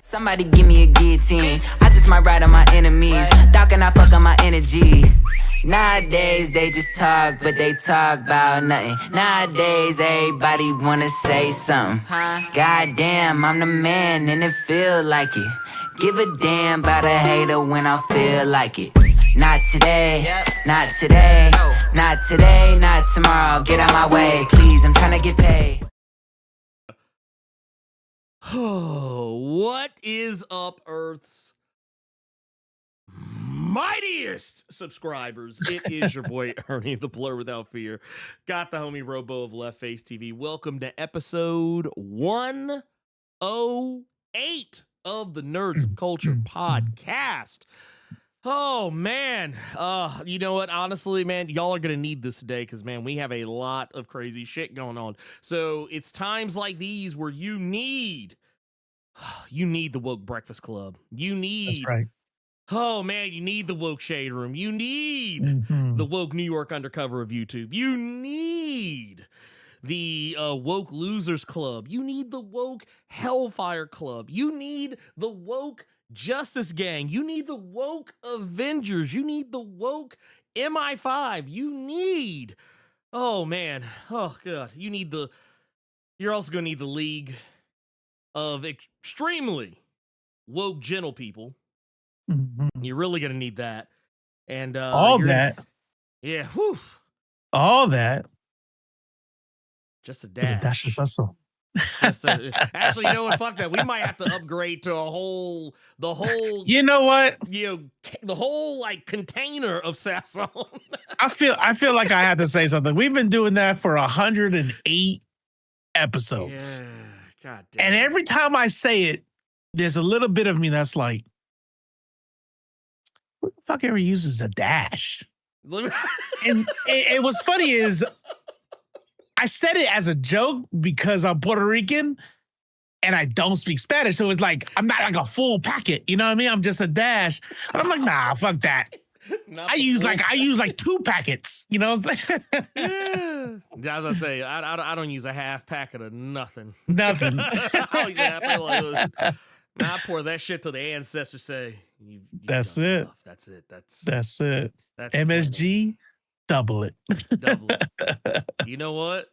Somebody give me a guillotine. I just might ride on my enemies. Talking, I fuck on my energy. Nowadays they just talk, but they talk about nothing. Nowadays everybody wanna say something. Goddamn, I'm the man and it feel like it. Give a damn about a hater when I feel like it. Not today, not today, not today, not tomorrow. Get out my way, please, I'm trying to get paid. What is up, Earth's mightiest subscribers? It is your boy Ernie, the Blerd Without Fear. Got the homie Robo of Left Face TV. Welcome to episode 108 of the Nerds of Culture podcast. Oh, man. You know what? Honestly, man, y'all are going to need this today because, man, we have a lot of crazy shit going on. So it's times like these where you need the Woke Breakfast Club. You need... That's right. Oh, man, you need the Woke Shade Room. You need the Woke New York Undercover of YouTube. You need the Woke Losers Club. You need the Woke Hellfire Club. You need the Woke Justice Gang. You need the Woke Avengers. You need the Woke MI5. You need... Oh, man. Oh, God. You're also going to need the League of Extremely Woke Gentle People. You're really going to need that. And all that. Yeah. Whew. All that. Just a dash. That's just hustle. Actually, you know what? Fuck that. We might have to upgrade to the whole. You know what? The whole like container of Sasson. I feel like I have to say something. We've been doing that for 108 episodes. Yeah. God damn. And every time I say it, there's a little bit of me that's like, who the fuck ever uses a dash? And what's funny is I said it as a joke because I'm Puerto Rican and I don't speak Spanish. So it's like, I'm not like a full packet. You know what I mean? I'm just a dash. And I'm like, nah, fuck that. I use like 2 packets. You know what I'm saying? Yeah. As I say, I don't use a half packet of nothing. Nothing. I pour that shit till the ancestors say, that's it. Enough. That's it. That's it. That's MSG, double it. Double it. You know what?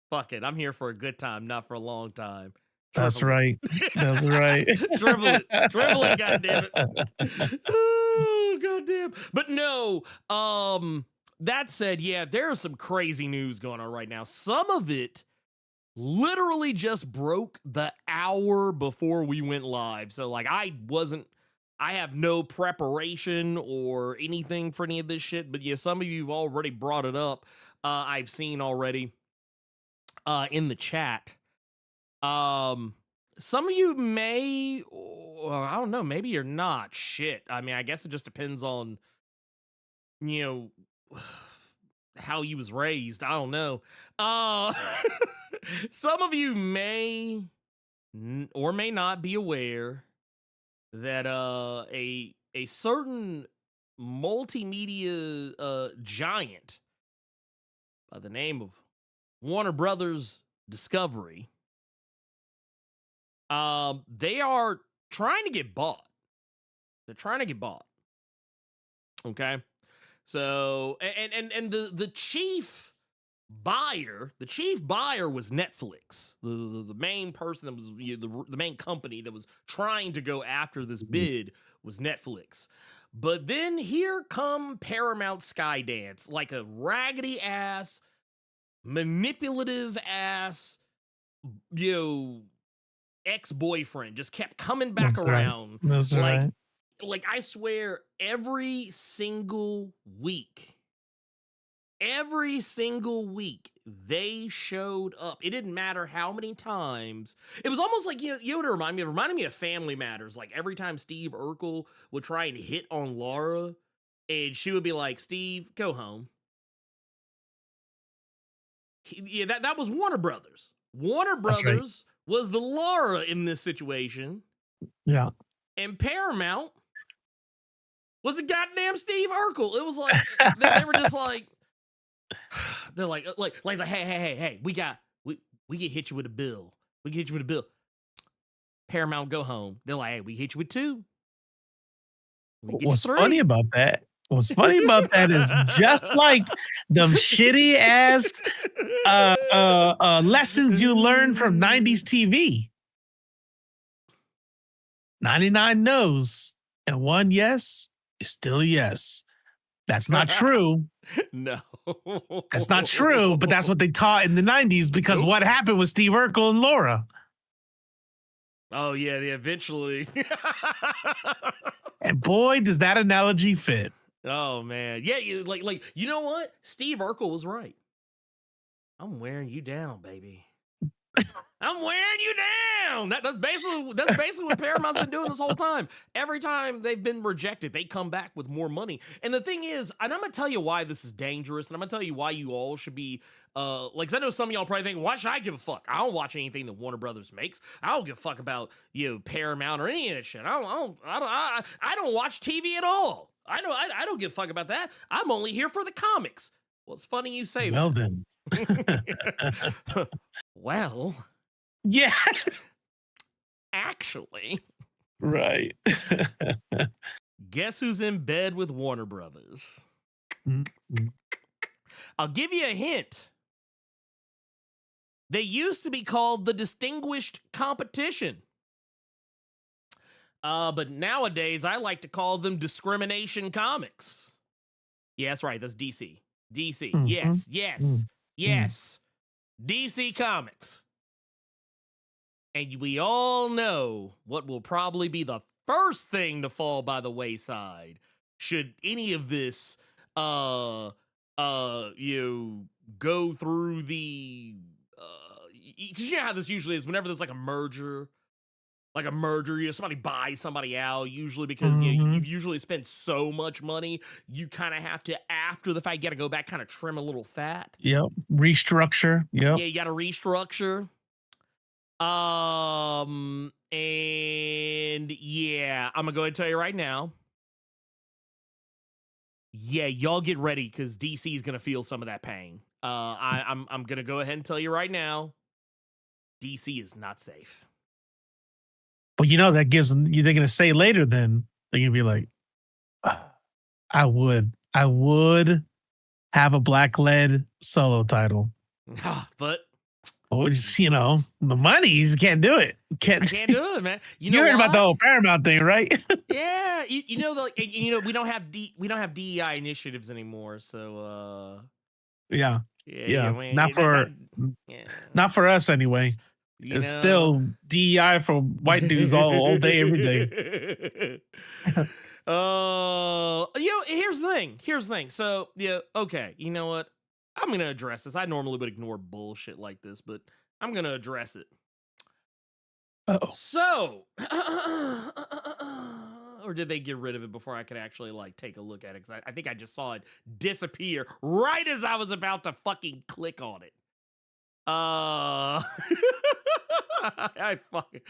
Fuck it. I'm here for a good time, not for a long time. That's right. That's right. Dribble it, goddammit. Oh, goddamn. But no, that said, yeah, there's some crazy news going on right now. Some of it literally just broke the hour before we went live. So like I have no preparation or anything for any of this shit, but yeah, some of you have already brought it up. I've seen already in the chat. Some of you may, or I don't know, maybe you're not. Shit. I mean, I guess it just depends on, how you was raised. I don't know. Some of you may or may not be aware that a certain multimedia giant by the name of Warner Brothers Discovery, they are trying to get bought. They're trying to get bought. Okay, so and the chief buyer was Netflix. The main person that was the main company that was trying to go after this bid was Netflix. But then here come Paramount Skydance, like a raggedy ass, manipulative ass, ex-boyfriend just kept coming back around. Right. That's right. Like I swear every single week they showed up. It didn't matter how many times. It was almost like, you know what it reminded me of Family Matters. Like every time Steve Urkel would try and hit on Laura, and she would be like, Steve, go home. That was Warner Brothers. Warner Brothers was the Laura in this situation. Yeah. And Paramount was a goddamn Steve Urkel. It was like, they were just like, they're like, hey, we can hit you with a bill. Paramount go home. They're like, hey, we hit you with 2. We get you What's 3. funny about that? What's funny about that is just like them shitty ass lessons you learned from 90s TV. 99 no's and 1 yes is still a yes. That's not true. No. That's not true, but that's what they taught in the 90s because Nope. what happened with Steve Urkel and Laura. Oh, yeah, they eventually. And boy, does that analogy fit. Oh, man. Yeah, like you know what? Steve Urkel was right. I'm wearing you down, baby. I'm wearing you down. That's basically what Paramount's been doing this whole time. Every time they've been rejected, they come back with more money. And the thing is, and I'm gonna tell you why this is dangerous, and I'm gonna tell you why you all should be like, 'cause I know some of y'all probably think, why should I give a fuck? I don't watch anything that Warner Brothers makes. I don't give a fuck about Paramount or any of that shit. I don't watch TV at all. I don't give a fuck about that. I'm only here for the comics. Well, it's funny you say Well that. then. Well, Yeah. actually, Right. guess who's in bed with Warner Brothers? I'll give you a hint. They used to be called the Distinguished Competition. But nowadays, I like to call them Discrimination Comics. Yeah, that's right. That's DC. DC. Yes. DC Comics. And we all know what will probably be the first thing to fall by the wayside should any of this go through the because you know how this usually is whenever there's like a merger, somebody buys somebody out, usually because you've usually spent so much money, you kind of have to, after the fact, you got to go back, kind of trim a little fat. Yep. Restructure. Yep. Yeah, you got to restructure. And yeah, I'm gonna go ahead and tell you right now. Yeah, y'all get ready because DC is gonna feel some of that pain. I'm gonna go ahead and tell you right now. DC is not safe. But that gives them, they're going to say later, then they're going to be like, I would have a black-led solo title. But the monies can't do it. I can't do it, man. You heard why? about the whole Paramount thing, right? Yeah, we don't have DEI initiatives anymore, so yeah. Not for us anyway. It's still DEI for white dudes all day, every day. Here's the thing. So, okay, you know what? I'm going to address this. I normally would ignore bullshit like this, but I'm going to address it. Uh-oh. So, or did they get rid of it before I could actually take a look at it? Because I think I just saw it disappear right as I was about to fucking click on it. I fucking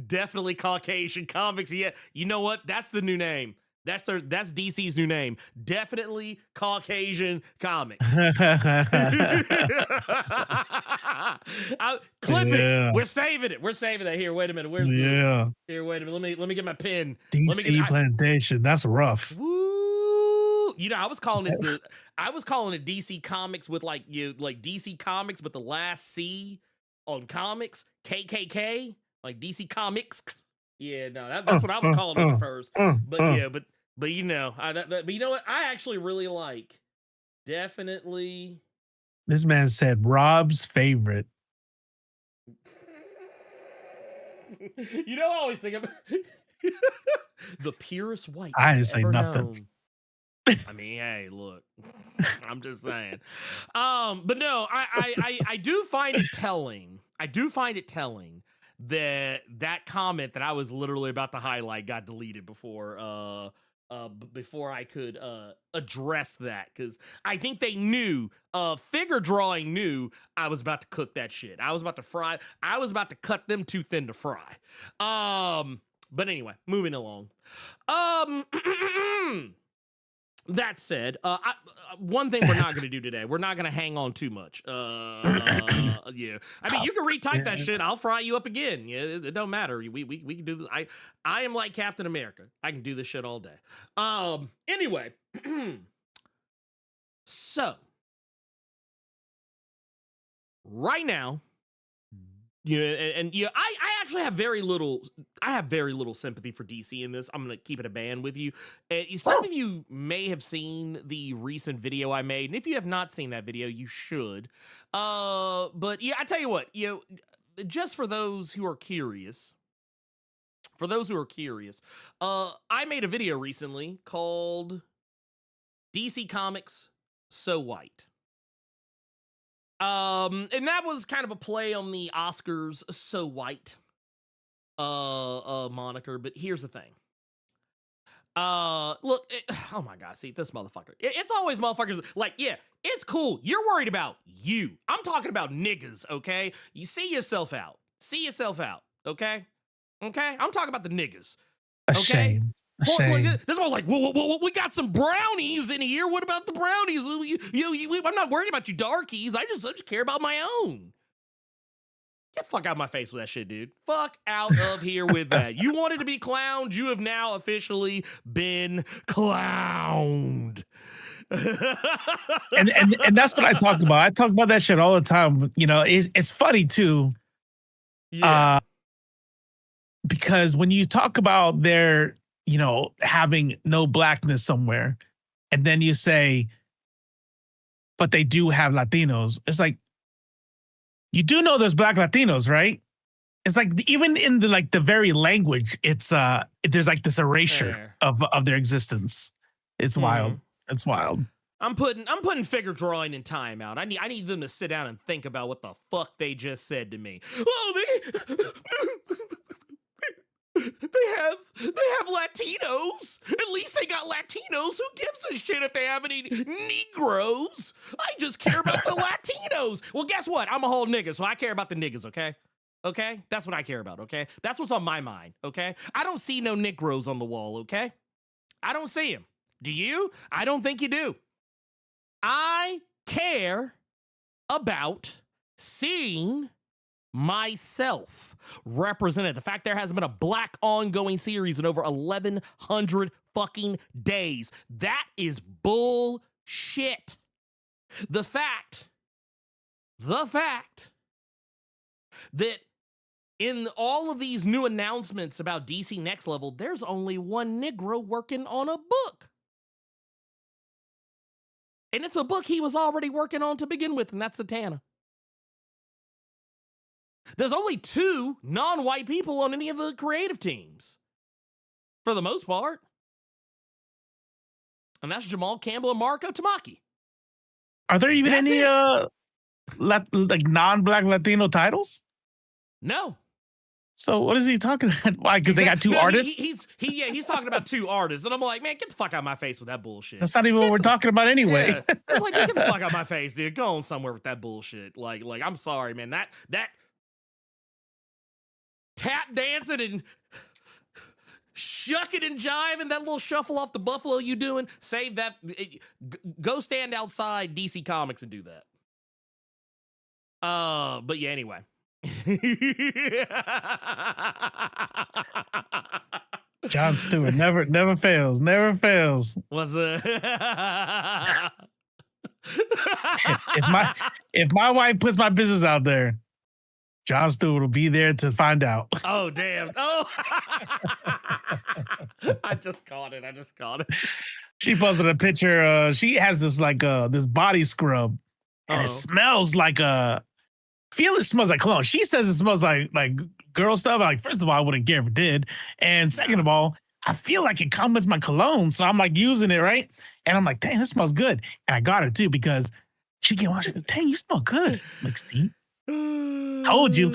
definitely Caucasian Comics. Yeah, you know what? That's the new name. That's DC's new name. Definitely Caucasian Comics. Clip it. We're saving it. We're saving that. Here, wait a minute. Here, wait a minute. Let me get my pen. DC Plantation. That's rough. Woo! I was calling it DC Comics with like DC Comics, but the last C on comics, KKK, like DC Comics. Yeah, no, that's what I was calling it at first. But you know what? I actually really like. Definitely. This man said Rob's favorite. I always think of the purest white. I didn't say nothing. I mean, hey, look, I'm just saying. But no, I do find it telling. That comment that I was literally about to highlight got deleted before I could address that, because I think they knew, figure drawing knew I was about to cook that shit. I was about to cut them too thin to fry. But anyway, moving along. That said, one thing we're not going to do today, we're not going to hang on too much. Yeah. I mean, you can retype that shit. I'll fry you up again. Yeah, it don't matter. We can do this. I am like Captain America. I can do this shit all day. Anyway. So, right now, I actually have very little. I have very little sympathy for DC in this. I'm gonna keep it a band with you. Some of you may have seen the recent video I made, and if you have not seen that video, you should. But yeah, I tell you what, just for those who are curious, I made a video recently called DC Comics So White. And that was kind of a play on the Oscars So White moniker, but here's the thing. Look, oh my god, see this motherfucker. It's always motherfuckers like, yeah, it's cool. You're worried about you. I'm talking about niggas, okay? You see yourself out. See yourself out, okay? Okay? I'm talking about the niggas. A Okay? shame. A This shame. was like, whoa, we got some brownies in here. What about the brownies? I'm not worried about you darkies. I just care about my own. Get the fuck out of my face with that shit, dude. Fuck out of here with that. You wanted to be clowned. You have now officially been clowned. and that's what I talk about. I talk about that shit all the time. You know, it's funny too. Yeah. Because when you talk about their, having no blackness somewhere, and then you say, but they do have Latinos. It's like, you do know there's black Latinos, right? It's like even in the very language, it's there's like this erasure of their existence. It's wild. It's wild. I'm putting figure drawing in timeout. I need them to sit down and think about what the fuck they just said to me. Oh, they have Latinos. At least they got Latinos. Who gives a shit if they have any Negroes? I just care about the Latinos. Well, guess what? I'm a whole nigga, so I care about the niggas, okay? Okay? That's what I care about, okay? That's what's on my mind, okay? I don't see no Negroes on the wall, okay? I don't see them. Do you? I don't think you do. I care about seeing myself represented. The fact there hasn't been a black ongoing series in over 1,100 fucking days. That is bullshit. The fact that in all of these new announcements about DC Next Level, there's only one Negro working on a book. And it's a book he was already working on to begin with, and that's Satana. There's only 2 non-white people on any of the creative teams, for the most part. And that's Jamal Campbell and Marco Tamaki. Are there even any like non-black Latino titles? No. So what is he talking about? Why? Because they got 2 artists? He's talking about 2 artists. And I'm like, man, get the fuck out of my face with that bullshit. That's not even what we're talking about anyway. Yeah. It's like, get the fuck out of my face, dude. Go on somewhere with that bullshit. Like I'm sorry, man. That tap dancing and shucking and jiving, that little shuffle off the buffalo you doing, save that. Go stand outside DC Comics and do that. But yeah, anyway. Jon Stewart never fails. What's the if my wife puts my business out there, Jon Stewart will be there to find out. Oh damn. Oh I just caught it. She posted a picture. She has this this body scrub, and it smells like it smells like cologne. She says it smells like girl stuff. Like, first of all, I wouldn't care if it did. And second of all, I feel like it complements my cologne. So I'm like using it, right? And I'm like, dang, this smells good. And I got it too because she came on, she goes, dang, you smell good. I'm like, see? Told you.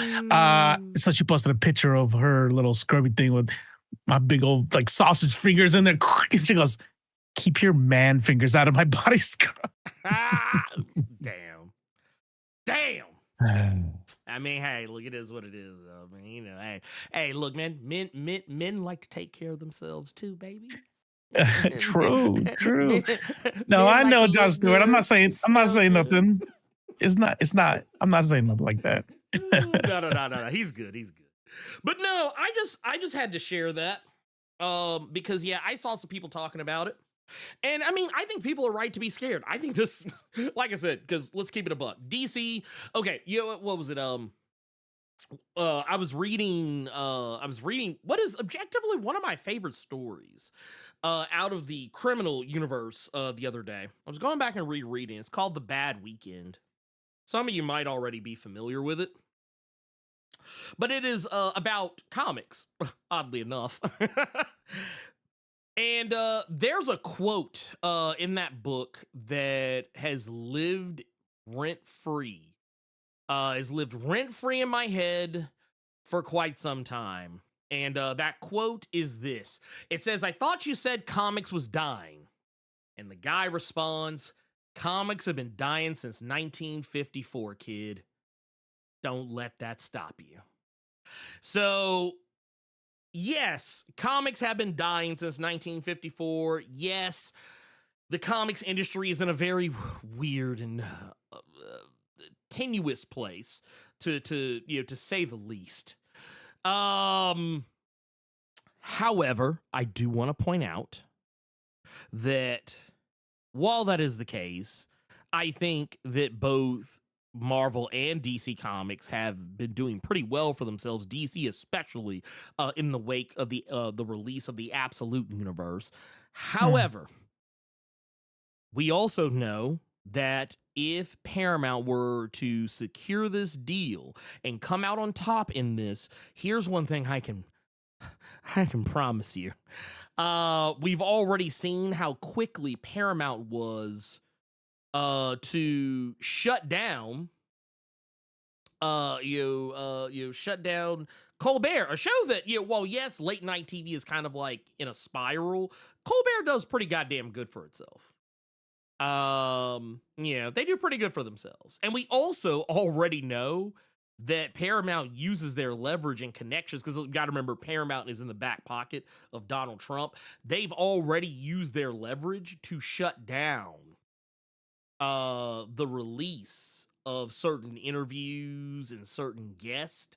So she posted a picture of her little scrubby thing with my big old like sausage fingers in there. And she goes, keep your man fingers out of my body scrub. Damn. I mean, hey, look, it is what it is, though. I mean, hey, look, man, men like to take care of themselves too, baby. True, true. No, Men I like know to John look Stewart. I'm good, not saying smell good. nothing. It's not. I'm not saying nothing like that. No. He's good. He's good. But no, I just had to share that. Because yeah, I saw some people talking about it. And I mean, I think people are right to be scared. I think this, like I said, because let's keep it a buck. DC, okay, you know what was it? I was reading what is objectively one of my favorite stories out of the criminal universe the other day. I was going back and rereading. It's called The Bad Weekend. Some of you might already be familiar with it. But it is about comics, oddly enough. And there's a quote in that book that has lived rent free. Has lived rent free in my head for quite some time. And that quote is this. It says, "I thought you said comics was dying." And the guy responds, "Comics have been dying since 1954, kid. Don't let that stop you." So, yes, comics have been dying since 1954. Yes, the comics industry is in a very weird and tenuous place, to say the least. However, I do want to point out that while that is the case, I think that both Marvel and DC Comics have been doing pretty well for themselves. DC, especially in the wake of the release of the Absolute Universe. However, we also know that if Paramount were to secure this deal and come out on top in this, here's one thing I can promise you. We've already seen how quickly Paramount was to shut down shut down Colbert, a show that, while yes, late night TV is kind of like in a spiral, Colbert does pretty goddamn good for itself. They do pretty good for themselves. And we also already know that Paramount uses their leverage and connections, because you got to remember, Paramount is in the back pocket of Donald Trump. They've already used their leverage to shut down the release of certain interviews and certain guests.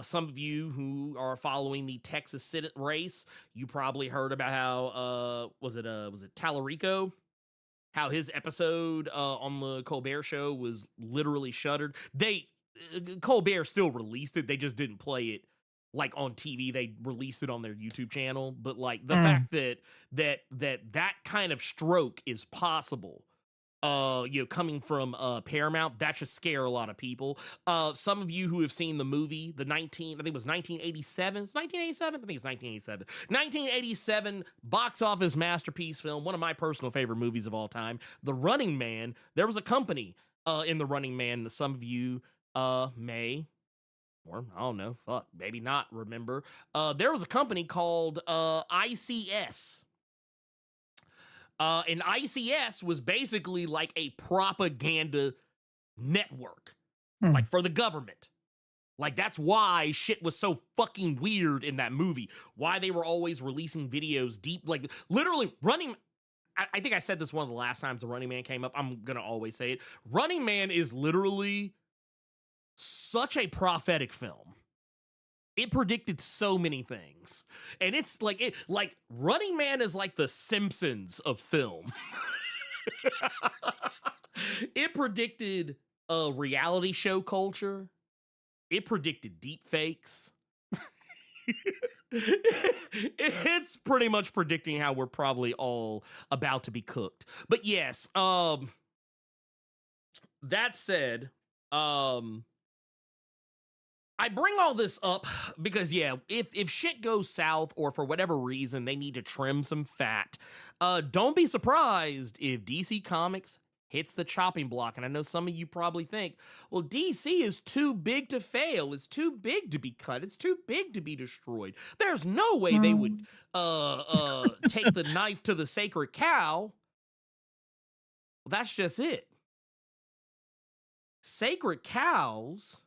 Some of you who are following the Texas Senate race, you probably heard about how was it Tallarico, how his episode on the Colbert Show was literally shuttered. Colbert still released it. They just didn't play it like on TV. They released it on their YouTube channel. But like the fact that kind of stroke is possible, coming from Paramount, that should scare a lot of people. Some of you who have seen the movie, I think it was 1987. It's 1987? I think it's 1987. 1987 box office masterpiece film, one of my personal favorite movies of all time, The Running Man. There was a company in The Running Man that some of you may, or I don't know, maybe not remember. There was a company called ICS. And ICS was basically like a propaganda network, like for the government. Like that's why shit was so fucking weird in that movie. Why they were always releasing videos like literally Running. I think I said this one of the last times the Running Man came up. I'm gonna always say it. Running Man is literally such a prophetic film. It predicted so many things. And it's like Running Man is like the Simpsons of film. It predicted reality show culture. It predicted deep fakes. It's pretty much predicting how we're probably all about to be cooked. But yes, that said, I bring all this up because, if shit goes south or for whatever reason they need to trim some fat, don't be surprised if DC Comics hits the chopping block. And I know some of you probably think, well, DC is too big to fail. It's too big to be cut. It's too big to be destroyed. There's no way they would take the knife to the sacred cow. Well, that's just it. Sacred cows,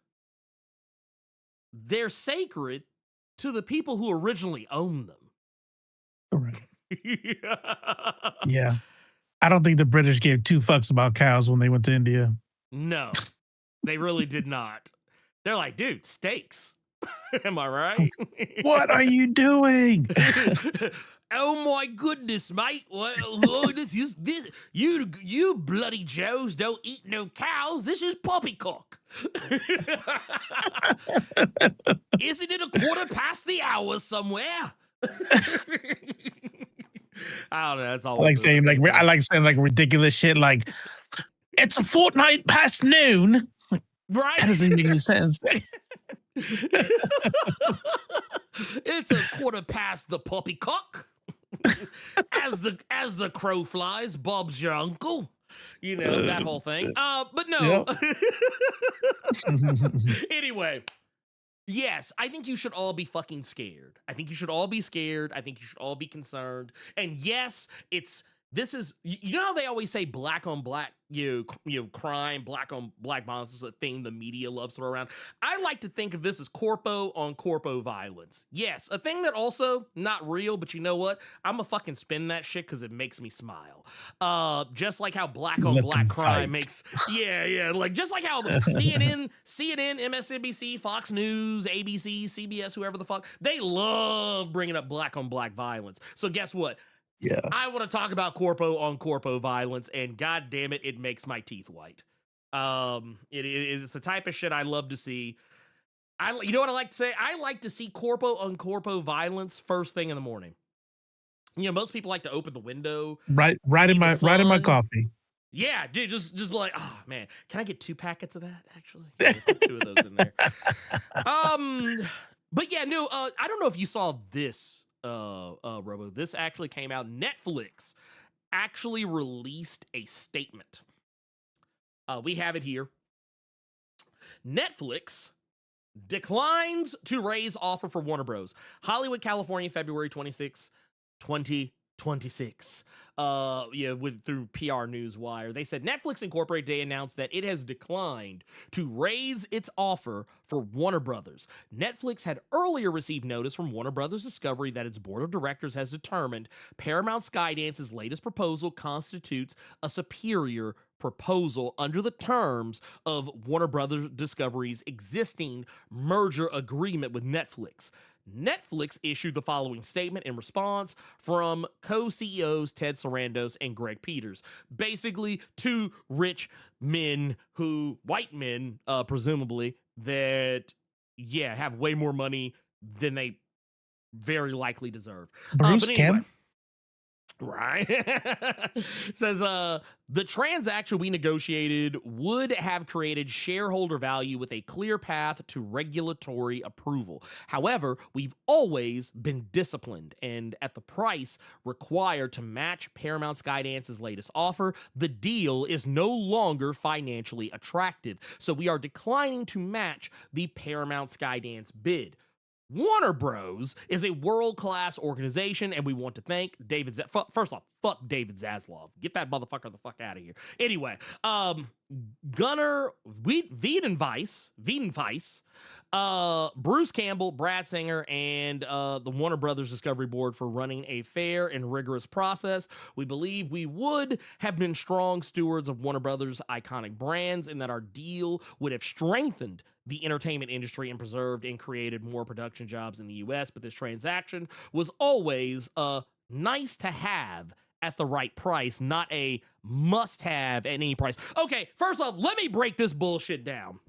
they're sacred to the people who originally owned them. Correct. Yeah. I don't think the British gave 2 fucks about cows when they went to India. No, they really did not. They're like, dude, steaks. Am I right? What are you doing? Oh my goodness, mate! Well, this is this. You bloody Joes don't eat no cows. This is poppycock. Isn't it a 1:15 somewhere? I don't know. That's all. I like saying like ridiculous shit like it's a fortnight past noon. Right? That doesn't make any sense. It's a 1:15 the poppycock. as the crow flies, Bob's your uncle. You know, that whole thing. But no. Yep. Anyway, yes, I think you should all be fucking scared. I think you should all be scared. I think you should all be concerned. And yes, this is, you know how they always say black on black, crime, black on black violence is a thing the media loves to throw around. I like to think of this as corpo on corpo violence. Yes, a thing that also not real, but you know what? I'm gonna fucking spin that shit because it makes me smile. Just like how black on black crime makes, like just like how CNN, MSNBC, Fox News, ABC, CBS, whoever the fuck, they love bringing up black on black violence. So guess what? Yeah, I want to talk about corpo on corpo violence, and god damn it, it makes my teeth white. It is the type of shit I love to see. You know what I like to say? I like to see corpo on corpo violence first thing in the morning. You know, most people like to open the window, right in my coffee. Yeah, dude, just like, oh man, can I get 2 packets of that? Actually, yeah, put 2 of those in there. But yeah, no, I don't know if you saw this. Robo, this actually came out. Netflix actually released a statement. We have it here. Netflix declines to raise offer for Warner Bros. Hollywood, California, February 26, 2026. Through PR Newswire, they said Netflix Incorporated today announced that it has declined to raise its offer for Warner Brothers. Netflix had earlier received notice from Warner Brothers Discovery that its board of directors has determined Paramount Skydance's latest proposal constitutes a superior proposal under the terms of Warner Brothers Discovery's existing merger agreement with Netflix. Netflix issued the following statement in response from co-CEOs Ted Sarandos and Greg Peters. Basically, 2 rich men white men, presumably, that, have way more money than they very likely deserve. Bruce but anyway, Kemp? Right. Says the transaction we negotiated would have created shareholder value with a clear path to regulatory approval. However, we've always been disciplined, and at the price required to match Paramount Skydance's latest offer, the deal is no longer financially attractive. So we are declining to match the Paramount Skydance bid. Warner Bros. Is a world-class organization, and we want to thank David. First off, fuck David Zaslav. Get that motherfucker the fuck out of here. Anyway, Gunnar Wiedenweiss, Bruce Campbell, Brad Singer, and the Warner Brothers Discovery Board for running a fair and rigorous process. We believe we would have been strong stewards of Warner Brothers' iconic brands, and that our deal would have strengthened the entertainment industry and preserved and created more production jobs in the U.S., but this transaction was always nice to have at the right price, not a must-have at any price. Okay, first off, let me break this bullshit down.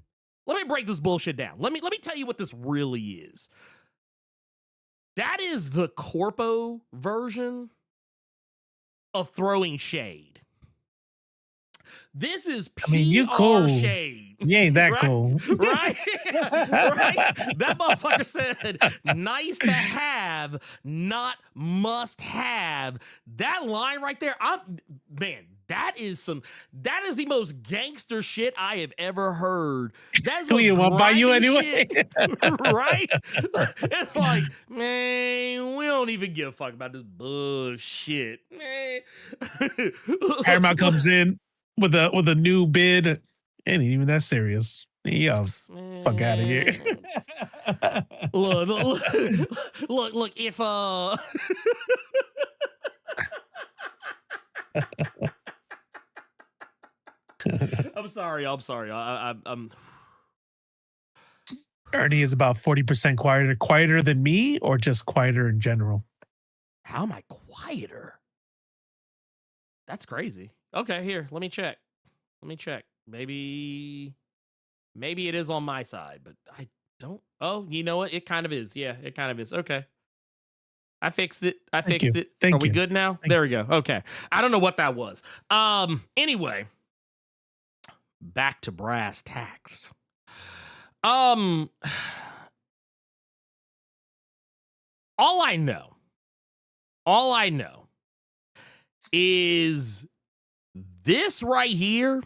Let me tell you what this really is. That is the corpo version of throwing shade. This is PR you cool. shade. You ain't that right? cool. Right? Right? That motherfucker said, nice to have, not must have. That line right there, that is the most gangster shit I have ever heard. That's Who you want to buy you anyway? Shit, right? It's like, man, we don't even give a fuck about this bullshit. Man. Paramount comes in with a new bid. Ain't even that serious. Yeah, fuck out of here. Look, if I'm sorry. I'm Ernie is about 40% quieter than me, or just quieter in general. How am I quieter? That's crazy. Okay, here, let me check. Maybe it is on my side, but I don't. Oh, you know what? It kind of is. Yeah, it kind of is. Okay. I fixed it. Thank you. Are we good now? There we go. Okay. I don't know what that was. Anyway, back to brass tacks. All I know is this right here,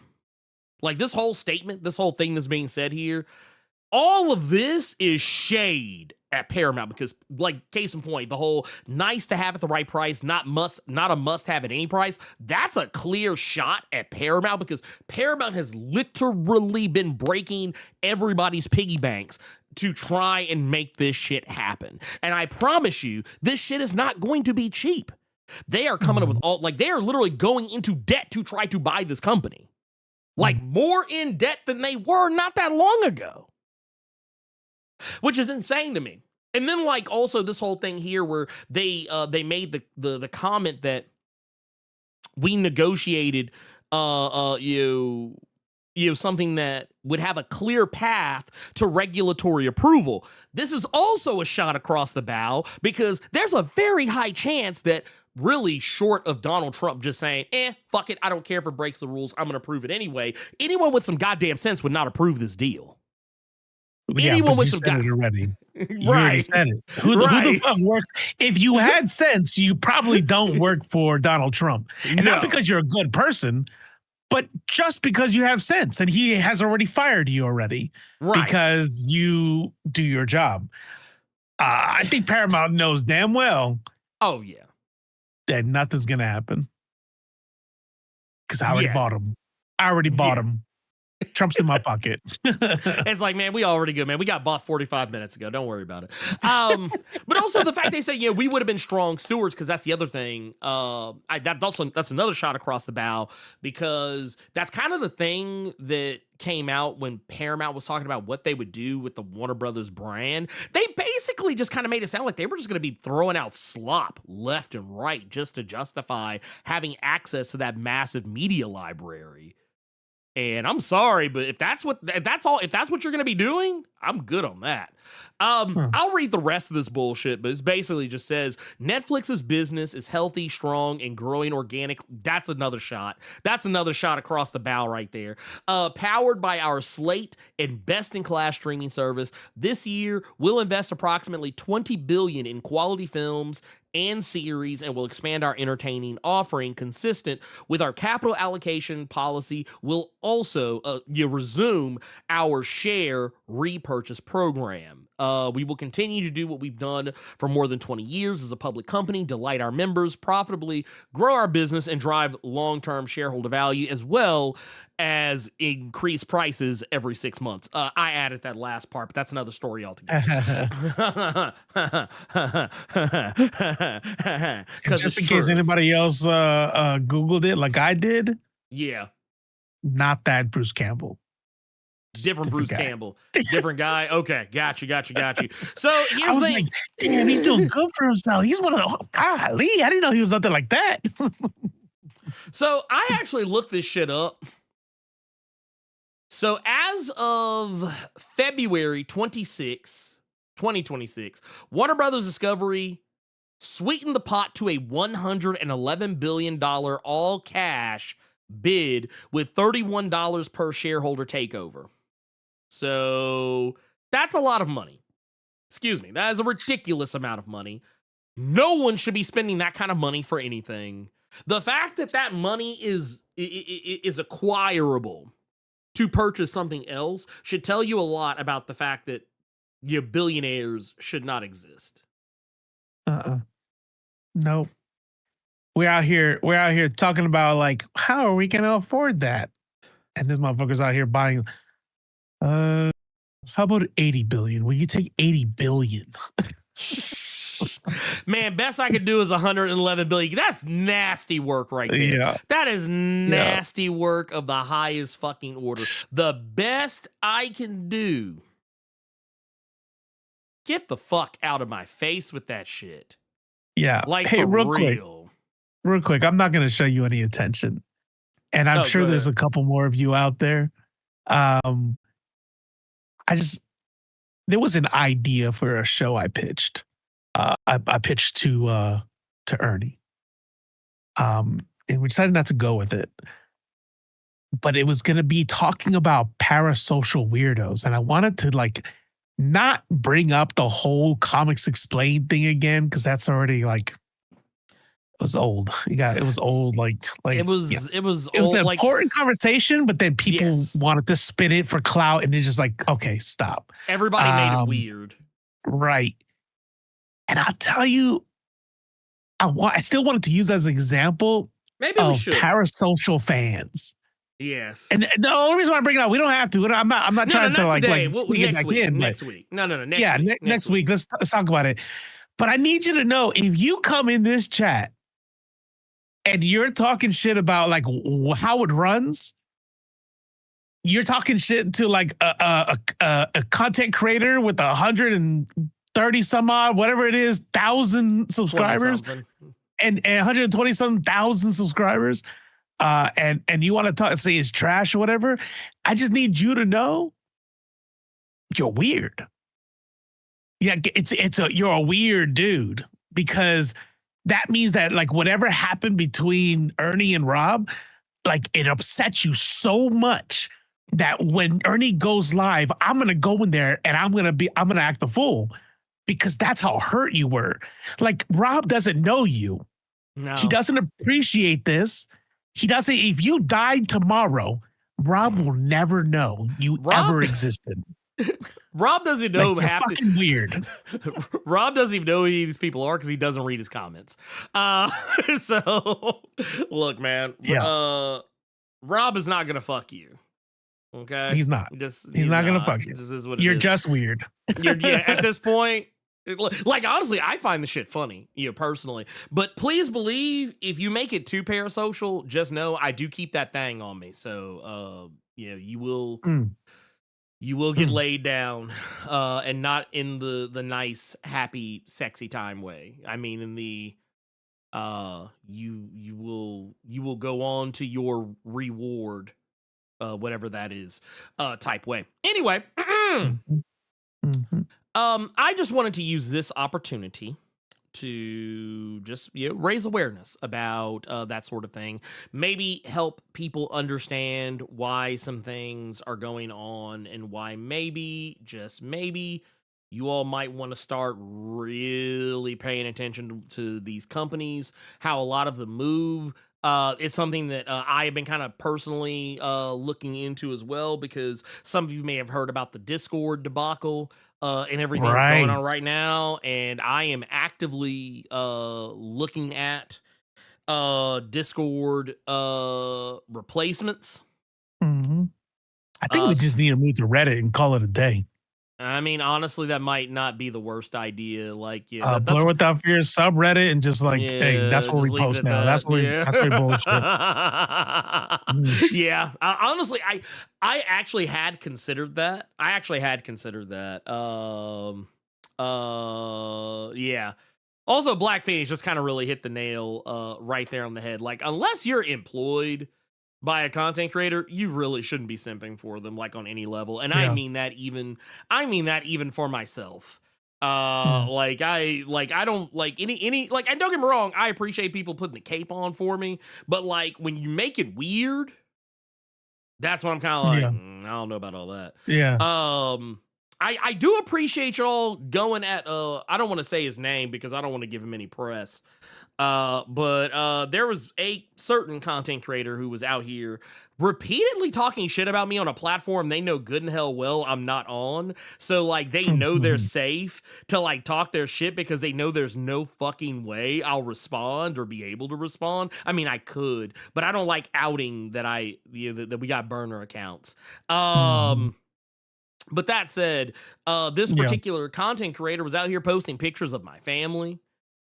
like this whole statement, this whole thing that's being said here, all of this is shade at Paramount because, like, case in point, the whole nice to have at the right price, not a must have at any price. That's a clear shot at Paramount because Paramount has literally been breaking everybody's piggy banks to try and make this shit happen. And I promise you, this shit is not going to be cheap. They are coming up with they are literally going into debt to try to buy this company. Like, more in debt than they were not that long ago. Which is insane to me. And then, like, also this whole thing here where they made the comment that we negotiated something that would have a clear path to regulatory approval. This is also a shot across the bow because there's a very high chance that, really short of Donald Trump just saying, fuck it, I don't care if it breaks the rules, I'm going to approve it anyway, anyone with some goddamn sense would not approve this deal. Yeah, anyone with some said it already. You already said it. Who the fuck works? If you had sense, you probably don't work for Donald Trump. And not because you're a good person, but just because you have sense. And he has already fired you already because you do your job. I think Paramount knows damn well. Oh, yeah. That nothing's going to happen. Because I already bought him. Bought him. Trump's in my pocket. It's like, man, we already good, man. We got bought 45 minutes ago. Don't worry about it. But also the fact they say, we would have been strong stewards, because that's the other thing. That's another shot across the bow, because that's kind of the thing that came out when Paramount was talking about what they would do with the Warner Brothers brand. They basically just kind of made it sound like they were just going to be throwing out slop left and right just to justify having access to that massive media library. And I'm sorry, but if that's what you're going to be doing, I'm good on that. I'll read the rest of this bullshit, but it basically just says Netflix's business is healthy, strong, and growing organic. That's another shot. That's another shot across the bow right there. Powered by our slate and best-in-class streaming service, this year we'll invest approximately $20 billion in quality films and series, and will expand our entertaining offering consistent with our capital allocation policy. We'll also resume our share repurchase program. We will continue to do what we've done for more than 20 years as a public company, delight our members, profitably grow our business, and drive long-term shareholder value, as well as increase prices every 6 months. I added that last part, but that's another story altogether. Just in case anybody else Googled it like I did. Yeah. Not that Bruce Campbell. Different Bruce Campbell. Different guy. Okay. Got you. So here's I was like, damn, he's doing good for himself. He's one of the, golly, I didn't know he was out there like that. So I actually looked this shit up. So as of February 26, 2026, Warner Brothers Discovery sweetened the pot to a $111 billion all-cash bid with $31 per shareholder takeover. So that's a lot of money. Excuse me. That is a ridiculous amount of money. No one should be spending that kind of money for anything. The fact that that money is acquirable to purchase something else should tell you a lot about the fact that your billionaires should not exist. Nope. We're out here talking about, like, how are we gonna afford that? And this motherfucker's out here buying. How about 80 billion? Will you take 80 billion? Man, best I could do is 111 billion. That's nasty work right there. Yeah. That is nasty work of the highest fucking order. The best I can do. Get the fuck out of my face with that shit. Yeah. Like, hey, for real quick. I'm not going to show you any attention. And I'm sure there's a couple more of you out there. There was an idea for a show I pitched. I pitched to Ernie. And we decided not to go with it. But it was going to be talking about parasocial weirdos. And I wanted to like not bring up the whole Comics Explained thing again, because that's already like, it was old. It was old. It was an like, important conversation, but then people wanted to spin it for clout, and they're just like, okay, stop. Everybody made it weird. Right. And I'll tell you, I still wanted to use as an example of parasocial fans. Yes. And the only reason why I bring it up, we don't have to. I'm not trying to like sneak it back in. Next week. No. Next week. Let's talk about it. But I need you to know, if you come in this chat and you're talking shit about like how it runs, you're talking shit to like a content creator with 130 some odd, whatever it is, 1,000 subscribers, and 120 some thousand subscribers. And you want to say it's trash or whatever, I just need you to know you're weird. Yeah, you're a weird dude, because that means that like whatever happened between Ernie and Rob, like it upsets you so much that when Ernie goes live, I'm gonna go in there and I'm gonna act the fool, because that's how hurt you were. Like, Rob doesn't know you. No. He doesn't appreciate this. He doesn't. If you died tomorrow, Rob will never know you ever existed. Rob doesn't know half fucking weird. Rob doesn't even know who these people are because he doesn't read his comments. So look, man. Yeah. Rob is not gonna fuck you. Okay, he's not. He's not gonna fuck you. Just is what You're just weird. At this point. Like, honestly, I find the shit funny, personally. But please believe, if you make it too parasocial, just know I do keep that thing on me. So, you will get laid down, and not in the nice, happy, sexy time way. I mean, in the you will go on to your reward, whatever that is, type way. Anyway. I just wanted to use this opportunity to just raise awareness about that sort of thing. Maybe help people understand why some things are going on, and why maybe, just maybe, you all might want to start really paying attention to these companies, how a lot of them move. It's something that I have been kind of personally looking into as well, because some of you may have heard about the Discord debacle and everything that's going on right now. And I am actively looking at Discord replacements. Mm-hmm. I think we just need to move to Reddit and call it a day. I mean, honestly, that might not be the worst idea. Like, Blerd Without Fear subreddit, and just like, hey, that's where we post now. That's where we bullshit. Yeah, honestly, I actually had considered that. Yeah. Also, Black Phoenix just kind of really hit the nail right there on the head. Like, unless you're employed by a content creator, you really shouldn't be simping for them, like, on any level. And I mean that even for myself. Like, I don't like any like, and don't get me wrong, I appreciate people putting the cape on for me, but like, when you make it weird, that's when I'm kind of like, I don't know about all that. Yeah. I do appreciate y'all going at I don't want to say his name because I don't want to give him any press. But there was a certain content creator who was out here repeatedly talking shit about me on a platform they know good and hell well I'm not on. So like, they know they're safe to like talk their shit, because they know there's no fucking way I'll respond or be able to respond. I mean, I could, but I don't like outing that that we got burner accounts. But that said, this particular content creator was out here posting pictures of my family,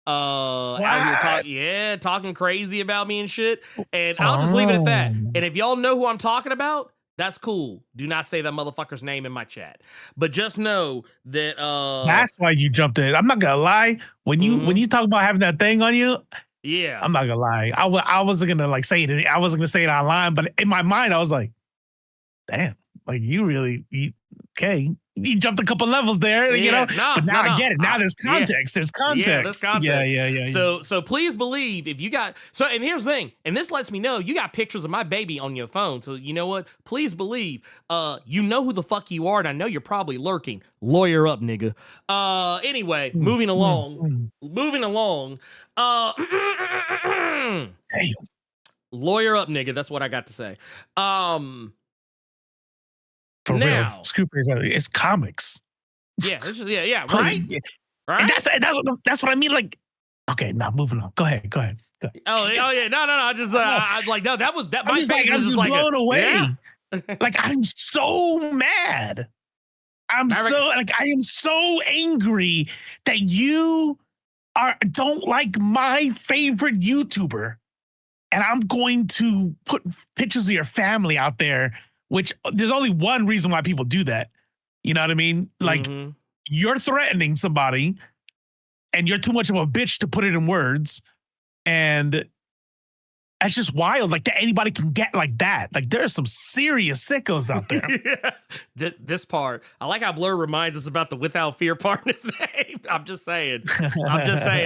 Out here talking crazy about me and shit. And I'll just leave it at that. And if y'all know who I'm talking about, that's cool. Do not say that motherfucker's name in my chat. But just know that that's why you jumped in. I'm not gonna lie. When you talk about having that thing on you, yeah, I'm not gonna lie. I wasn't gonna like say it. I wasn't gonna say it online, but in my mind, I was like, damn, like okay. You jumped a couple levels there, you know. But now I get it. Now there's context. There's context. Yeah, there's context. Yeah. So please believe if you got and here's the thing, and this lets me know you got pictures of my baby on your phone. So you know what? Please believe, you know who the fuck you are, and I know you're probably lurking. Lawyer up, nigga. Anyway, moving along. Damn. Lawyer up, nigga. That's what I got to say. For real, it's comics. Yeah, right. Right. And that's what I mean. Like, okay, now moving on. Go ahead. Oh yeah, no. I just I like no. That was that. I'm just blown away. Yeah. Like I'm so mad. I am so angry that you don't like my favorite YouTuber, and I'm going to put pictures of your family out there. Which there's only one reason why people do that. You know what I mean? Like you're threatening somebody and you're too much of a bitch to put it in words. And that's just wild. Like that anybody can get like that. Like there's some serious sickos out there. Yeah. This part, I like how Blerd reminds us about the Without Fear part in his name. I'm just saying,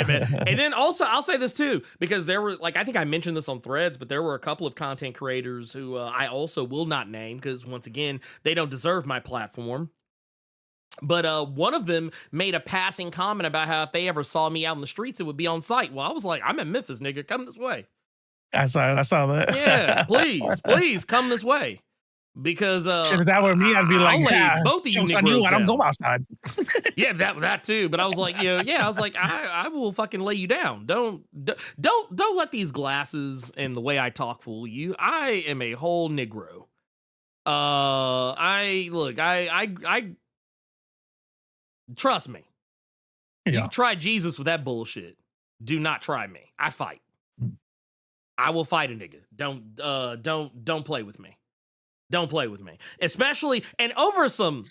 man. And then also, I'll say this too, because there were I think I mentioned this on Threads, but there were a couple of content creators who I also will not name because once again, they don't deserve my platform. But one of them made a passing comment about how if they ever saw me out in the streets, it would be on site. Well, I was like, I'm in Memphis, nigga. Come this way. I saw that. Yeah, please come this way. Because if that were me, I'd be like, both of you niggas I don't go outside. Yeah, that too. But I was like, I was like, I will fucking lay you down. Don't let these glasses and the way I talk fool you. I am a whole Negro. I trust me. Yeah. You try Jesus with that bullshit. Do not try me. I fight. I will fight a nigga. Don't play with me. Don't play with me. Especially and over some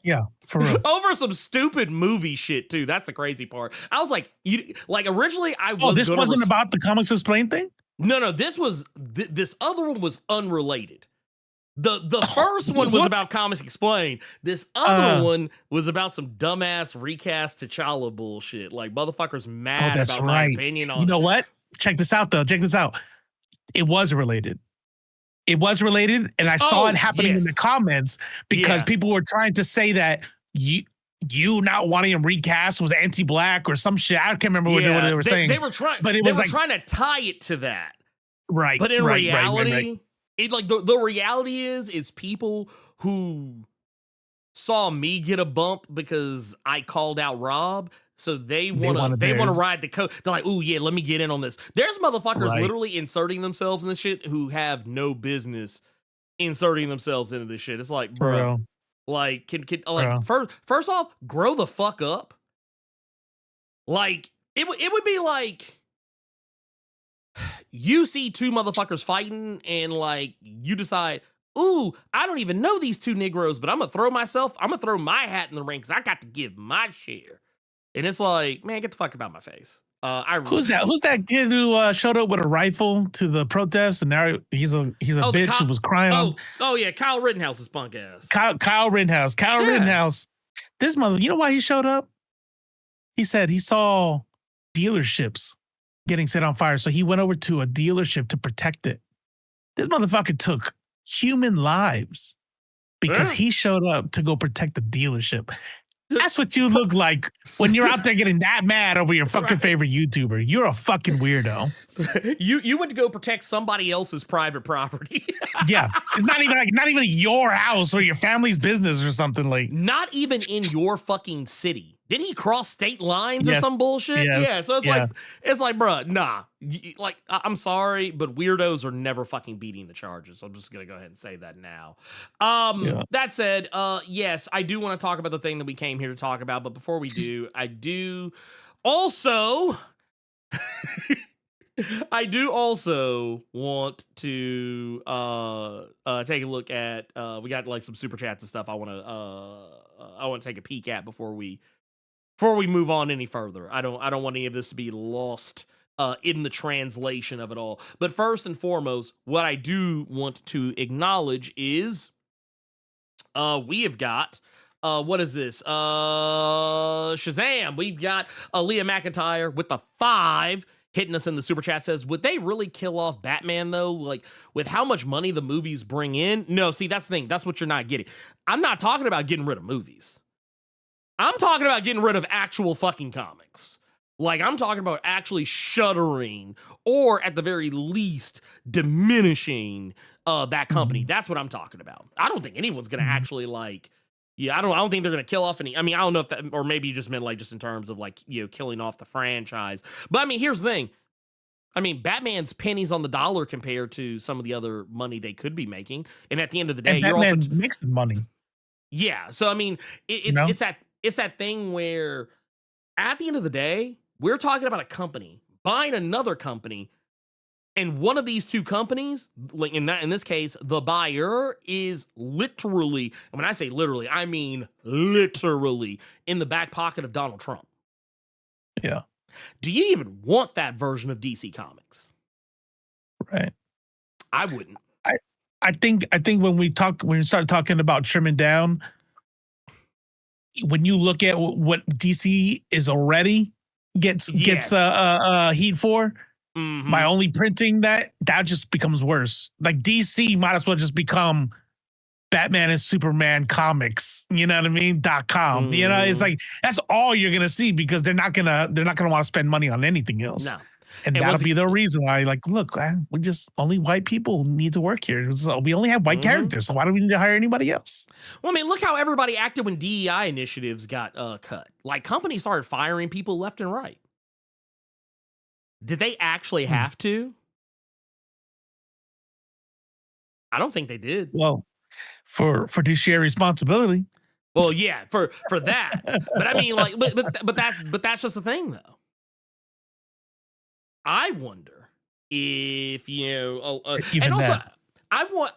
yeah, for real. Over some stupid movie shit too. That's the crazy part. I was like, originally I was. Oh, this wasn't about the Comics Explained thing? No. This was this other one was unrelated. The first one was about Comics Explained. This other one was about some dumbass recast T'Challa bullshit. Like motherfuckers mad about my opinion on. You know what? Check this out, though. Check this out. It was related. And I saw it happening in the comments because people were trying to say that you not wanting him recast was anti-black or some shit. I can't remember what they were saying. They were trying, but they were trying to tie it to that. Right. But in reality, it the reality is people who saw me get a bump because I called out Rob. So they want to ride the coat. They're like, ooh, yeah, let me get in on this. There's motherfuckers literally inserting themselves in this shit who have no business inserting themselves into this shit. It's like, bro, like, can first off, grow the fuck up. Like, it would be like you see two motherfuckers fighting and like you decide, ooh, I don't even know these two Negroes, but I'm gonna throw my hat in the ring because I got to give my share. And it's like, man, get the fuck about my face. Who's that kid who showed up with a rifle to the protest and now he's a bitch who was crying? Oh yeah, Kyle Rittenhouse's punk ass. Kyle Rittenhouse. This mother, you know why he showed up? He said he saw dealerships getting set on fire, so he went over to a dealership to protect it. This motherfucker took human lives because he showed up to go protect the dealership. That's what you look like when you're out there getting that mad over your fucking favorite YouTuber. You're a fucking weirdo. You went to go protect somebody else's private property. Yeah, it's not even your house or your family's business or something like. Not even in your fucking city. Didn't he cross state lines or some bullshit? Yes. Yeah, so it's like, bruh, nah. Like, I'm sorry, but weirdos are never fucking beating the charges. So I'm just gonna go ahead and say that now. That said, yes, I do want to talk about the thing that we came here to talk about. But before we do, I do Also, I do also want to take a look at we got like some super chats and stuff I want to take a peek at before we move on any further. I don't want any of this to be lost in the translation of it all. But first and foremost, what I do want to acknowledge is we have got what is this? Shazam. We've got Leah McIntyre with the 5 hitting us in the super chat, says, would they really kill off Batman though? Like, with how much money the movies bring in? No, see, that's the thing. That's what you're not getting. I'm not talking about getting rid of movies. I'm talking about getting rid of actual fucking comics. Like, I'm talking about actually shuttering or at the very least diminishing that company. That's what I'm talking about. I don't think anyone's going to actually like, yeah, I don't think they're going to kill off any. I mean, I don't know if that, or maybe you just meant like just in terms of like, you know, killing off the franchise. But I mean, here's the thing. I mean, Batman's pennies on the dollar compared to some of the other money they could be making. And at the end of the day, and you're Batman also makes the money. Yeah. So I mean, it's that thing where at the end of the day, we're talking about a company buying another company. And one of these two companies, like in this case, the buyer is literally, and when I say literally, I mean literally in the back pocket of Donald Trump. Yeah. Do you even want that version of DC Comics? Right. I wouldn't. I think when we start talking about trimming down, when you look at what DC is already gets heat for. Mm-hmm. By only printing that just becomes worse. Like DC might as well just become Batman and Superman comics, you know what I mean? .com. Mm-hmm. You know, it's like that's all you're gonna see because they're not gonna want to spend money on anything else. No. And that'll be the reason why, like, look, we just only white people need to work here. So we only have white characters, so why do we need to hire anybody else? Well, I mean, look how everybody acted when DEI initiatives got cut. Like companies started firing people left and right. Did they actually have to? I don't think they did. Well, for fiduciary responsibility. Well, yeah, for that. But I mean, like, but that's just the thing, though. I wonder if and also that. I want.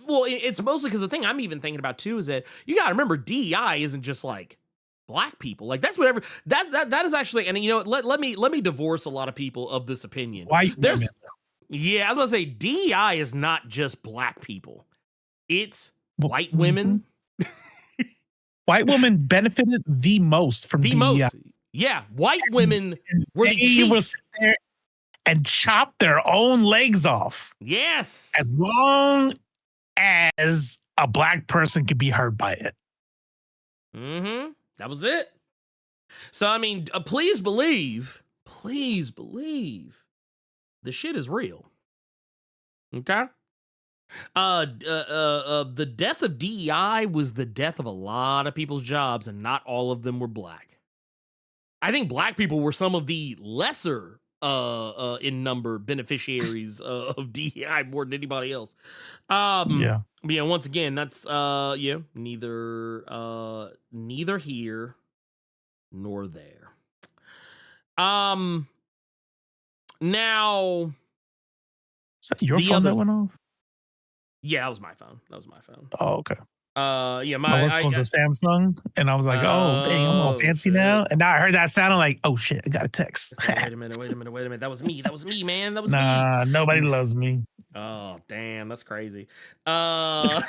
Well, it's mostly because the thing I'm even thinking about too is that you got to remember DEI isn't just like Black people. Like that's whatever that is actually, and you know, let me divorce a lot of people of this opinion. White women. Yeah, I was gonna say DEI is not just Black people. It's white women. White women benefited the most from DEI. Most. Yeah, white women were the chief. Will sit there and chop their own legs off. Yes. As long as a Black person could be hurt by it. Mm-hmm. That was it. So, I mean, please believe, the shit is real. Okay? The death of DEI was the death of a lot of people's jobs, and not all of them were Black. I think Black people were some of the lesser in number beneficiaries of DEI more than anybody else. Yeah, once again, that's neither here nor there. Now, is that your phone that went off? Yeah, that was my phone. Oh, okay. My phone's a Samsung, and I was like, "Oh, dang, I'm all fancy now." And now I heard that sound, I'm like, "Oh shit, I got a text." Wait a minute. That was me, man. That was me. Nah, nobody loves me. Oh, damn, that's crazy. I'm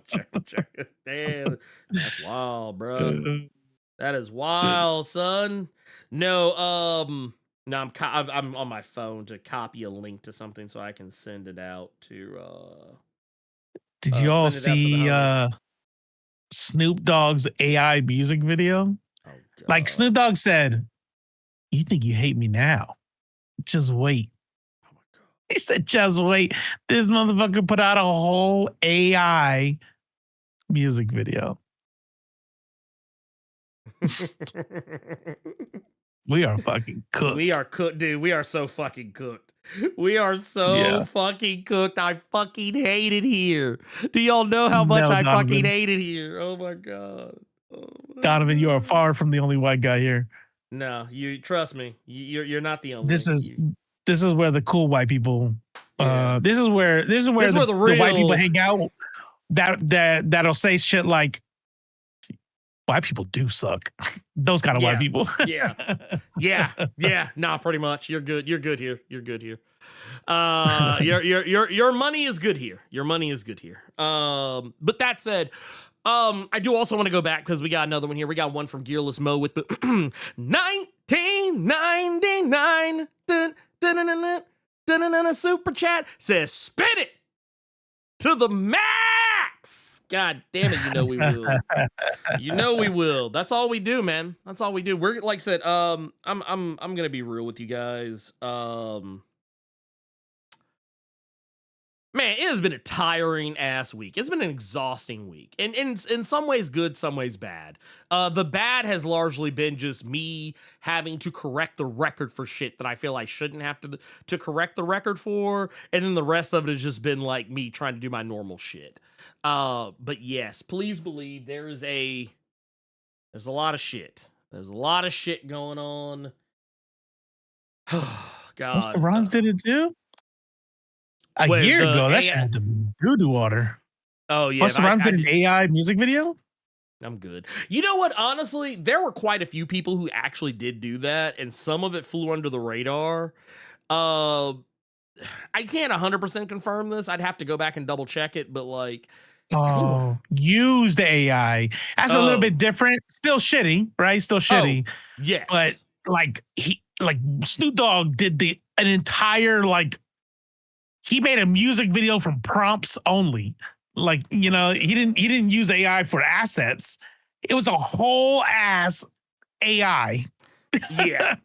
joking. Damn, that's wild, bro. That is wild, son. No, I'm on my phone to copy a link to something so I can send it out to. Did you all see Snoop Dogg's AI music video? Oh, like Snoop Dogg said, "You think you hate me now? Just wait." Oh my God. He said, "Just wait." This motherfucker put out a whole AI music video. We are fucking cooked. We are cooked, dude. We are so fucking cooked. We are so fucking cooked. I fucking hate it here. Do y'all know how much I fucking hate it here? Oh my God. Donovan, you are far from the only white guy here. No, you trust me. You're not the only. This is where the cool white people. Yeah. This is where This is where the the white people real- hang out. That'll say shit like, white people do suck. Those kind of white people. Yeah. Nah, pretty much. You're good. You're good here. You're good here. Your money is good here. Your money is good here. But that said, I do also want to go back because we got another one here. We got one from Gearless Mo with the 1999 super chat says, spin it to the max. God damn it, you know we will. You know we will. That's all we do, man. That's all we do. We're like I said, I'm gonna be real with you guys. Man, it has been a tiring ass week. It's been an exhausting week. And in some ways good, some ways bad. The bad has largely been just me having to correct the record for shit that I feel I shouldn't have to correct the record for. And then the rest of it has just been like me trying to do my normal shit. But yes, please believe there's a lot of shit. There's a lot of shit going on. God. What's the Rhymes did it too? A year ago, that shit had the doo-doo water. Oh, yeah. Busta Rhymes did an AI music video? I'm good. You know what? Honestly, there were quite a few people who actually did do that, and some of it flew under the radar. I can't 100% confirm this. I'd have to go back and double check it, but like... Oh, use the AI. That's a little bit different. Still shitty, right? Still shitty. Yes. But like Snoop Dogg did an entire he made a music video from prompts only. Like, you know, he didn't use AI for assets. It was a whole ass AI. Yeah.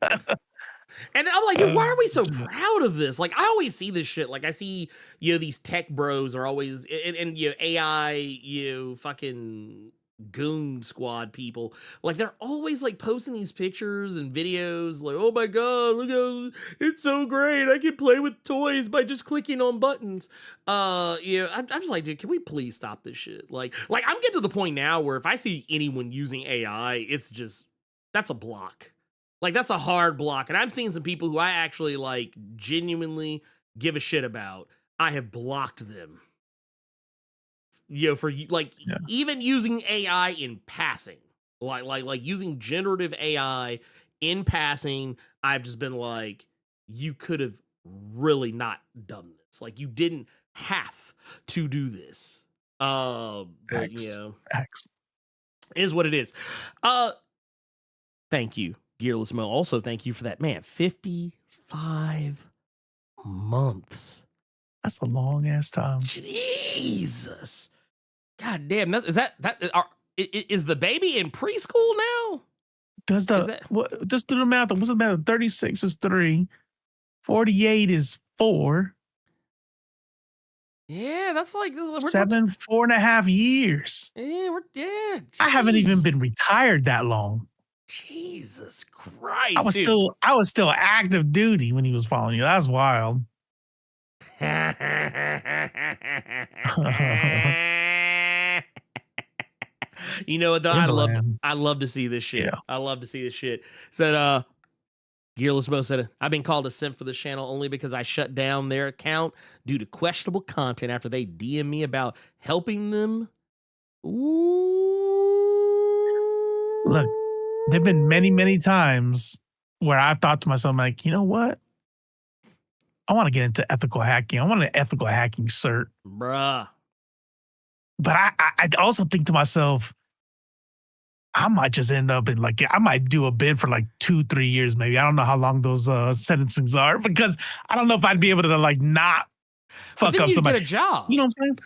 And I'm like, dude, why are we so proud of this? Like, I always see this shit. Like, I see, you know, these tech bros are always, and you know, AI, you know, fucking goon squad people. Like, they're always like posting these pictures and videos. Like, oh my God, look how it's so great. I can play with toys by just clicking on buttons. You know, I'm just like, dude, can we please stop this shit? Like I'm getting to the point now where if I see anyone using AI, it's just, that's a block. Like, that's a hard block. And I'm seeing some people who I actually, like, genuinely give a shit about. I have blocked them. You know, for, like, even using AI in passing. Like using generative AI in passing, I've just been like, you could have really not done this. Like, you didn't have to do this. But, you know, it is what it is. Thank you, Gearless Mo. Also, thank you for that. Man, 55 months. That's a long ass time. Jesus. God damn. Is the baby in preschool now? Just do the math. What's the math? 36 is 3. 48 is 4. Yeah, that's like 4.5 years. Yeah, I haven't even been retired that long. Jesus Christ. I was still active duty when he was following you. That's wild. You know what though? I love to see this shit. Yeah. I love to see this shit. Said Gearless Mo said, I've been called a simp for this channel only because I shut down their account due to questionable content after they DM me about helping them. Ooh. Look, there've been many, many times where I've thought to myself, like, you know what? I want to get into ethical hacking. I want an ethical hacking cert. Bruh. But I also think to myself, I might just end up in I might do a bid for 2-3 years, maybe. I don't know how long those sentencings are because I don't know if I'd be able to not fuck up somebody. Get a job. You know what I'm saying?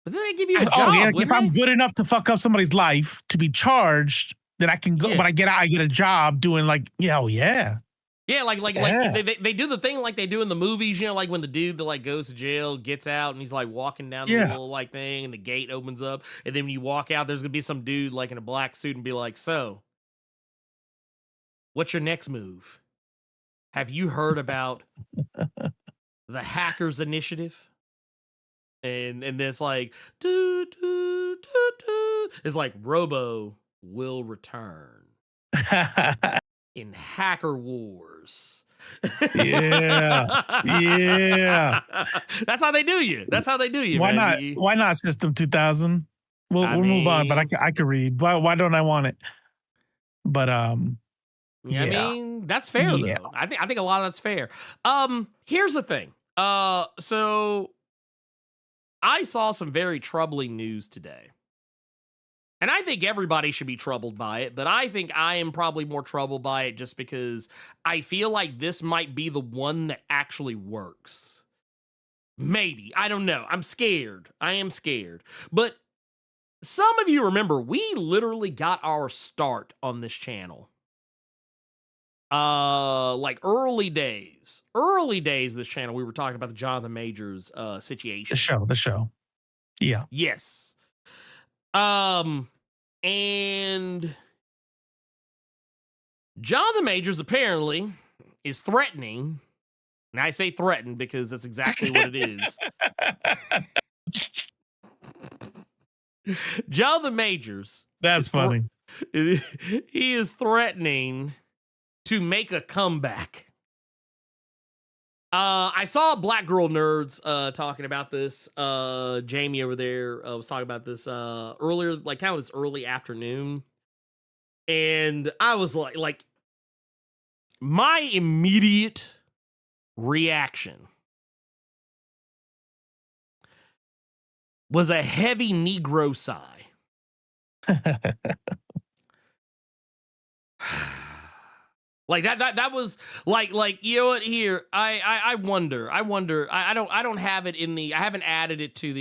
But then they give you a job. Oh, yeah, if I'm good enough to fuck up somebody's life to be charged, then I can go. Yeah. But I get out, I get a job doing oh yeah. Yeah, like they do the thing like they do in the movies, you know, like when the dude that goes to jail gets out and he's walking down the little thing and the gate opens up, and then when you walk out, there's gonna be some dude in a black suit and be like, so, what's your next move? Have you heard about the Hackers Initiative? And then it's like, it's like Robo will return. in Hacker Wars. Yeah. That's how they do you. That's how they do you. Why man. not? Why not System 2000? We'll move on, but I could read. Why don't I want it? But yeah, I mean, that's fair though. I think a lot of that's fair. Here's the thing. So I saw some very troubling news today. And I think everybody should be troubled by it, but I think I am probably more troubled by it just because I feel like this might be the one that actually works. Maybe. I don't know. I'm scared. I am scared. But some of you remember, we literally got our start on this channel. Like early days of this channel, we were talking about the Jonathan Majors situation. The show. Yeah. Yes. And Jonathan Majors apparently is threatening, and I say threaten because that's exactly what it is. Jonathan Majors. That's funny. He is threatening to make a comeback. I saw Black Girl Nerds talking about this. Jamie over there was talking about this earlier, like kind of this early afternoon. And I was like my immediate reaction was a heavy Negro sigh. Like that was like you know what, here I wonder I don't have it in the I haven't added it to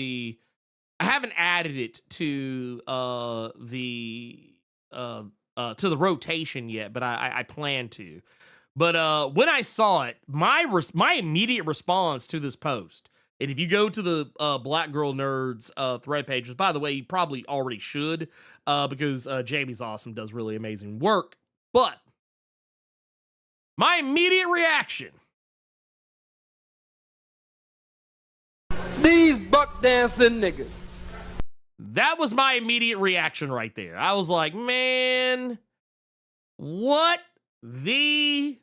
the rotation yet, but I plan to. But when I saw it, my immediate response to this post, and if you go to the Black Girl Nerds thread pages, by the way, you probably already should because Jamie's awesome, does really amazing work, but my immediate reaction. These buck dancing niggas. That was my immediate reaction right there. I was like, man, what the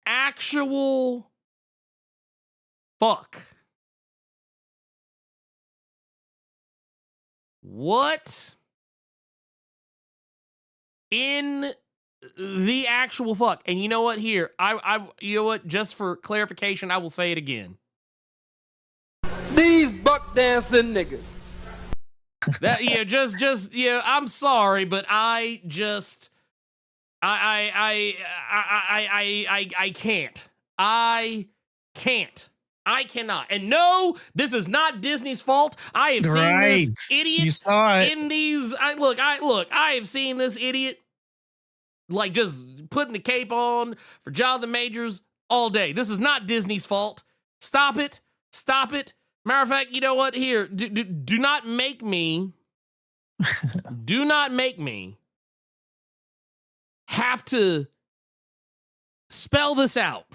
actual fuck? What in the actual fuck? And you know what, here, you know what, just for clarification, I will say it again. These buck dancing niggas. That, I'm sorry, but I can't. I cannot. And no, this is not Disney's fault. I have seen this idiot. You saw it in these. I have seen this idiot like just putting the cape on for Jonathan Majors all day. This is not Disney's fault. Stop it. Stop it. Matter of fact, you know what? Here, do not make me. Do not make me have to spell this out.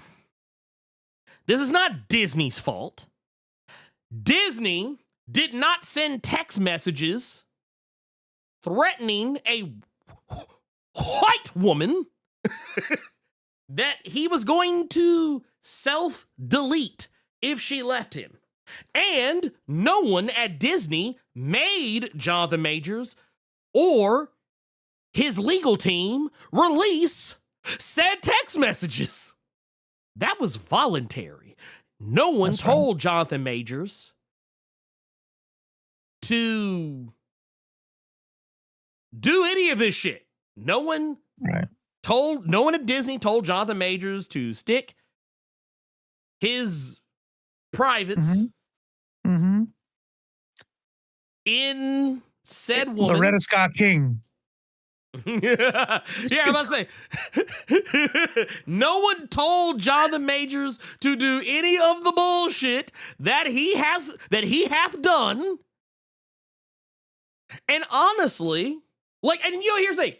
This is not Disney's fault. Disney did not send text messages threatening a white woman that he was going to self-delete if she left him. And no one at Disney made Jonathan Majors or his legal team release said text messages. That was voluntary. No one told Jonathan Majors to do any of this shit. No one at Disney told Jonathan Majors to stick his privates in said woman. Loretta Scott King. Yeah, I'm about to say. No one told Jonathan Majors to do any of the bullshit that he hath done. And honestly, and here's the thing.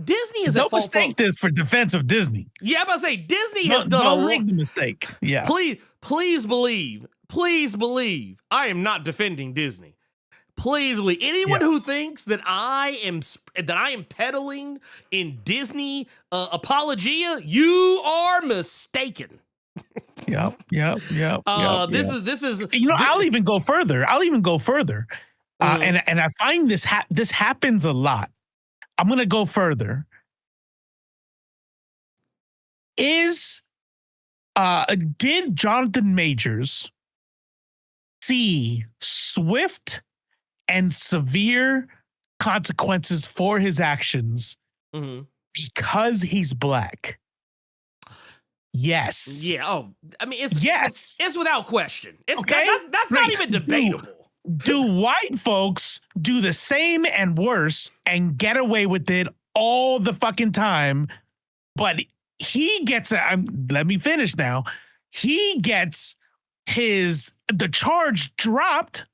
Disney is Don't mistake this for defense of Disney. Yeah, I'm about to say Disney has done. Don't make the mistake. Yeah. Please believe. I am not defending Disney. Please, anyone Yeah. who thinks that I am peddling in Disney apologia, you are mistaken. Yep. This is You know, I'll even go further. Mhm. And I find this happens a lot. I'm gonna go further. Did Jonathan Majors see swift and severe consequences for his actions Mhm. because he's black? Yes. Yeah. Oh, I mean, it's Yes. it's without question. It's Okay. that's Like, not even debatable. Do white folks do the same and worse and get away with it all the fucking time? But he gets let me finish now. He gets the charge dropped,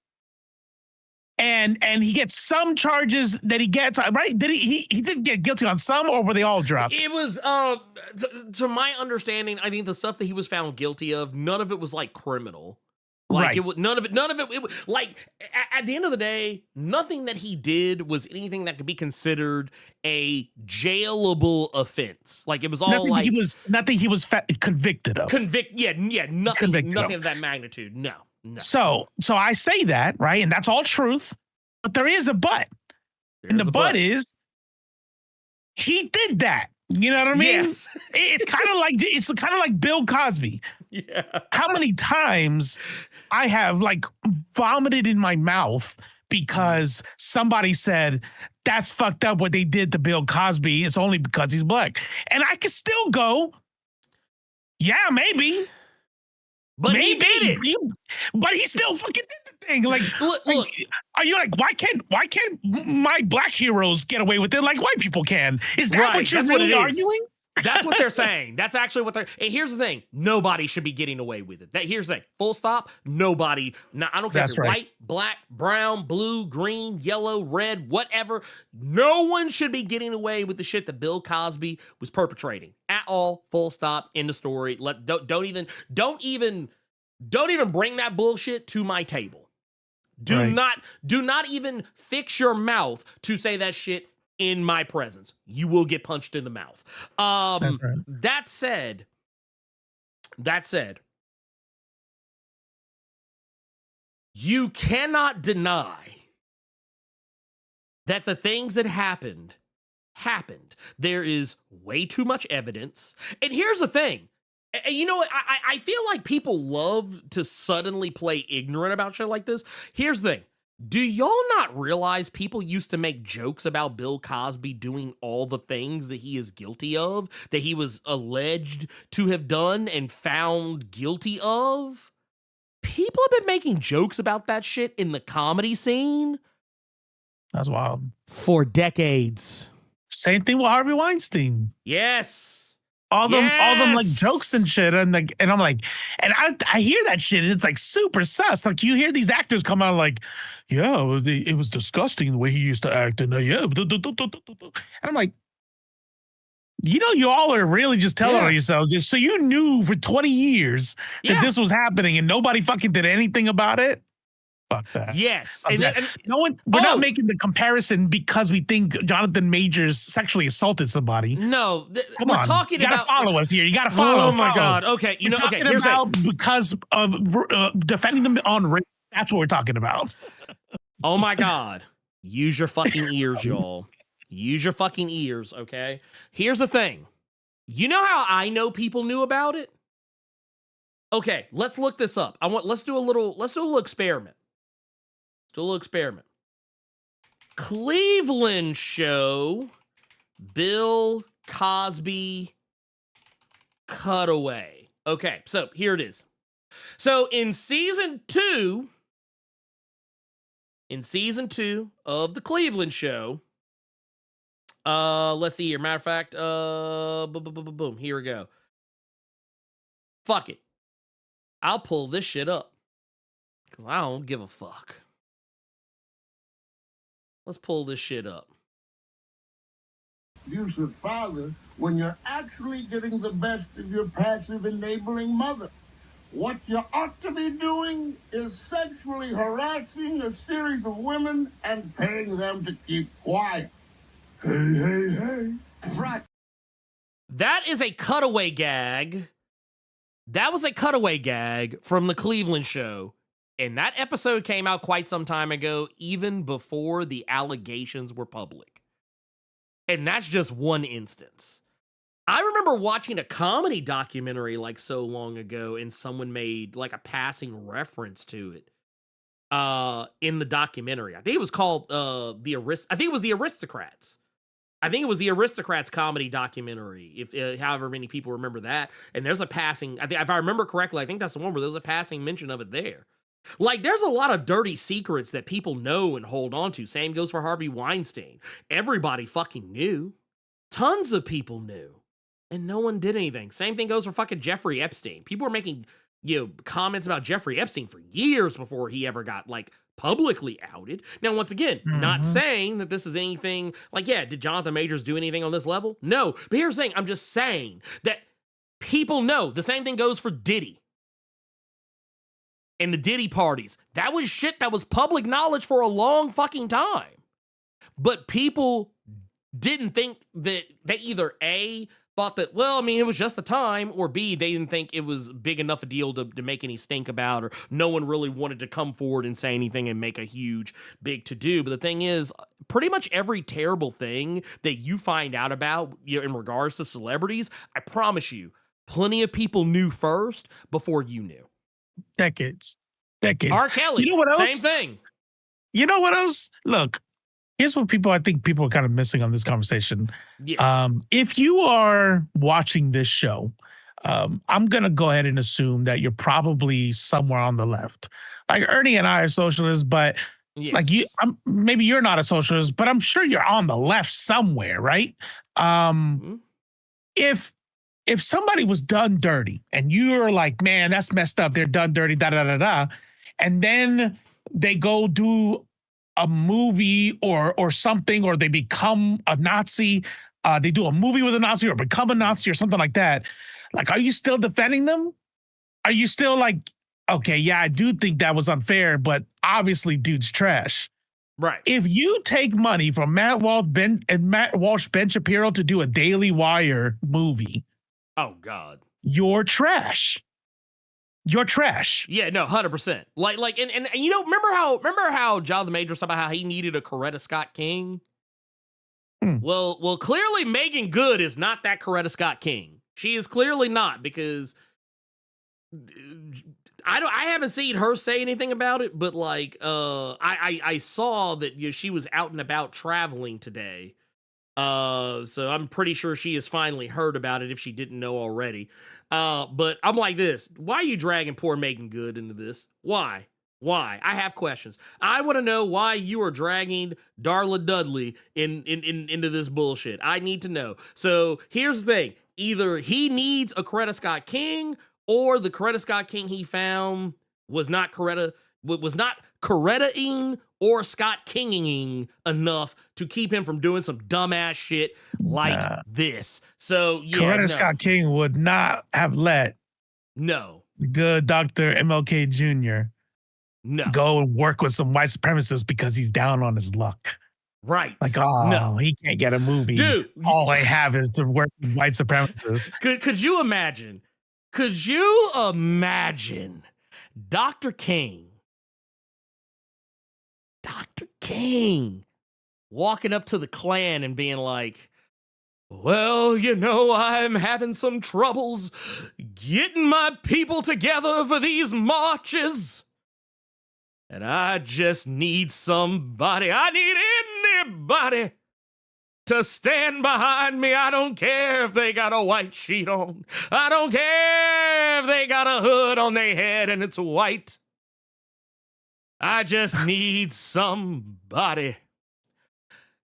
and he gets some charges that he gets, right? Did he didn't get guilty on some, or were they all dropped? It was to my understanding, I think the stuff that he was found guilty of, none of it was like criminal. Like Right. it was none of it was like at the end of the day, nothing that he did was anything that could be considered a jailable offense. Like it was all Nothing like he was convicted of. nothing Convicted nothing of. of that magnitude. No. So I say that, right? And that's all truth. But there is a but. And the but is he did that. You know what I mean? Yes. It's kind of like Bill Cosby. Yeah. How many times I have like vomited in my mouth because somebody said that's fucked up what they did to Bill Cosby. It's only because he's black. And I can still go, yeah, maybe. But he did it. But he still fucking did the thing. Like, Look. are you like, why can't my black heroes get away with it like white people can? Is that Right, what you're that's what really it is. arguing? That's what they're saying. That's actually what they're. And here's the thing: nobody should be getting away with it. Here's the thing: full stop. Nobody. Now, I don't care That's if you're right. white, black, brown, blue, green, yellow, red, whatever. No one should be getting away with the shit that Bill Cosby was perpetrating at all. Full stop. End of story. Don't even bring that bullshit to my table. Do not even fix your mouth to say that shit in my presence. You will get punched in the mouth. That's right. That said, you cannot deny that the things that happened. There is way too much evidence. And here's the thing. You know what? I feel like people love to suddenly play ignorant about shit like this. Here's the thing. Do y'all not realize people used to make jokes about Bill Cosby doing all the things that he is guilty of, that he was alleged to have done and found guilty of? People have been making jokes about that shit in the comedy scene That's wild. for decades. Same thing with Harvey Weinstein. Yes. All them like Yes. jokes and shit, and I'm like, and I hear that shit, and it's like super sus. Like you hear these actors come out like, yeah, it was disgusting the way he used to act, and yeah, and I'm like, you know, you all are really just telling on yourselves. So you knew for 20 years that this was happening, and nobody fucking did anything about it. Fuck that. Yes. Fuck that. No one. We're not making the comparison because we think Jonathan Majors sexually assaulted somebody. No, Come we're on. talking You gotta about. follow us here. You gotta follow. Oh my follow. God. Okay. You know. We're Okay. talking Here's about because of defending them on race. That's what we're talking about. Oh my God. Use your fucking ears, y'all. Use your fucking ears. Okay. Here's the thing. You know how I know people knew about it? Okay. Let's look this up. Let's do a little experiment. Do a little experiment. Cleveland show, Bill Cosby cutaway. Okay, so here it is. So in season two of the Cleveland show, let's see here. Matter of fact, boom, here we go. Fuck it. I'll pull this shit up because I don't give a fuck. Let's pull this shit up. Abusive father when you're actually getting the best of your passive enabling mother. What you ought to be doing is sexually harassing a series of women and paying them to keep quiet. Hey, hey, hey. Right. That is a cutaway gag. That was a cutaway gag from the Cleveland show. And that episode came out quite some time ago, even before the allegations were public. And that's just one instance. I remember watching a comedy documentary like so long ago, and someone made like a passing reference to it in the documentary. I think it was called I think it was The Aristocrats. I think it was the Aristocrats comedy documentary, if however many people remember that. And there's a passing, I think if I remember correctly, I think that's the one where there's a passing mention of it there. Like, there's a lot of dirty secrets that people know and hold on to. Same goes for Harvey Weinstein. Everybody fucking knew. Tons of people knew. And no one did anything. Same thing goes for fucking Jeffrey Epstein. People were making, comments about Jeffrey Epstein for years before he ever got, like, publicly outed. Now, once again, not saying that this is anything, like, yeah, did Jonathan Majors do anything on this level? No. But here's the thing, I'm just saying that people know. The same thing goes for Diddy. And the Diddy parties. That was shit that was public knowledge for a long fucking time. But people didn't think that they either A, thought that, well, I mean, it was just the time, or B, they didn't think it was big enough a deal to make any stink about, or no one really wanted to come forward and say anything and make a huge, big to-do. But the thing is, pretty much every terrible thing that you find out about in regards to celebrities, I promise you, plenty of people knew first before you knew. Decades. R. Kelly, you know what else? Same thing. You know what else? Look, here's what I think people are kind of missing on this conversation. Yes. If you are watching this show, I'm going to go ahead and assume that you're probably somewhere on the left. Like Ernie and I are socialists, but Yes. like maybe you're not a socialist, but I'm sure you're on the left somewhere, right? If somebody was done dirty and you're like, man, that's messed up, they're done dirty, da da da da, and then they go do a movie or something, or they become a Nazi, they do a movie with a Nazi or become a Nazi or something like that. Like, are you still defending them? Are you still like, okay, yeah, I do think that was unfair, but obviously dude's trash. Right. If you take money from Matt Walsh, Ben Shapiro to do a Daily Wire movie, oh God, you're trash. You're trash. Yeah, no, 100%. Like, and remember how Jonathan Majors talked about how he needed a Coretta Scott King? Well, clearly Megan Good is not that Coretta Scott King. She is clearly not, because I haven't seen her say anything about it, but like, I saw that she was out and about traveling today. So I'm pretty sure she has finally heard about it if she didn't know already. But I'm like this, why are you dragging poor Megan Good into this? Why? I have questions. I want to know why you are dragging Darla Dudley into this bullshit. I need to know. So here's the thing. Either he needs a Coretta Scott King, or the Coretta Scott King he found was not Coretta-ing or Scott Kinging enough to keep him from doing some dumbass shit like this. So yeah, Coretta Scott King would not have let the good Dr. MLK Jr. go and work with some white supremacists because he's down on his luck. Right. Like, he can't get a movie. Dude, all I have is to work with white supremacists. Could you imagine? Could you imagine Dr. King walking up to the Klan and being like, well, I'm having some troubles getting my people together for these marches. And I just need somebody. I need anybody to stand behind me. I don't care if they got a white sheet on. I don't care if they got a hood on their head and it's white. I just need somebody.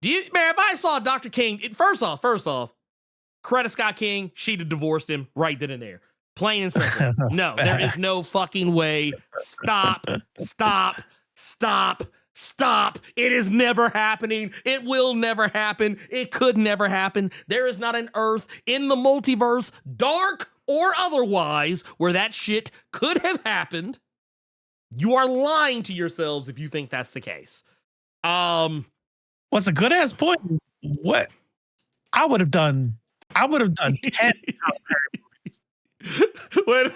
If I saw Dr. King, first off, Coretta Scott King, she'd have divorced him right then and there. Plain and simple. No, there is no fucking way. Stop. It is never happening. It will never happen. It could never happen. There is not an earth in the multiverse, dark or otherwise, where that shit could have happened, you are lying to yourselves if you think that's the case. What's a good ass point? What I would have done 10 Wait,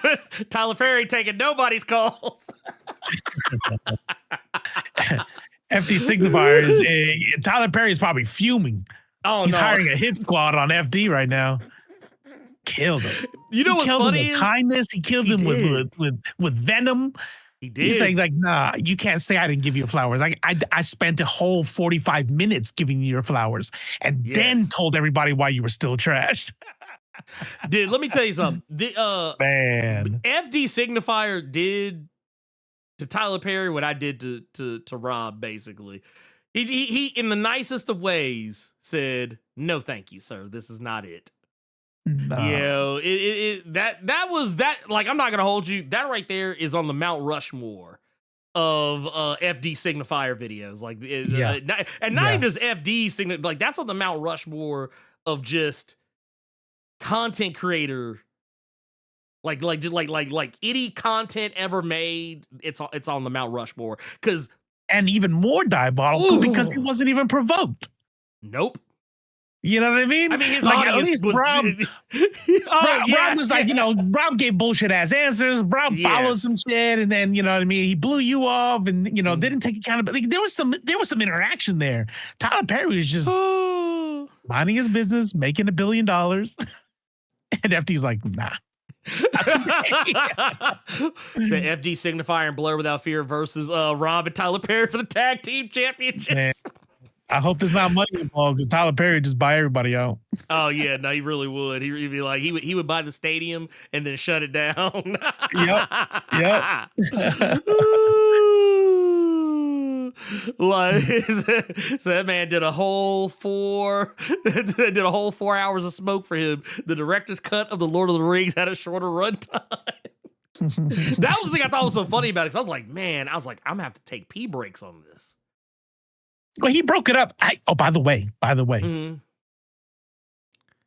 Tyler Perry taking nobody's calls. FD signifiers. Tyler Perry is probably fuming. Oh, He's no. hiring a hit squad on FD right now. Killed him. You know He what's killed him funny with is kindness. He killed he him did. with venom. he did. He's saying like, nah, you can't say I didn't give you flowers. I spent a whole 45 minutes giving you your flowers and then Yes. told everybody why you were still trashed. Dude, let me tell you something. The Man. FD signifier did to Tyler Perry what I did to Rob, basically. He in the nicest of ways said, "No, thank you, sir. This is not it." No. You know, that was that. Like, I'm not gonna hold you. That right there is on the Mount Rushmore of FD signifier videos. Like, Yeah. and not Yeah. even just FD signifier. Like, that's on the Mount Rushmore of just content creator. Like any content ever made. It's on the Mount Rushmore because And even more diabolical because he Ooh. wasn't even provoked. nope. You know what I mean? I mean, his like audience at least was, Rob, Rob was like, Rob gave bullshit ass answers. Rob followed Yes. some shit, and then you know what I mean. He blew you off, and didn't take accountability. Like, there was some interaction there. Tyler Perry was just minding his business, making $1 billion, and FD's like, nah. Say FD signifier and Blerd Without Fear versus Rob and Tyler Perry for the tag team championships. Man, I hope there's not money involved because Tyler Perry just buy everybody out. Oh yeah, no, he really would. He'd be like, he would buy the stadium and then shut it down. Yep. Like, so that man did a whole 4 hours of smoke for him. The director's cut of the Lord of the Rings had a shorter runtime. That was the thing I thought was so funny about it, because I was like, I'm gonna have to take pee breaks on this. Well, he broke it up. By the way, Mhm.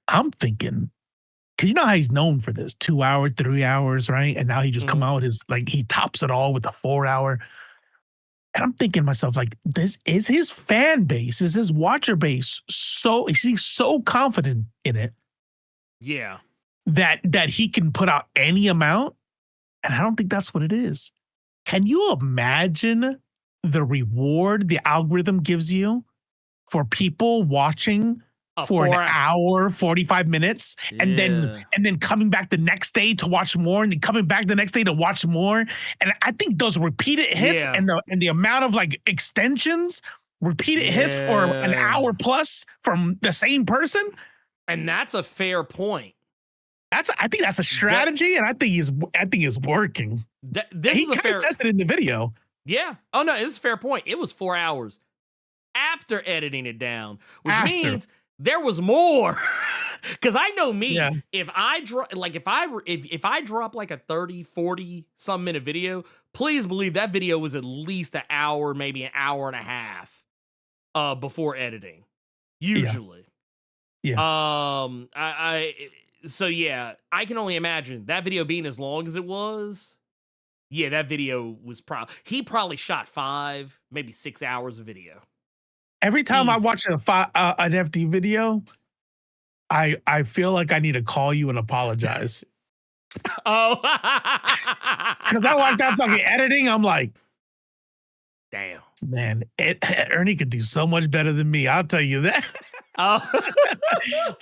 I'm thinking, because you know how he's known for this 2 hour, 3 hours, right? And now he just come out with his, like, he tops it all with the 4 hour. And I'm thinking to myself, like, this is his fan base, is his watcher base. So is he so confident in it Yeah. that he can put out any amount? And I don't think that's what it is. Can you imagine the reward the algorithm gives you for people watching for an hour, 45 minutes, and then coming back the next day to watch more, and then coming back the next day to watch more? And I think those repeated hits and the amount of like extensions, repeated hits for an hour plus from the same person. And that's a fair point. I think that's a strategy, and I think it's working. This He is a kind fair of tested in the video. Yeah. Oh no, this is a fair point. It was 4 hours after editing it down, which means there was more. Because I know me, if I drop like a 30, 40 some minute video, please believe that video was at least an hour, maybe an hour and a half before editing. Usually. Yeah. So yeah, I can only imagine that video being as long as it was. Yeah, that video was he probably shot 5, maybe 6 hours of video. Every time I Easy. watch an FD video, I feel like I need to call you and apologize. Oh, Because I watched that fucking editing, I'm like, damn, man, Ernie could do so much better than me. I'll tell you that. Oh.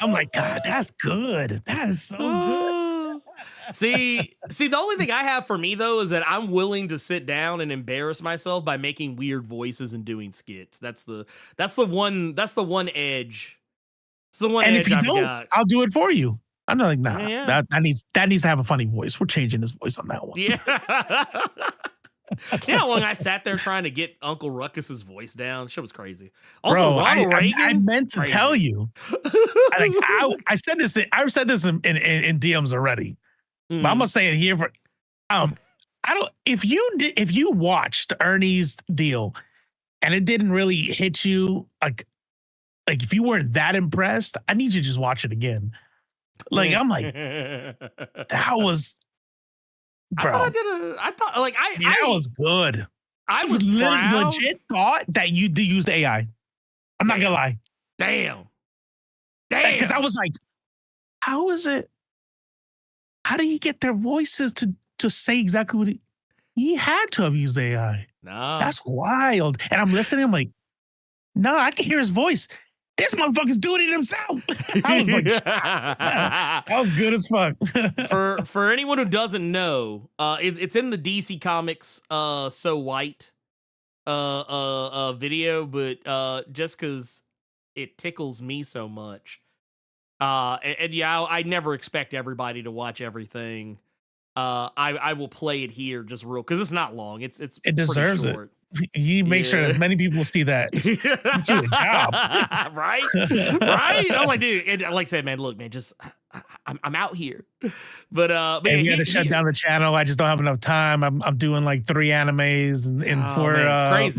I'm like, God, that's good. That is so good. See, the only thing I have for me though is that I'm willing to sit down and embarrass myself by making weird voices and doing skits. That's the one edge. It's the one And edge if you I've don't, got. I'll do it for you. I'm not like, nah, Yeah. that needs to have a funny voice. We're changing his voice on that one. Yeah. You know how long I sat there trying to get Uncle Ruckus's voice down? Shit was crazy. Also, Bro, Ronald Reagan. I meant to tell you. I said this. I've said this in DMs already, but I'm gonna say it here for. I don't. If you watched Ernie's deal, and it didn't really hit you, like if you weren't that impressed, I need you to just watch it again. Like, I'm like, that was, bro. I thought like that was good. I was legit thought that you did use the AI. I'm not gonna lie. Damn. Because I was like, how is it? How do you get their voices to say exactly what he had to have used AI? No. That's wild. And I'm listening, I'm like, no, I can hear his voice. This motherfucker's doing it himself. I was like, that was good as fuck. for anyone who doesn't know, it's in the DC Comics So White video, but just because it tickles me so much. And yeah, I never expect everybody to watch everything. I will play it here just real because it's not long. It deserves short. it. You make sure as many people see that. Get you a job. Right? Right? I was like, dude, and like I said, man, look, man, just I'm out here. But and we had to shut down the channel. I just don't have enough time. I'm doing like 3 animes and 4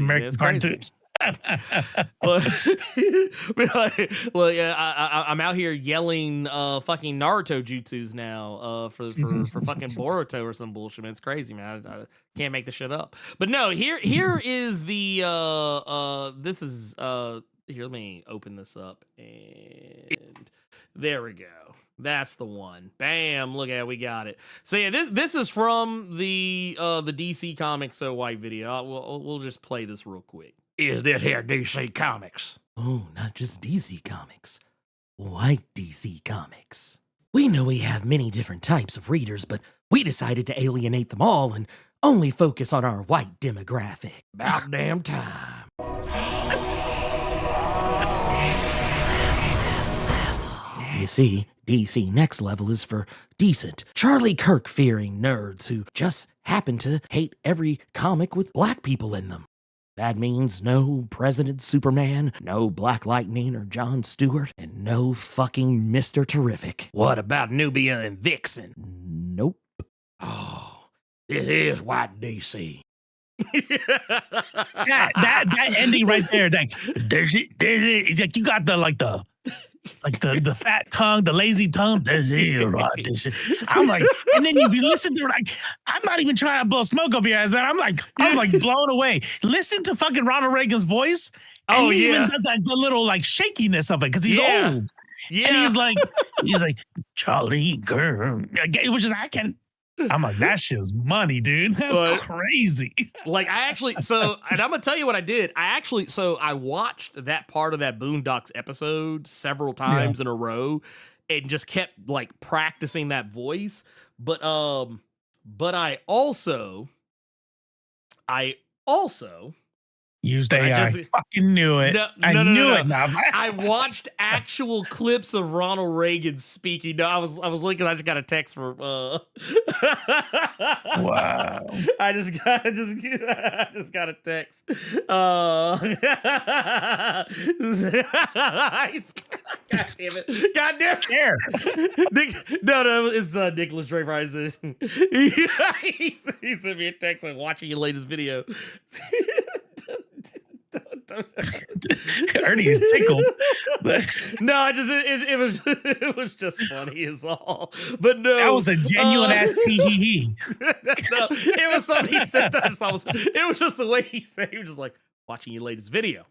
American cartoons. Look, I'm out here yelling fucking Naruto jutsus now for fucking Boruto or some bullshit, man. It's crazy, man. I can't make this shit up. But no, here is the this is here, let me open this up and there we go. That's the one. Bam, look at it, we got it. So yeah, this is from the DC Comics So White video. We'll just play this real quick. Is that here DC Comics? Oh, not just DC Comics. White DC Comics. We know we have many different types of readers, but we decided to alienate them all and only focus on our white demographic. About damn time. You see, DC Next Level is for decent, Charlie Kirk-fearing nerds who just happen to hate every comic with black people in them. That means no President Superman, no Black Lightning or John Stewart, and no fucking Mr. Terrific. What about Nubia and Vixen? Nope. Oh, this is white DC. that ending right there, like there's like you got the fat tongue, the lazy tongue. I'm like, and then you be listening to it, like, I'm not even trying to blow smoke up your ass, man. I'm like blown away. Listen to fucking Ronald Reagan's voice. And he even does like the little like shakiness of it because he's old. Yeah. And he's like, Charlie girl. It was just I'm like, that shit's money, dude. That's crazy. Like and I'm gonna tell you what I did. I watched that part of that Boondocks episode several times in a row and just kept like practicing that voice. But I also used AI. I fucking knew it. I knew it. I watched actual clips of Ronald Reagan speaking. No, I was looking. I just got a text from. Wow. I just got a text. God damn it! God damn it! No, it's Nicholas Draper. He sent me a text like watching your latest video. Ernie is tickled. No, it was just funny is all. But no, that was a genuine ass tee. No, it was something he said that it was just the way he said. He was just like watching your latest video.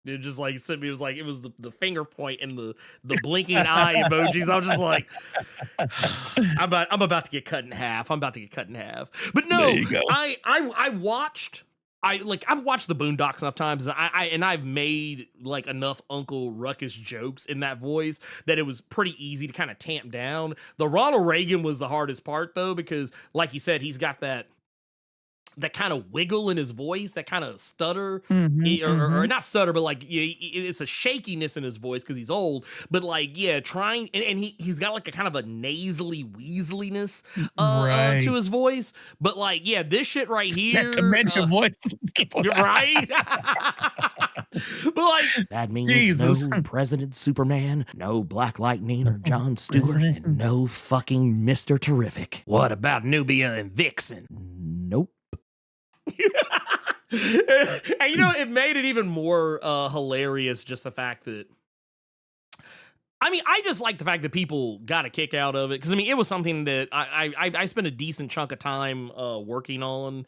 It just like sent me. It was like it was the finger point and the blinking eye emojis. I was just like, I'm about to get cut in half. But no, I watched. I've watched the Boondocks enough times, and I've made like enough Uncle Ruckus jokes in that voice that it was pretty easy to kind of tamp down. The Ronald Reagan was the hardest part though, because like you said, he's got that kind of wiggle in his voice, that kind of stutter, or not stutter, but like it's a shakiness in his voice because he's old. But like, trying, and he's got like a kind of a nasally weaseliness to his voice. But like, this shit right here, that dementia voice, right? But like, that means no President Superman, no Black Lightning or John Stewart, and no fucking Mr. Terrific. What about Nubia and Vixen? Nope. And it made it even more hilarious, just the fact that I mean, I just like the fact that people got a kick out of it because I mean, it was something that I spent a decent chunk of time working on,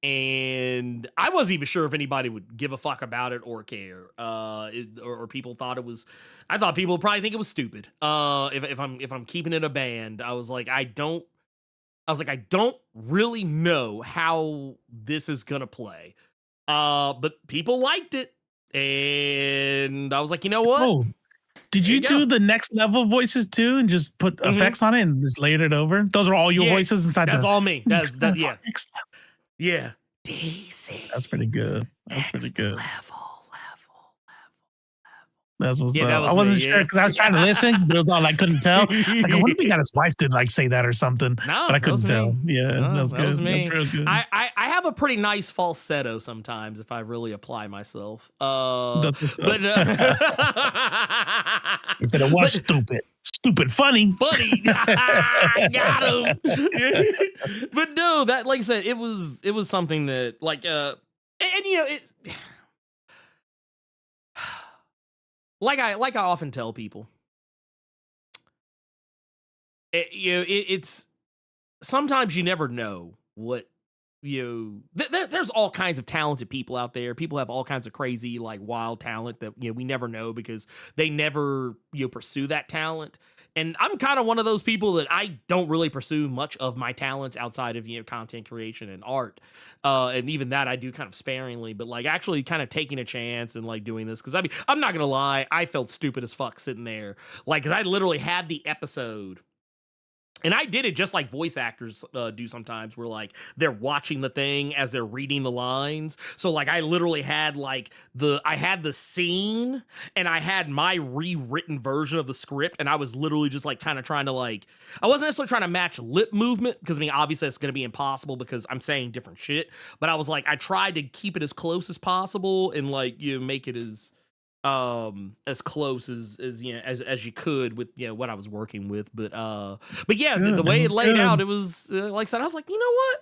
and I wasn't even sure if anybody would give a fuck about it or care, or people thought it was. I thought people would probably think it was stupid. If I'm keeping it a band, I was like, I don't really know how this is gonna play. But people liked it, and I was like, you know what? Oh, did There you you go. do the next level voices too, and just put Mhm. effects on it and just laid it over? Those are all your Yeah, voices inside. That's the all me. next That level, yeah. next level. Yeah. DC. That's pretty good. That's pretty Next good. level. That's what's Yeah, up. that I was wasn't me, sure yeah. because I was trying to listen, but it was all I couldn't tell. It's like I wonder if he got his wife to like say that or something, No, but I that couldn't was tell. me. Yeah, No, that's that good. was me. That's real good. I have a pretty nice falsetto sometimes if I really apply myself. That's what's up. But He said it was but stupid. Stupid funny. funny. Got him. But no, that like I said, it was something that like and you know it like I often tell people. It's sometimes you never know what there's all kinds of talented people out there. People have all kinds of crazy like wild talent that we never know because they never pursue that talent. And I'm kind of one of those people that I don't really pursue much of my talents outside of content creation and art, and even that I do kind of sparingly. But like actually kind of taking a chance and like doing this because I mean I'm not gonna lie, I felt stupid as fuck sitting there like because I literally had the episode. And I did it just like voice actors do sometimes where like they're watching the thing as they're reading the lines. So like I literally had like I had the scene and I had my rewritten version of the script. And I was literally just like kind of trying to like, I wasn't necessarily trying to match lip movement because I mean, obviously it's going to be impossible because I'm saying different shit. But I was like, I tried to keep it as close as possible and like make it as close as as you could with what I was working with, but yeah, Good, the way that it was laid good. out, it was like I said, I was like, you know what,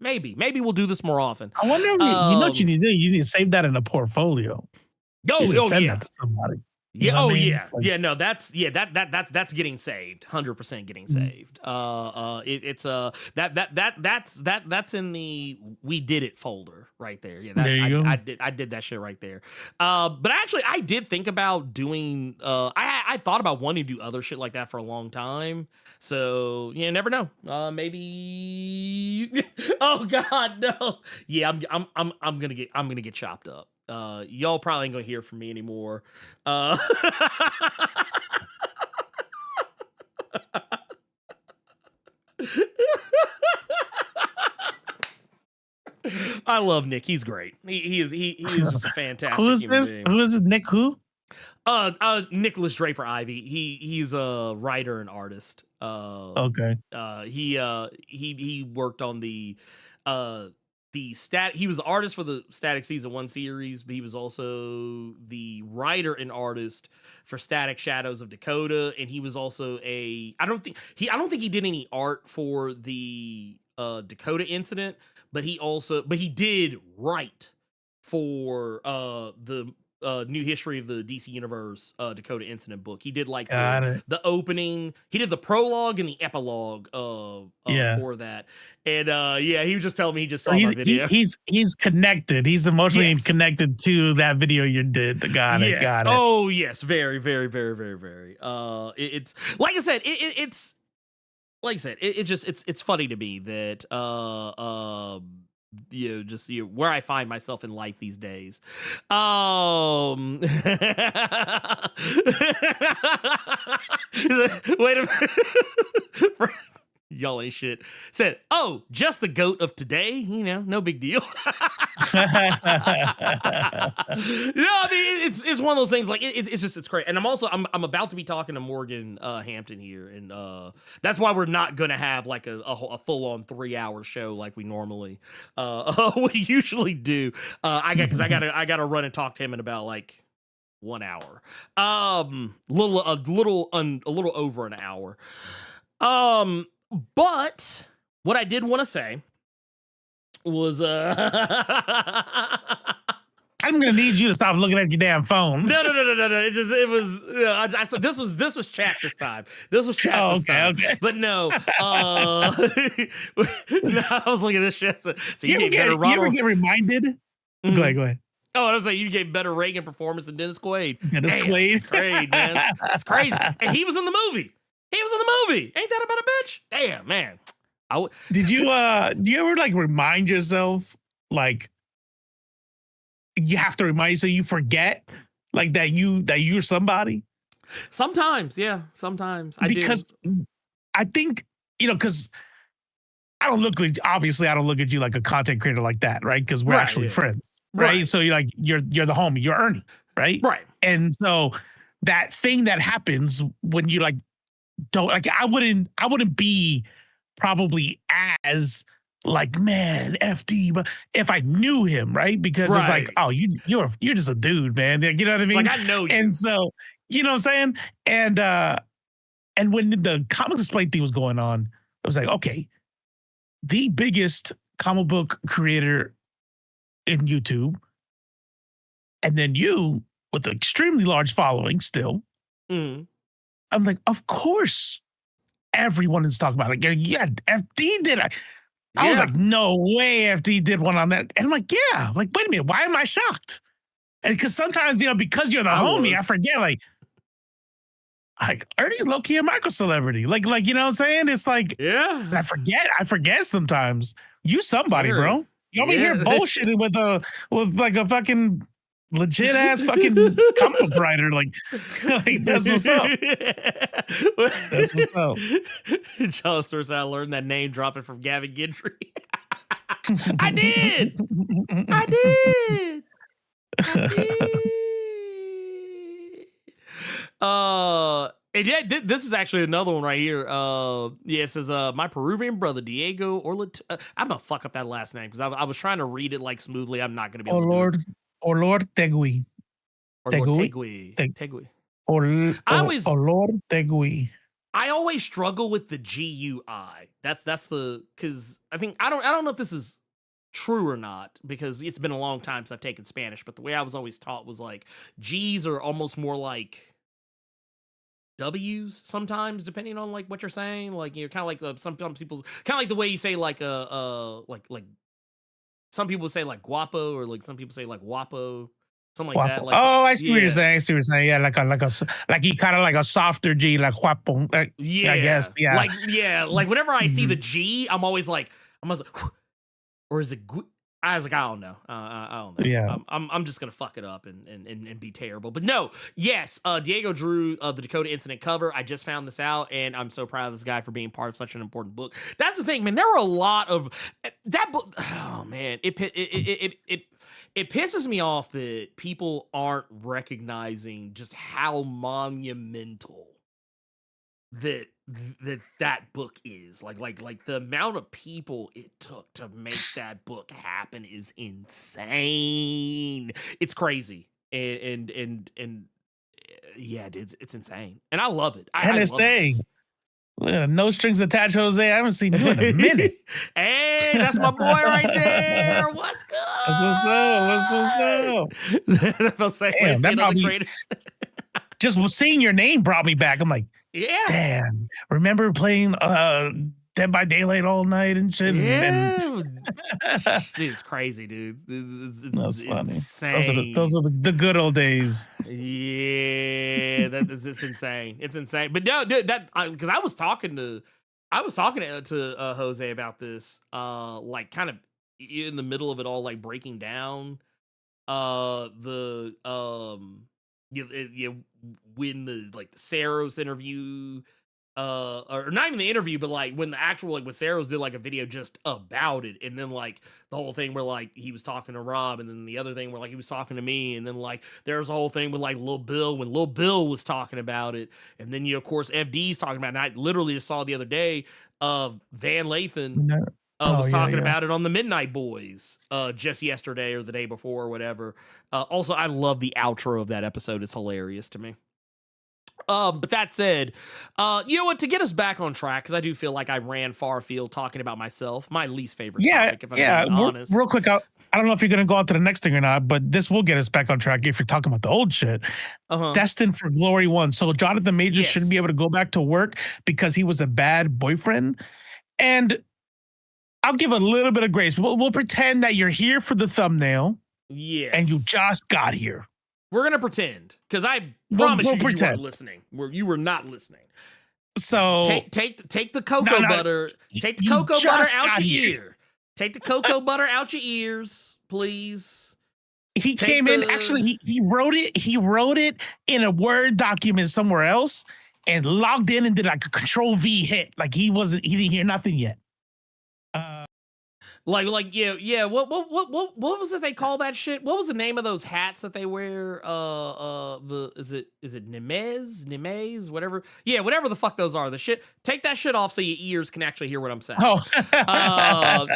maybe we'll do this more often. I wonder if you know what you need to do? You need to save that in a portfolio. You just send that to somebody. You know what I mean? Like, Yeah, no, that's that's getting saved, 100% getting saved. That's in the we did it folder right there. Yeah, There you go. I did that shit right there. But actually, I did think about doing. I thought about wanting to do other shit like that for a long time. So you never know. Maybe. Oh God, no. Yeah, I'm gonna get chopped up. Y'all probably ain't gonna hear from me anymore. I love Nick. He's great. He is just a fantastic. who is human this? being. Who is it? Nick who? Nicholas Draper Ivy. He's a writer and artist. Okay. He worked on the he was the artist for the Static Season 1 series, but he was also the writer and artist for Static Shadows of Dakota, and he was also I don't think he did any art for the Dakota incident, but he did write for the New History of the DC Universe Dakota Incident book. He did like the opening. He did the prologue and the epilogue for that. And yeah, he was just telling me he just saw my video. He's connected. He's emotionally connected to that video you did. Got it. Oh yes, very, very, very, very, very. It's like I said, it's like I said, it's funny to me that where I find myself in life these days. Wait a minute. Y'all ain't shit. Said, oh, just the goat of today. No big deal. I mean, it's one of those things. Like it's great. And I'm about to be talking to Morgan Hampton here, and that's why we're not gonna have like a full on 3-hour show like we normally we usually do. I gotta run and talk to him in about like 1 hour. A little over an hour. But what I did want to say was I'm gonna need you to stop looking at your damn phone. No. It was. I said this was chat this time. This was chat this time. Okay. But no. No, I was looking at this shit. So you get better. You ever get reminded? Mm-hmm. Go ahead. Oh, I was like, you gave better Reagan performance than Dennis Quaid. Quaid. It's crazy, man. It's crazy. And he was in the movie. Ain't that about a bitch? Damn, man. Did you do you ever like remind yourself like you have to remind you so you forget like that you're somebody? Sometimes, yeah. Sometimes because I think, because I don't look at you like a content creator like that, right? Because we're actually friends, right? So you're the homie, you're Ernie, right? Right. And so that thing that happens when you like don't like, I wouldn't be probably as like, man, FD, but if I knew him, right? Because it's like, oh, you're just a dude, man. You know what I mean? Like I know you. And so, you know what I'm saying? And when the comic explain thing was going on, I was like, okay, the biggest comic book creator in YouTube, and then you with an extremely large following still. Mm. I'm like, of course, everyone is talking about it. Yeah, FD did. I was like, no way, FD did one on that. And I'm like, yeah. Like, wait a minute, why am I shocked? And because sometimes, because you're the homie, I forget. Like Ernie's low key a micro celebrity. Like, you know what I'm saying? It's like, yeah. I forget sometimes. You somebody, bro. You over here bullshitting with like a fucking legit ass fucking comic book writer. Like that's what's up. That's what's up. Charles starts out learned that name dropping from Gavin Gentry. I did. And yeah, this is actually another one right here. It says, my Peruvian brother Diego I'm gonna fuck up that last name because I was trying to read it like smoothly. I'm not gonna be able to do it. Lord Tegui. Tegui. Lord Tegui. I always struggle with the GUI. That's the because I don't know if this is true or not because it's been a long time since I've taken Spanish, but the way I was always taught was like G's are almost more like W's sometimes, depending on like what you're saying. Like you're kind of like sometimes people's kind of like the way you say like like some people say like guapo or like some people say like guapo, something like that. Like, I see what you're saying. Yeah, like he kind of like a softer G, like guapo. Like, yeah, I guess. Yeah, like whenever I see the G, I'm always like, or is it? I was like, I don't know. I don't know. Yeah. I'm just gonna fuck it up and be terrible. But no, yes. Diego drew the Dakota Incident cover. I just found this out, and I'm so proud of this guy for being part of such an important book. That's the thing, man. There were a lot of that book. Oh man, it pisses me off that people aren't recognizing just how monumental that book is. Like the amount of people it took to make that book happen is insane. It's crazy. And yeah, dude, it's insane. And I love it. I love it. No strings attached, Jose. I haven't seen you in a minute. Hey, that's my boy right there. What's good? What's up? Damn, that brought me, just seeing your name brought me back. I'm like, yeah. Damn. Remember playing Dead by Daylight all night and shit? Yeah. Dude, it's crazy, dude. It's funny. Insane. Those are the good old days. Yeah, it's insane. It's insane. But no, dude, because I was talking to Jose about this, like kind of in the middle of it all, like breaking down when the like the Saros interview, or not even the interview, but like when the actual like when Saros did like a video just about it, and then like the whole thing where like he was talking to Rob, and then the other thing where like he was talking to me, and then like there's a whole thing with like Lil Bill when Lil Bill was talking about it, and then you of course FD's talking about it. And I literally just saw the other day Van Lathan was talking about it on the Midnight Boys just yesterday or the day before or whatever. Also, I love the outro of that episode. It's hilarious to me. But that said, you know what? To get us back on track, because I do feel like I ran far afield talking about myself, my least favorite topic, if I'm being honest. Real quick, I don't know if you're gonna go on to the next thing or not, but this will get us back on track if you're talking about the old shit. Destined for Glory 1. So Jonathan Majors shouldn't be able to go back to work because he was a bad boyfriend. And I'll give a little bit of grace. We'll pretend that you're here for the thumbnail. Yes. And you just got here. We're gonna pretend, because I promise you weren't listening. You were not listening. So take the cocoa butter. Take the cocoa butter out your ear. Take the cocoa butter out your ears, please. He came in. Actually, he wrote it. He wrote it in a Word document somewhere else, and logged in and did like a Control-V hit. Like he didn't hear nothing yet. What was it they call that shit? What was the name of those hats that they wear? Is it Nemez, whatever? Yeah, whatever the fuck those are. The shit. Take that shit off so your ears can actually hear what I'm saying. Oh,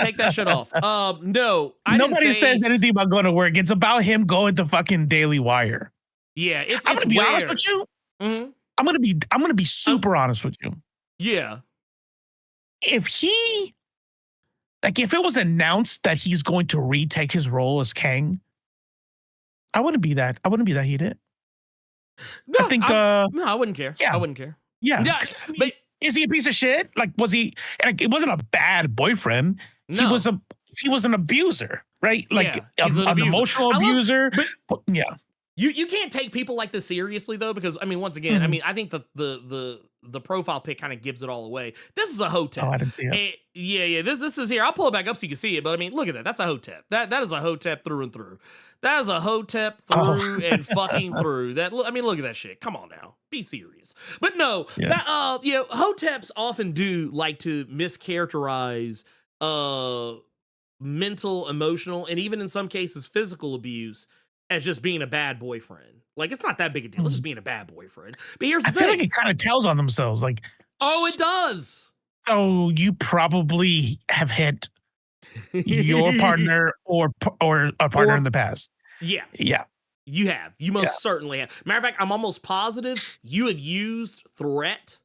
take that shit off. No, nobody says anything about going to work. It's about him going to fucking Daily Wire. Yeah, I'm gonna be honest with you. Mm-hmm. I'm gonna be super honest with you. Yeah. If it was announced that he's going to retake his role as Kang, I wouldn't be that heated. No, I think no, I wouldn't care. Yeah. I wouldn't care. Yeah. Yeah, but is he a piece of shit? Like, was he? Like, it wasn't a bad boyfriend. No. He was an abuser, right? Like he's an emotional abuser. Yeah. You can't take people like this seriously though, because I mean, once again, I mean, I think the profile pic kind of gives it all away. This is a hotep. Oh, I didn't see it. Yeah. This is here. I'll pull it back up so you can see it. But I mean, look at that. That's a hotep. That is a hotep through and through. That is a hotep through and fucking through. I mean, look at that shit. Come on now, be serious. But no, that hoteps often do like to mischaracterize mental, emotional, and even in some cases physical abuse as just being a bad boyfriend. Like, it's not that big a deal. It's just being a bad boyfriend. But here's the thing. I feel like it kind of tells on themselves. Like, oh, it does. So you probably have hit your partner or a partner in the past. Yeah. Yeah. You have. You most certainly have. Matter of fact, I'm almost positive you have used threat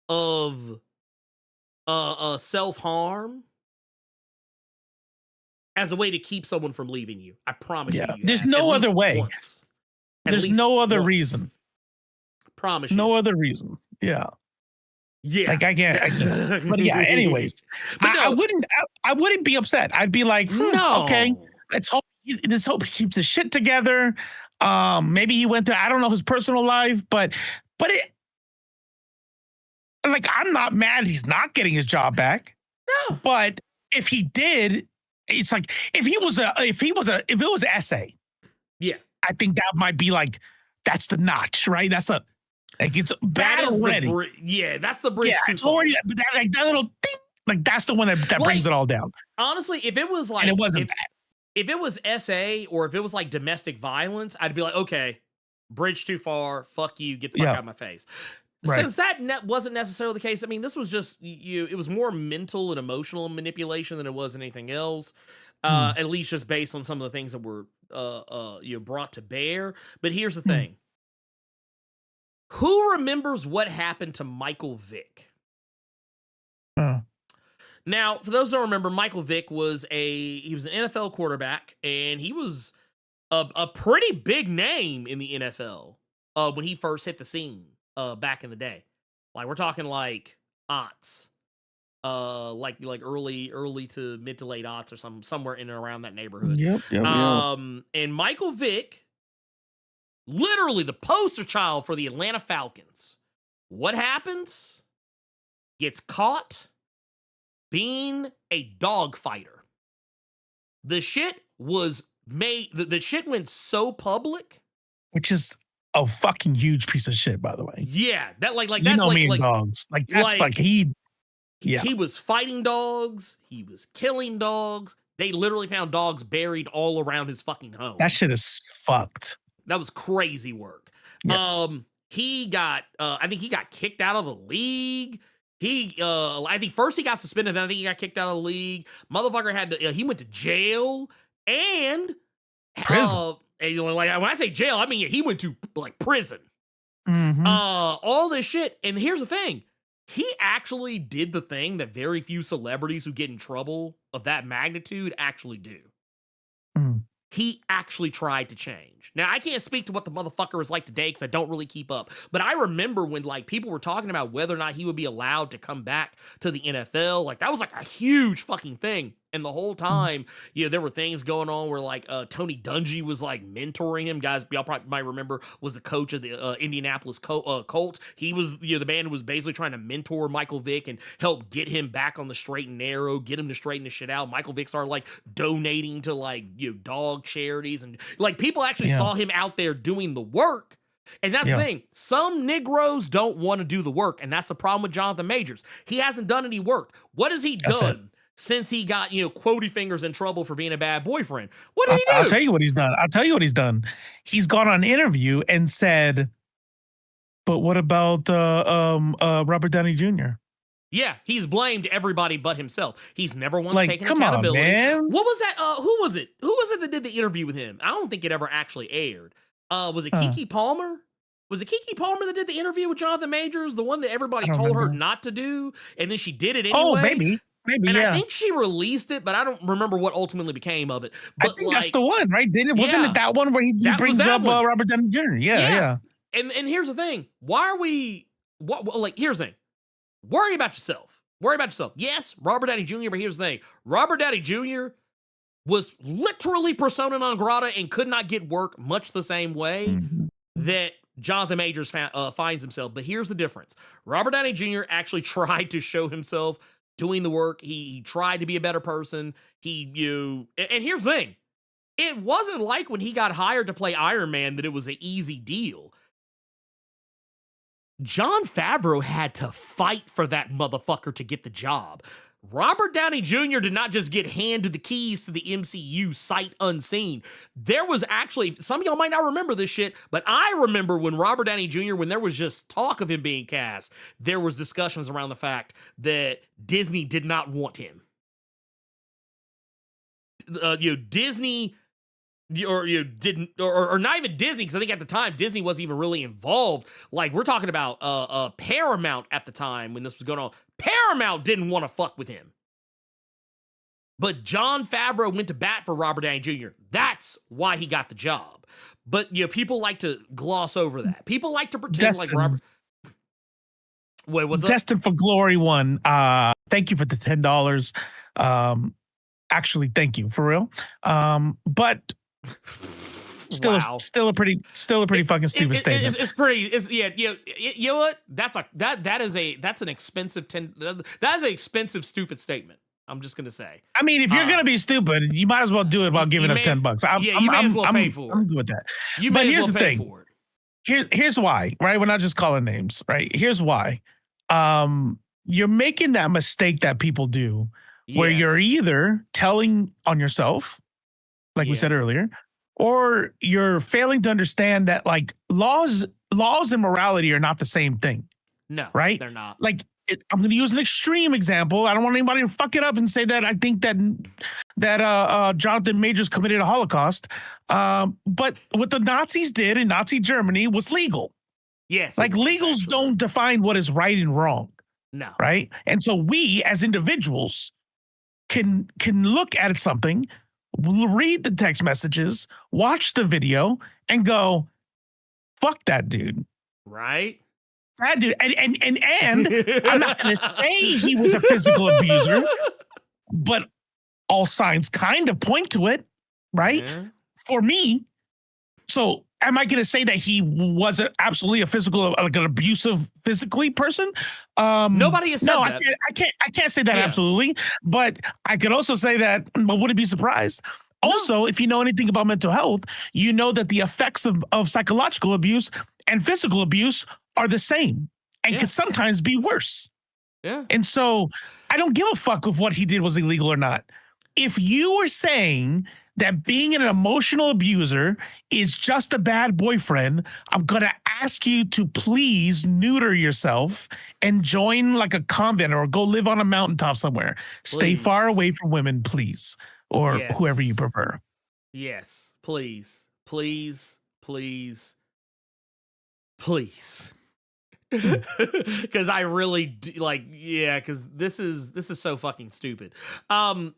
of self-harm as a way to keep someone from leaving you. I promise you. There's no other way. There's no other reason. I promise you. No other reason. Yeah. Yeah. Like I can't. But yeah, anyways. But I wouldn't be upset. I'd be like, okay, let's hope he keeps his shit together. Maybe he went to, I don't know, his personal life, but it, like, I'm not mad he's not getting his job back. No. But if he did, it's like if it was an essay, I think that might be like, that's the notch, right? That's the, like, it's bad already. That's the bridge. Yeah, it's already, but that little thing, like, that's the one that brings it all down. Honestly, if it was like, and it wasn't that. If it was SA or if it was like domestic violence, I'd be like, okay, bridge too far. Fuck you. Get the fuck out of my face. Right. Since that wasn't necessarily the case, I mean, this was just it was more mental and emotional manipulation than it was anything else. At least just based on some of the things that were brought to bear. But here's the thing: who remembers what happened to Michael Vick? Now, for those who don't remember, Michael Vick was an NFL quarterback, and he was a pretty big name in the NFL when he first hit the scene. Back in the day, like we're talking like aughts, like early to mid to late aughts or somewhere in and around that neighborhood. Yep. And Michael Vick, literally the poster child for the Atlanta Falcons. What happens? Gets caught being a dog fighter. The shit was made. The shit went so public, which is a fucking huge piece of shit, by the way. Yeah, that like you know me and dogs. Like that's like he was fighting dogs. He was killing dogs. They literally found dogs buried all around his fucking home. That shit is fucked. That was crazy work. Yes. He got I think he got kicked out of the league. I think first he got suspended, then I think he got kicked out of the league. Motherfucker had to he went to jail and prison. And, like, when I say jail, I mean he went to like prison. all this shit. And here's the thing. He actually did the thing that very few celebrities who get in trouble of that magnitude actually do. He actually tried to change. Now, I can't speak to what the motherfucker is like today because I don't really keep up. But I remember when like people were talking about whether or not he would be allowed to come back to the NFL. Like that was like a huge fucking thing. And the whole time, you know, there were things going on where like Tony Dungy was like mentoring him. Guys, y'all probably might remember, was the coach of the Indianapolis Colts. He was, you know, the man who was basically trying to mentor Michael Vick and help get him back on the straight and narrow, get him to straighten the shit out. Michael Vick started like donating to like, you know, dog charities, and like people actually saw him out there doing the work. And that's the thing. Some Negroes don't want to do the work, and that's the problem with Jonathan Majors. He hasn't done any work. What has he done since he got, you know, quotey fingers in trouble for being a bad boyfriend? What did he do? I'll tell you what he's done. He's gone on an interview and said, but what about Robert Downey Jr.? Yeah, he's blamed everybody but himself. He's never once taken accountability. On, man. What was that? Who was it? Who was it that did the interview with him? I don't think it ever actually aired. Was it Keke Palmer? Was it Keke Palmer that did the interview with Jonathan Majors? The one that everybody told her not to do, and then she did it anyway? Oh, maybe. And I think she released it, but I don't remember what ultimately became of it. But I think that's the one, right? Wasn't it that one where he brings up Robert Downey Jr.? Yeah. And here's the thing. Why are we... here's the thing. Worry about yourself. Yes, Robert Downey Jr., but here's the thing. Robert Downey Jr. was literally persona non grata and could not get work much the same way that Jonathan Majors finds himself. But here's the difference. Robert Downey Jr. actually tried to show himself doing the work. He tried to be a better person. And here's the thing. It wasn't like when he got hired to play Iron Man that it was an easy deal. Jon Favreau had to fight for that motherfucker to get the job. Robert Downey Jr. did not just get handed the keys to the MCU sight unseen. There was actually, some of y'all might not remember this shit, but I remember when Robert Downey Jr., when there was just talk of him being cast, there was discussions around the fact that Disney did not want him. Disney, or not even Disney, because I think at the time Disney wasn't even really involved. Like, we're talking about Paramount at the time when this was going on. Paramount didn't want to fuck with him. But Jon Favreau went to bat for Robert Downey Jr. That's why he got the job. But, you know, people like to gloss over that. People like to pretend like Robert... Wait, what's Destined for Glory one. Thank you for the $10. Actually, thank you, for real. But... Still a pretty fucking stupid statement. You know what? That's an expensive that is an expensive stupid statement. I'm just gonna say. I mean, if you're gonna be stupid, you might as well do it while giving us $10. You may as well pay for it. I'm good with that. But here's the thing. Here's why, right? We're not just calling names, right? Here's why. You're making that mistake that people do, where you're either telling on yourself, like we said earlier, or you're failing to understand that like laws and morality are not the same thing. No, right? They're not. Like I'm going to use an extreme example. I don't want anybody to fuck it up and say that I think that Jonathan Majors committed a Holocaust. But what the Nazis did in Nazi Germany was legal. Yes. Like legals don't define what is right and wrong. No. Right? And so we as individuals can look at something, read the text messages, watch the video, and go, fuck that dude. Right? That dude. And I'm not going to say he was a physical abuser, but all signs kind of point to it, right? Yeah. For me. So am I going to say that he was absolutely a physical, like an abusive physically person? Nobody has said that. I can't say that absolutely, but I could also say that, but wouldn't be surprised. Also, if you know anything about mental health, you know that the effects of psychological abuse and physical abuse are the same and can sometimes be worse. Yeah. And so I don't give a fuck if what he did was illegal or not. If you were saying that being an emotional abuser is just a bad boyfriend, I'm going to ask you to please neuter yourself and join like a convent or go live on a mountaintop somewhere. Please. Stay far away from women, please, or whoever you prefer. Yes, please, please, please, please. Because I really do, like, yeah, because this is so fucking stupid. Bottom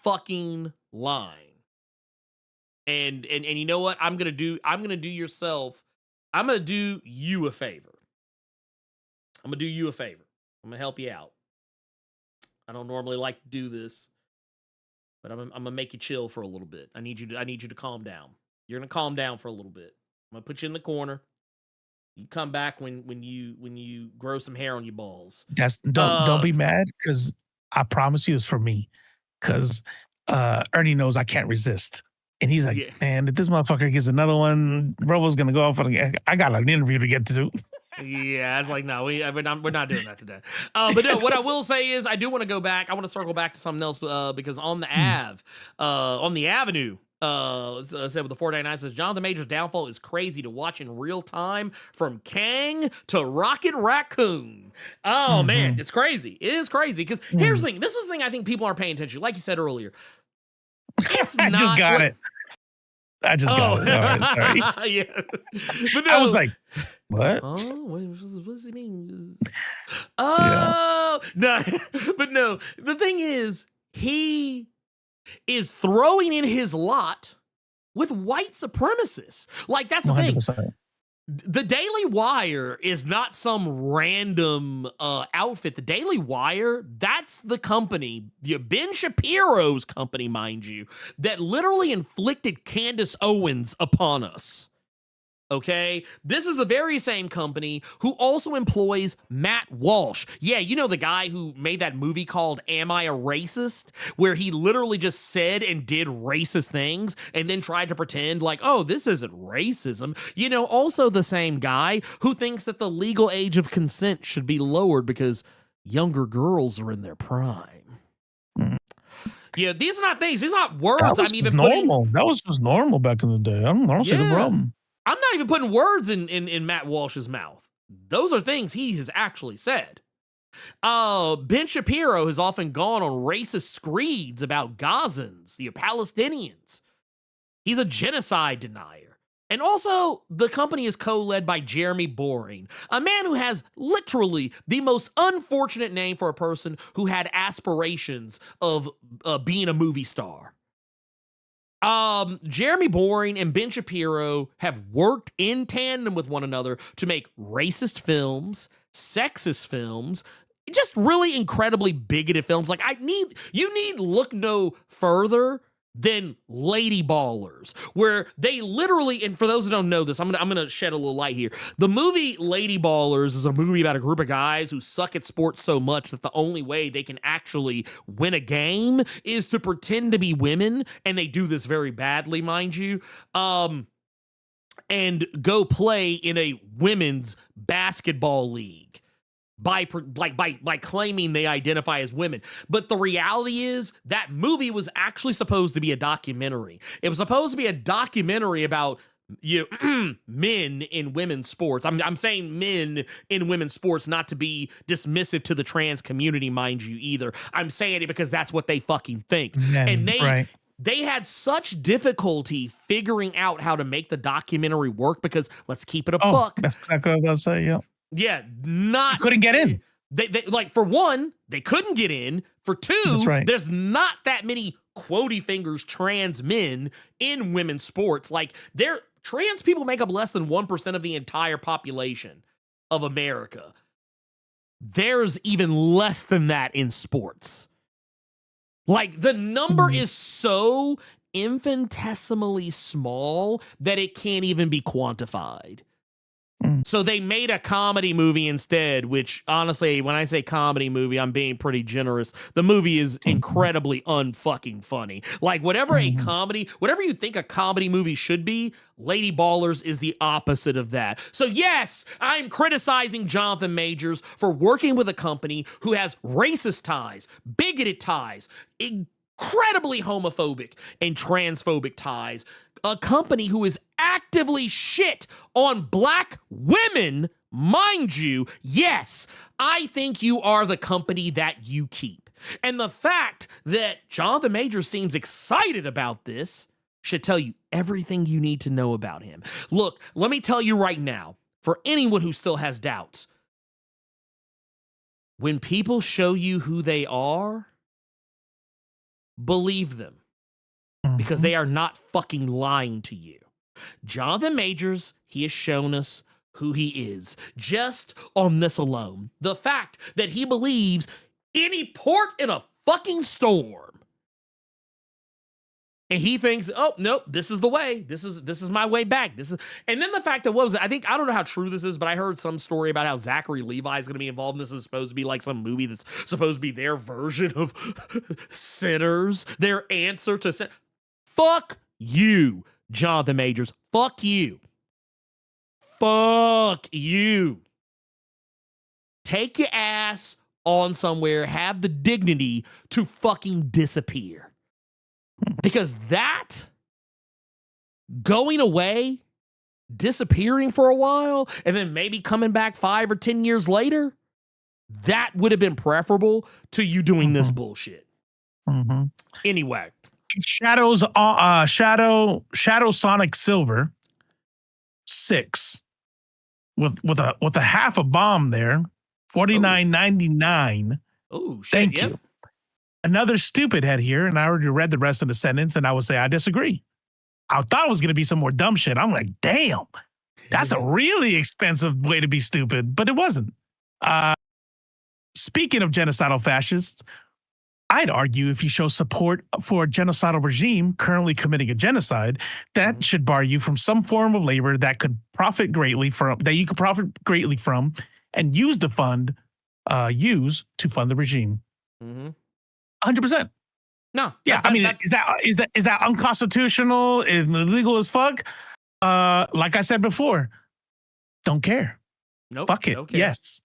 fucking line. And you know what? I'm gonna do you a favor. I'm gonna help you out. I don't normally like to do this, but I'm gonna make you chill for a little bit. I need you to calm down. You're gonna calm down for a little bit. I'm gonna put you in the corner. You come back when you grow some hair on your balls. Don't be mad, because I promise you it's for me. Because Ernie knows I can't resist. And he's like, Yeah. man, if this motherfucker gets another one, Robo's gonna go off. I got an interview to get to. Yeah, it's like, no, we're not doing that today. But no, what I will say is I do want to go back. I want to circle back to something else because on the Avenue, said with the 499 says Jonathan Majors' downfall is crazy to watch in real time from Kang to Rocket Raccoon. Oh man, it's crazy. It is crazy because here's the thing. This is the thing I think people aren't paying attention to. Like you said earlier, it's I just got it. I just got it. All right, sorry. Yeah. But no, I was like, what? Oh, what does he mean? Oh, no. But no, the thing is, he is throwing in his lot with white supremacists. Like, that's the 100%. thing. The Daily Wire is not some random outfit. The Daily Wire, that's the company, Ben Shapiro's company, mind you, that literally inflicted Candace Owens upon us. Okay, this is the very same company who also employs Matt Walsh. Yeah, you know the guy who made that movie called Am I a Racist? Where he literally just said and did racist things and then tried to pretend like, oh, this isn't racism. You know, also the same guy who thinks that the legal age of consent should be lowered because younger girls are in their prime. Yeah, these are not things. These are not words I'm even normal. That was just normal back in the day. I don't see the problem. I'm not even putting words in Matt Walsh's mouth. Those are things he has actually said. Ben Shapiro has often gone on racist screeds about Gazans, the Palestinians. He's a genocide denier. And also, the company is co-led by Jeremy Boring, a man who has literally the most unfortunate name for a person who had aspirations of being a movie star. Jeremy Boring and Ben Shapiro have worked in tandem with one another to make racist films, sexist films, just really incredibly bigoted films. Like, you need look no further than Lady Ballers, where they literally, and for those who don't know this, I'm gonna shed a little light here. The movie Lady Ballers is a movie about a group of guys who suck at sports so much that the only way they can actually win a game is to pretend to be women, and they do this very badly, mind you. And go play in a women's basketball league by claiming they identify as women. But the reality is that movie was actually supposed to be a documentary. It was supposed to be a documentary about men in women's sports. I'm saying men in women's sports not to be dismissive to the trans community, mind you, either. I'm saying it because that's what they fucking think. And they had such difficulty figuring out how to make the documentary work because, let's keep it a buck. That's exactly what I was going to say, yeah. Yeah, couldn't get in. They like, for one, they couldn't get in. For two, there's not that many quotey fingers trans men in women's sports. Like, trans people make up less than 1% of the entire population of America. There's even less than that in sports. Like, the number is so infinitesimally small that it can't even be quantified. So they made a comedy movie instead, which, honestly, when I say comedy movie, I'm being pretty generous. The movie is incredibly unfucking funny. Like, whatever you think a comedy movie should be, Lady Ballers is the opposite of that. So yes, I'm criticizing Jonathan Majors for working with a company who has racist ties, bigoted ties, incredibly homophobic and transphobic ties. A company who is actively shit on black women, mind you. Yes, I think you are the company that you keep. And the fact that Jonathan Majors seems excited about this should tell you everything you need to know about him. Look, let me tell you right now, for anyone who still has doubts, when people show you who they are, believe them, because they are not fucking lying to you. Jonathan Majors, he has shown us who he is just on this alone. The fact that he believes any port in a fucking storm. And he thinks, oh, nope, this is the way. This is my way back. And then the fact that, what was it? I don't know how true this is, but I heard some story about how Zachary Levi is going to be involved in this. Is supposed to be like some movie that's supposed to be their version of Sinners, their answer to sin. Fuck you, Jonathan Majors. Fuck you. Fuck you. Take your ass on somewhere, have the dignity to fucking disappear. Because that going away, disappearing for a while, and then maybe coming back 5 or 10 years later, that would have been preferable to you doing this bullshit. Anyway. Shadow Sonic Silver 6 with a half a bomb there, $49.99. Oh, shit. Thank you. Another stupid head here, and I already read the rest of the sentence, and I would say I disagree. I thought it was going to be some more dumb shit. I'm like, damn, that's a really expensive way to be stupid, but it wasn't. Speaking of genocidal fascists, I'd argue if you show support for a genocidal regime currently committing a genocide, that should bar you from some form of labor that you could profit greatly from, and use to fund the regime. 100%. No. Yeah, I mean, is that unconstitutional? Is illegal as fuck? Like I said before, don't care. Nope. Fuck it. Okay. Yes.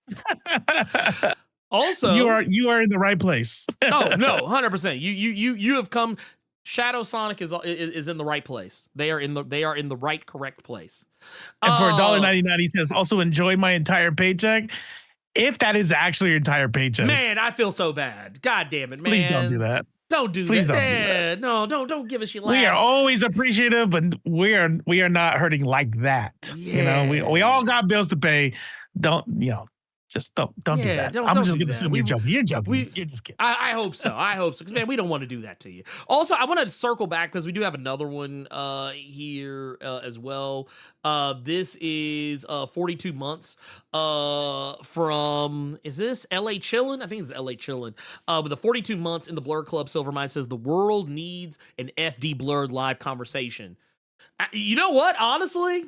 Also, you are in the right place. Oh no, 100%. You have come. Shadow Sonic is in the right place. They are in the right, correct place. And for $1.99, he says, also enjoy my entire paycheck. If that is actually your entire paycheck, man, I feel so bad. God damn it, man! Please don't do that. Don't do Please that. Don't do that. No, don't give us your last. We are always appreciative, but we are not hurting like that. Yeah. You know, we all got bills to pay. Just don't do that. I'm just going to assume you're joking. You're joking. You're just kidding. I hope so. Because, man, we don't want to do that to you. Also, I want to circle back because we do have another one here as well. This is 42 months from, is this LA Chillin'? I think it's LA Chillin'. With the 42 months in the Blerd Club, Silvermine says, the world needs an FD Blerd live conversation. You know what? Honestly,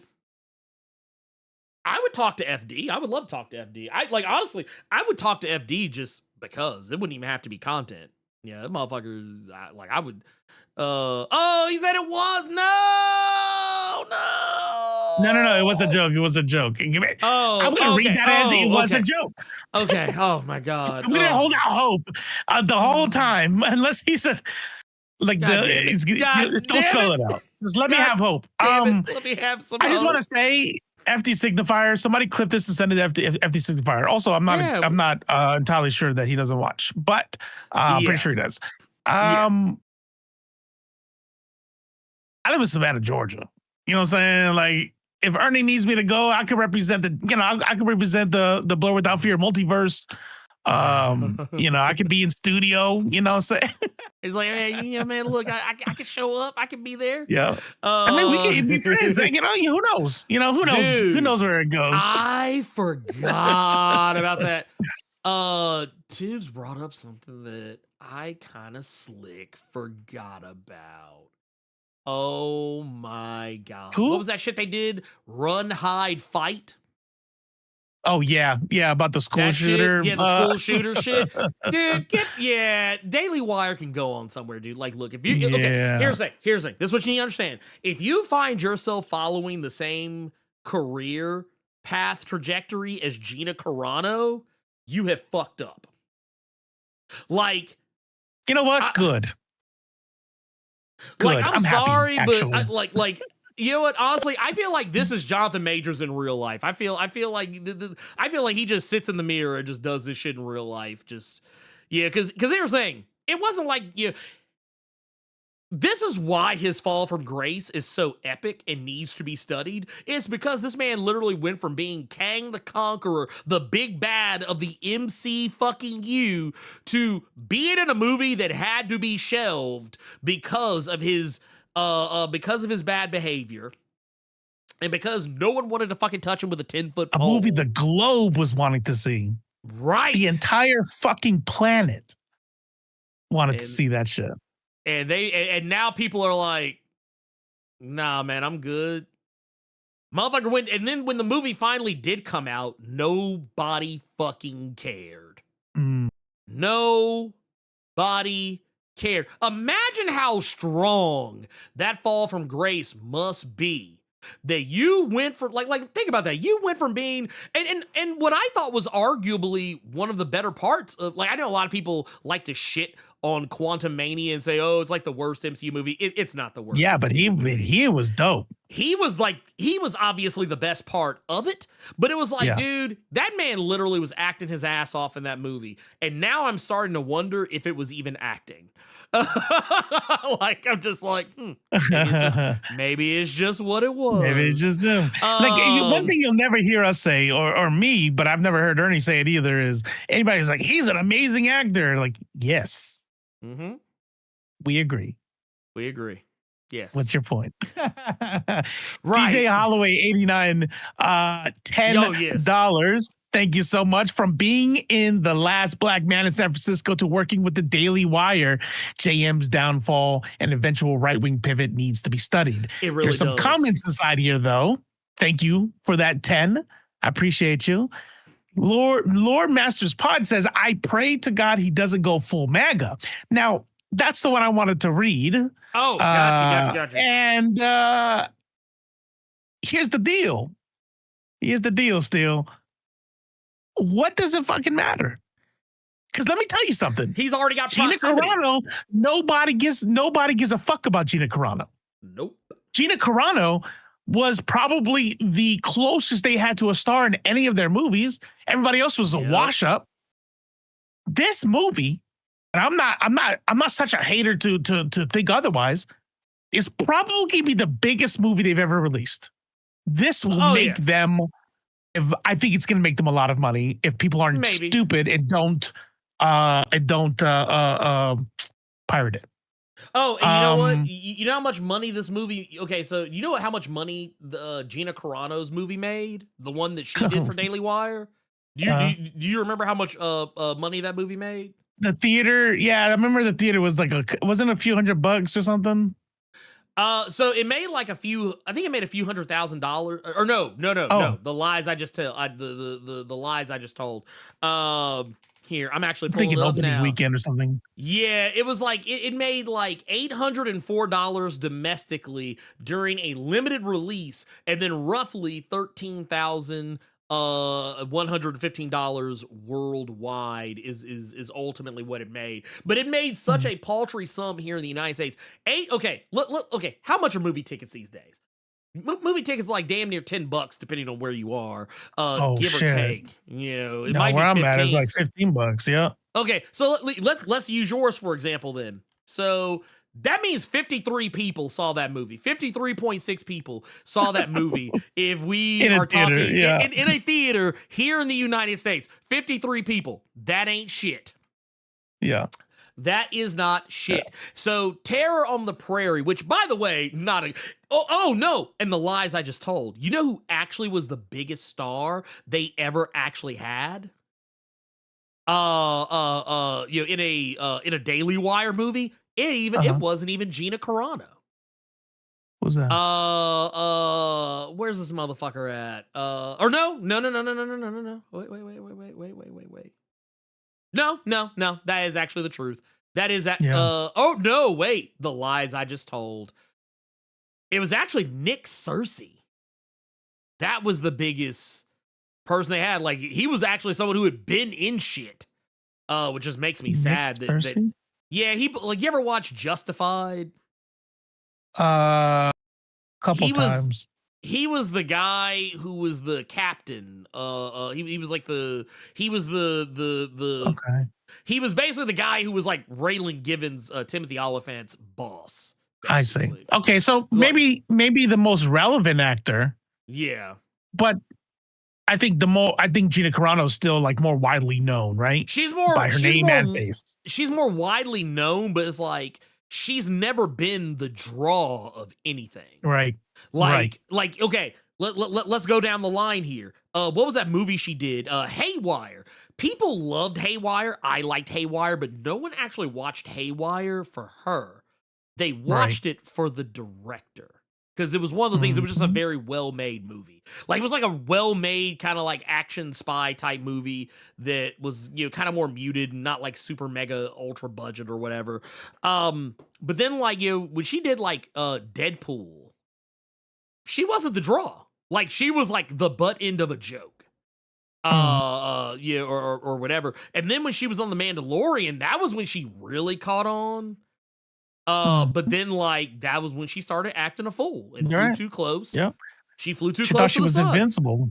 I would talk to FD. I would love to talk to FD. Honestly, I would talk to FD just because it wouldn't even have to be content. Yeah, that motherfucker, I would. Oh, he said it was. No. It was a joke. It was a joke. I'm going to read that as it was a joke. Okay. Oh my God. I'm going to hold out hope the whole time, unless he says, don't spell it out. Just let me have hope. Let me have some. I just want to say, FD Signifier. Somebody clip this and send it to FD Signifier. Also, I'm not entirely sure that he doesn't watch, but I'm pretty sure he does. I live in Savannah, Georgia. You know what I'm saying? Like, if Ernie needs me to go, I can represent the Blerd Without Fear multiverse. I could be in studio. You know what I'm saying? It's like, hey, man, look, I can show up. I can be there. Yeah. I mean, we can be friends. Who knows? Who knows? Dude, who knows where it goes? I forgot about that. Tubes brought up something that I kind of slick forgot about. Oh my God. Who? What was that shit they did? Run, hide, fight? Oh, yeah, about the school shooter. Shit? Yeah, the school shooter shit. Dude, Daily Wire can go on somewhere, dude. Like, look, if you, okay, here's the thing. This is what you need to understand. If you find yourself following the same career path trajectory as Gina Carano, you have fucked up. Like, you know what? Good. Like, I'm sorry, happy, but you know what? Honestly, I feel like this is Jonathan Majors in real life. I feel like he just sits in the mirror and just does this shit in real life. Just because here's the thing, it wasn't like this is why his fall from grace is so epic and needs to be studied. It's because this man literally went from being Kang the Conqueror, the big bad of the MC fucking U, to being in a movie that had to be shelved because of his bad behavior. And because no one wanted to fucking touch him with a 10-foot pole. A movie the globe was wanting to see. Right. The entire fucking planet wanted to see that shit. And now people are like, nah, man, I'm good. Motherfucker went, and then when the movie finally did come out, nobody fucking cared. Nobody cared. Imagine how strong that fall from grace must be. That you went from like think about that. You went from being and what I thought was arguably one of the better parts of, like, I know a lot of people like to shit on Quantum Mania and say, oh, it's like the worst MCU movie. It's not the worst. Yeah, but he was dope. He was obviously the best part of it, but it was like, dude, that man literally was acting his ass off in that movie. And now I'm starting to wonder if it was even acting. Like, I'm just like, maybe it's just what it was. Maybe it's just him. One thing you'll never hear us say, or me, but I've never heard Ernie say it either, is anybody's like, he's an amazing actor. Like, yes. Mm-hmm. We agree. We agree. Yes. What's your point? Right. TJ Holloway, 89, $10. Thank you so much. From being in The Last Black Man in San Francisco to working with the Daily Wire, JM's downfall and eventual right-wing pivot needs to be studied. It really There's some does. comments inside here, though. Thank you for that 10. I appreciate you. Lord Masters Pod says, I pray to God he doesn't go full MAGA. Now, that's the one I wanted to read. Oh, gotcha. And here's the deal. Still. What does it fucking matter? Because let me tell you something. He's already got Gina proximity. Carano. Nobody gives a fuck about Gina Carano. Nope. Gina Carano was probably the closest they had to a star in any of their movies. Everybody else was a wash up. This movie, and I'm not such a hater to think otherwise, is probably gonna be the biggest movie they've ever released. This will make them. I think it's going to make them a lot of money if people aren't stupid and don't pirate it. Oh, and you know what? You know how much money this movie? Okay, so you know how much money the Gina Carano's movie made? The one that she did for Daily Wire. Do you remember how much money that movie made? The theater, I remember the theater was like wasn't a few $100 or something. So it made like I think it made a few $100,000 or no. The lies I just tell, the lies I just told. Here, I'm actually pulling it up now. Weekend or something. Yeah, it was like, it made like $804 domestically during a limited release, and then roughly $13,115 worldwide is ultimately what it made. But it made such a paltry sum here in the United States. Okay, how much are movie tickets these days? Movie tickets like damn near $10 depending on where you are, give or take. You know, it might be where 15. I'm at is like $15. Yeah. Okay, so let's use yours for example then. So that means 53 people saw that movie. 53.6 people saw that movie. If we are talking in a theater here in the United States, 53 people. That ain't shit. Yeah. That is not shit. So Terror on the Prairie, which by the way, not a no, and The Lies I Just Told. You know who actually was the biggest star they ever actually had? In a Daily Wire movie, it wasn't even Gina Carano. Who's that? Where's this motherfucker at? Or no. Wait. No. That is actually the truth. That is that. Yeah. The Lies I Just Told. It was actually Nick Searcy. That was the biggest person they had. Like, he was actually someone who had been in shit. Which just makes me sad that you ever watch Justified? Couple times. He was the guy who was the captain. He was like he was Okay. he was basically the guy who was like Raylan Givens, Timothy Oliphant's boss. I see. basically. Okay, so maybe the most relevant actor, Yeah. but I think Gina Carano's still like more widely known, right? She's more By her name and face. She's more widely known, but it's like she's never been the draw of anything. Right. Like okay, let's go down the line here. What was that movie she did? Haywire. People loved Haywire. I liked Haywire, but no one actually watched Haywire for her. They watched it for the director. Because it was one of those things, it was just a very well-made movie. Like, it was like a well-made kind of like action spy type movie that was, kind of more muted and not like super mega ultra budget or whatever. But then like, when she did like Deadpool, she wasn't the draw. Like, she was like the butt end of a joke. Or whatever. And then when she was on The Mandalorian, that was when she really caught on. But then like that was when she started acting a fool and flew too close. Yep. She flew too She close. thought she was invincible.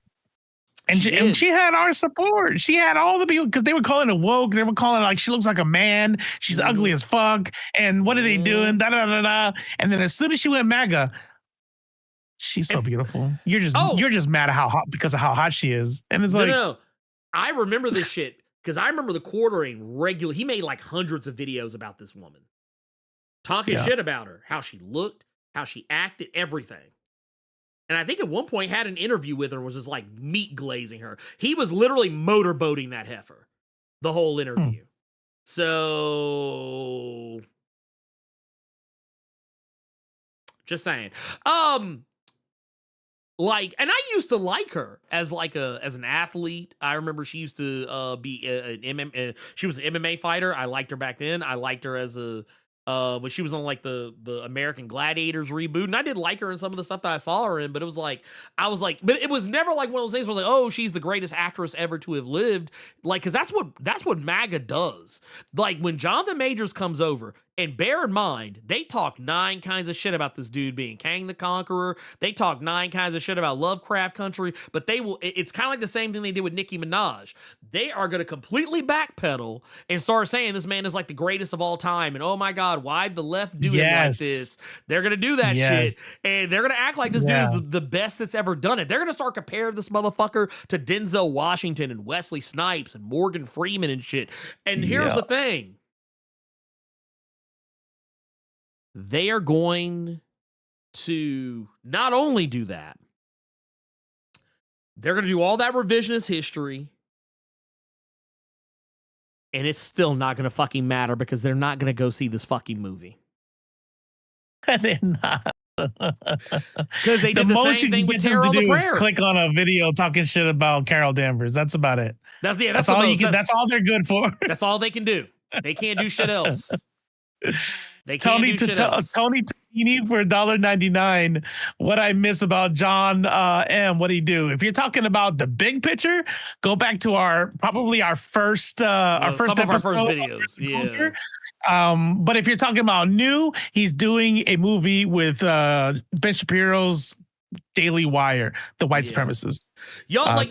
And she had our support. She had all the people because they were calling it woke. They were calling it like she looks like a man. She's ugly as fuck. And what are they doing? Da da da da. And then as soon as she went MAGA, she's so beautiful. You're just mad at how hot because of how hot she is. And it's no. I remember this shit because I remember the Quartering regular. He made like hundreds of videos about this woman. Talking shit about her, how she looked, how she acted, everything. And I think at one point had an interview with her and was just like meat glazing her. He was literally motorboating that heifer the whole interview. So just saying. Like, and I used to like her as like as an athlete. I remember she used to be an MMA. She was an MMA fighter. I liked her back then. I liked her as when she was on like the American Gladiators reboot, and I did like her in some of the stuff that I saw her in, but it was like but it was never like one of those things where like, oh, she's the greatest actress ever to have lived, like, because that's what MAGA does. Like when Jonathan Majors comes over, and bear in mind, they talk 9 kinds of shit about this dude being Kang the Conqueror. They talk 9 kinds of shit about Lovecraft Country, but it's kind of like the same thing they did with Nicki Minaj. They are going to completely backpedal and start saying this man is like the greatest of all time. And oh my God, why'd the left do him like this? They're going to do that shit. And they're going to act like this dude is the best that's ever done it. They're going to start comparing this motherfucker to Denzel Washington and Wesley Snipes and Morgan Freeman and shit. And here's the thing. They are going to not only do that, they're going to do all that revisionist history, and it's still not going to fucking matter because they're not going to go see this fucking movie. They're not. Because they did the same thing with Terror on the Prairie. Click on a video talking shit about Carol Danvers. That's about it. That's all you can. That's all they're good for. That's all they can do. They can't do shit else. They can't do shit else. Tony Tini for $1.99. What I miss about John M. What do you do? If you're talking about the big picture, go back to our first videos. Yeah. But if you're talking about new, he's doing a movie with Ben Shapiro's Daily Wire, The White Supremacists. Y'all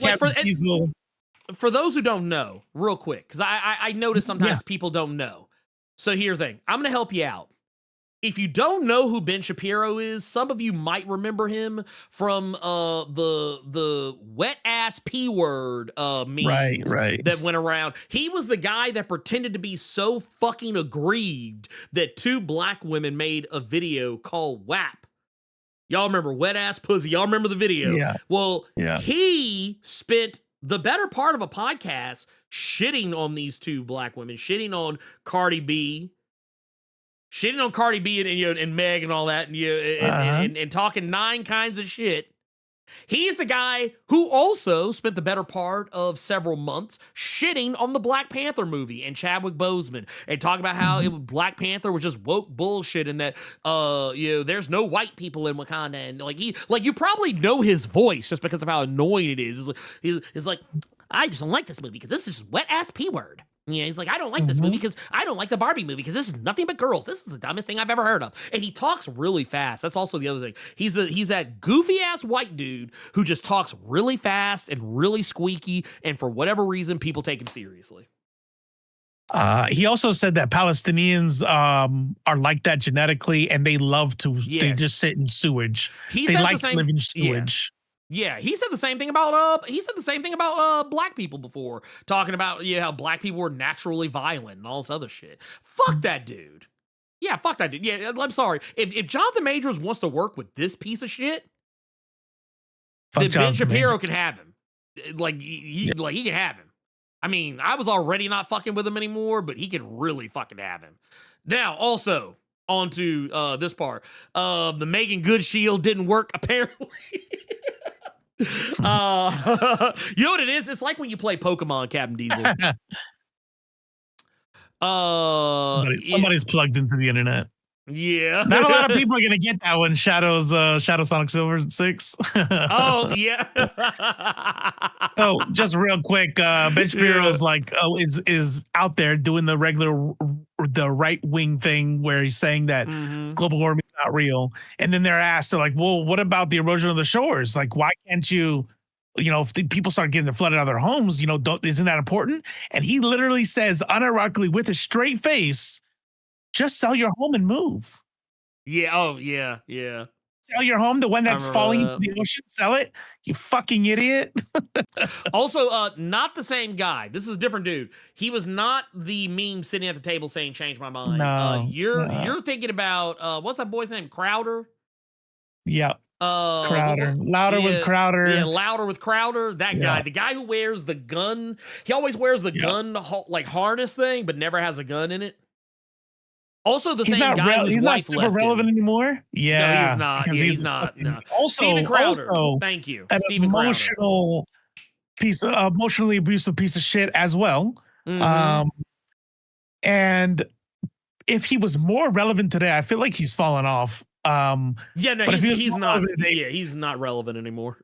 for those who don't know, real quick, because I notice sometimes people don't know. So here's the thing. I'm going to help you out. If you don't know who Ben Shapiro is, some of you might remember him from the wet ass P word memes that went around. He was the guy that pretended to be so fucking aggrieved that 2 black women made a video called WAP. Y'all remember wet ass pussy? Y'all remember the video? Yeah. Well, he spent the better part of a podcast shitting on these 2 black women, shitting on Cardi B and Meg and all that, and talking 9 kinds of shit. He's the guy who also spent the better part of several months shitting on the Black Panther movie and Chadwick Boseman and talking about how Black Panther was just woke bullshit and that there's no white people in Wakanda, and you probably know his voice just because of how annoying it is. He's like, I just don't like this movie because this is wet ass P word. Yeah, he's like, I don't like this movie because I don't like the Barbie movie because this is nothing but girls. This is the dumbest thing I've ever heard of. And he talks really fast. That's also the other thing. He's that goofy ass white dude who just talks really fast and really squeaky. And for whatever reason, people take him seriously. He also said that Palestinians are like that genetically, and they love to. They just sit in sewage. They like to live in sewage. Yeah, he said the same thing about black people before, talking about how black people were naturally violent and all this other shit. Fuck that dude. Yeah, fuck that dude. Yeah, I'm sorry. If Jonathan Majors wants to work with this piece of shit, then Ben Shapiro can have him. Like he can have him. I mean, I was already not fucking with him anymore, but he can really fucking have him. Now, also on to this part. The Megan Good shield didn't work apparently. You know what it is? It's like when you play Pokemon, Captain Diesel. Somebody's plugged into the internet. Yeah. Not a lot of people are gonna get that one. Shadow Sonic Silver 6. Oh yeah. So just real quick, Ben Shapiro's is out there doing the right wing thing where he's saying that global warming is not real, and then they're asked, they're like, well, what about the erosion of the shores? Like, why can't you? If the people start getting flooded out of their homes, isn't that important? And he literally says, unironically, with a straight face, just sell your home and move. Yeah. Oh, yeah. Yeah. Sell your home, the one that's falling into the ocean. Sell it, you fucking idiot. Also, not the same guy. This is a different dude. He was not the meme sitting at the table saying, "Change my mind." No, you're thinking about what's that boy's name? Crowder. Yeah. Crowder. Louder with Crowder. Yeah, Louder with Crowder. That guy. The guy who wears the gun. He always wears the gun like harness thing, but never has a gun in it. Also, the same guy. He's not super relevant anymore. Yeah, no, he's not. He's not. No. Also, Steven Crowder. Thank you, Steven Crowder. Emotionally abusive piece of shit as well. And if he was more relevant today, I feel like he's fallen off. But he's not. He's not relevant anymore.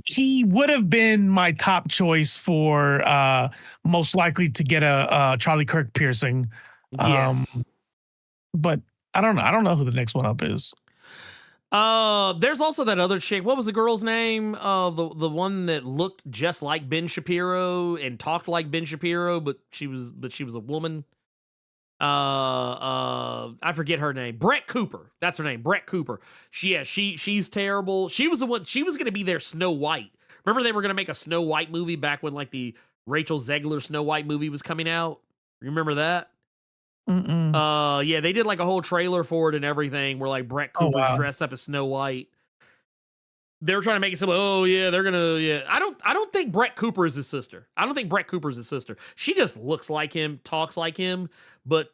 he would have been my top choice for most likely to get a Charlie Kirk piercing. Yes. But I don't know. I don't know who the next one up is. There's also that other chick. What was the girl's name? The one that looked just like Ben Shapiro and talked like Ben Shapiro, but she was a woman. I forget her name. Brett Cooper. That's her name. Brett Cooper. She's terrible. She was the one. She was going to be their Snow White. Remember they were going to make a Snow White movie back when like the Rachel Zegler Snow White movie was coming out. Remember that? Yeah, they did like a whole trailer for it and everything where like Brett Cooper's dressed up as Snow White. They were trying to make it so, they're gonna, I don't think Brett Cooper is his sister. I don't think Brett Cooper is his sister. She just looks like him, talks like him, but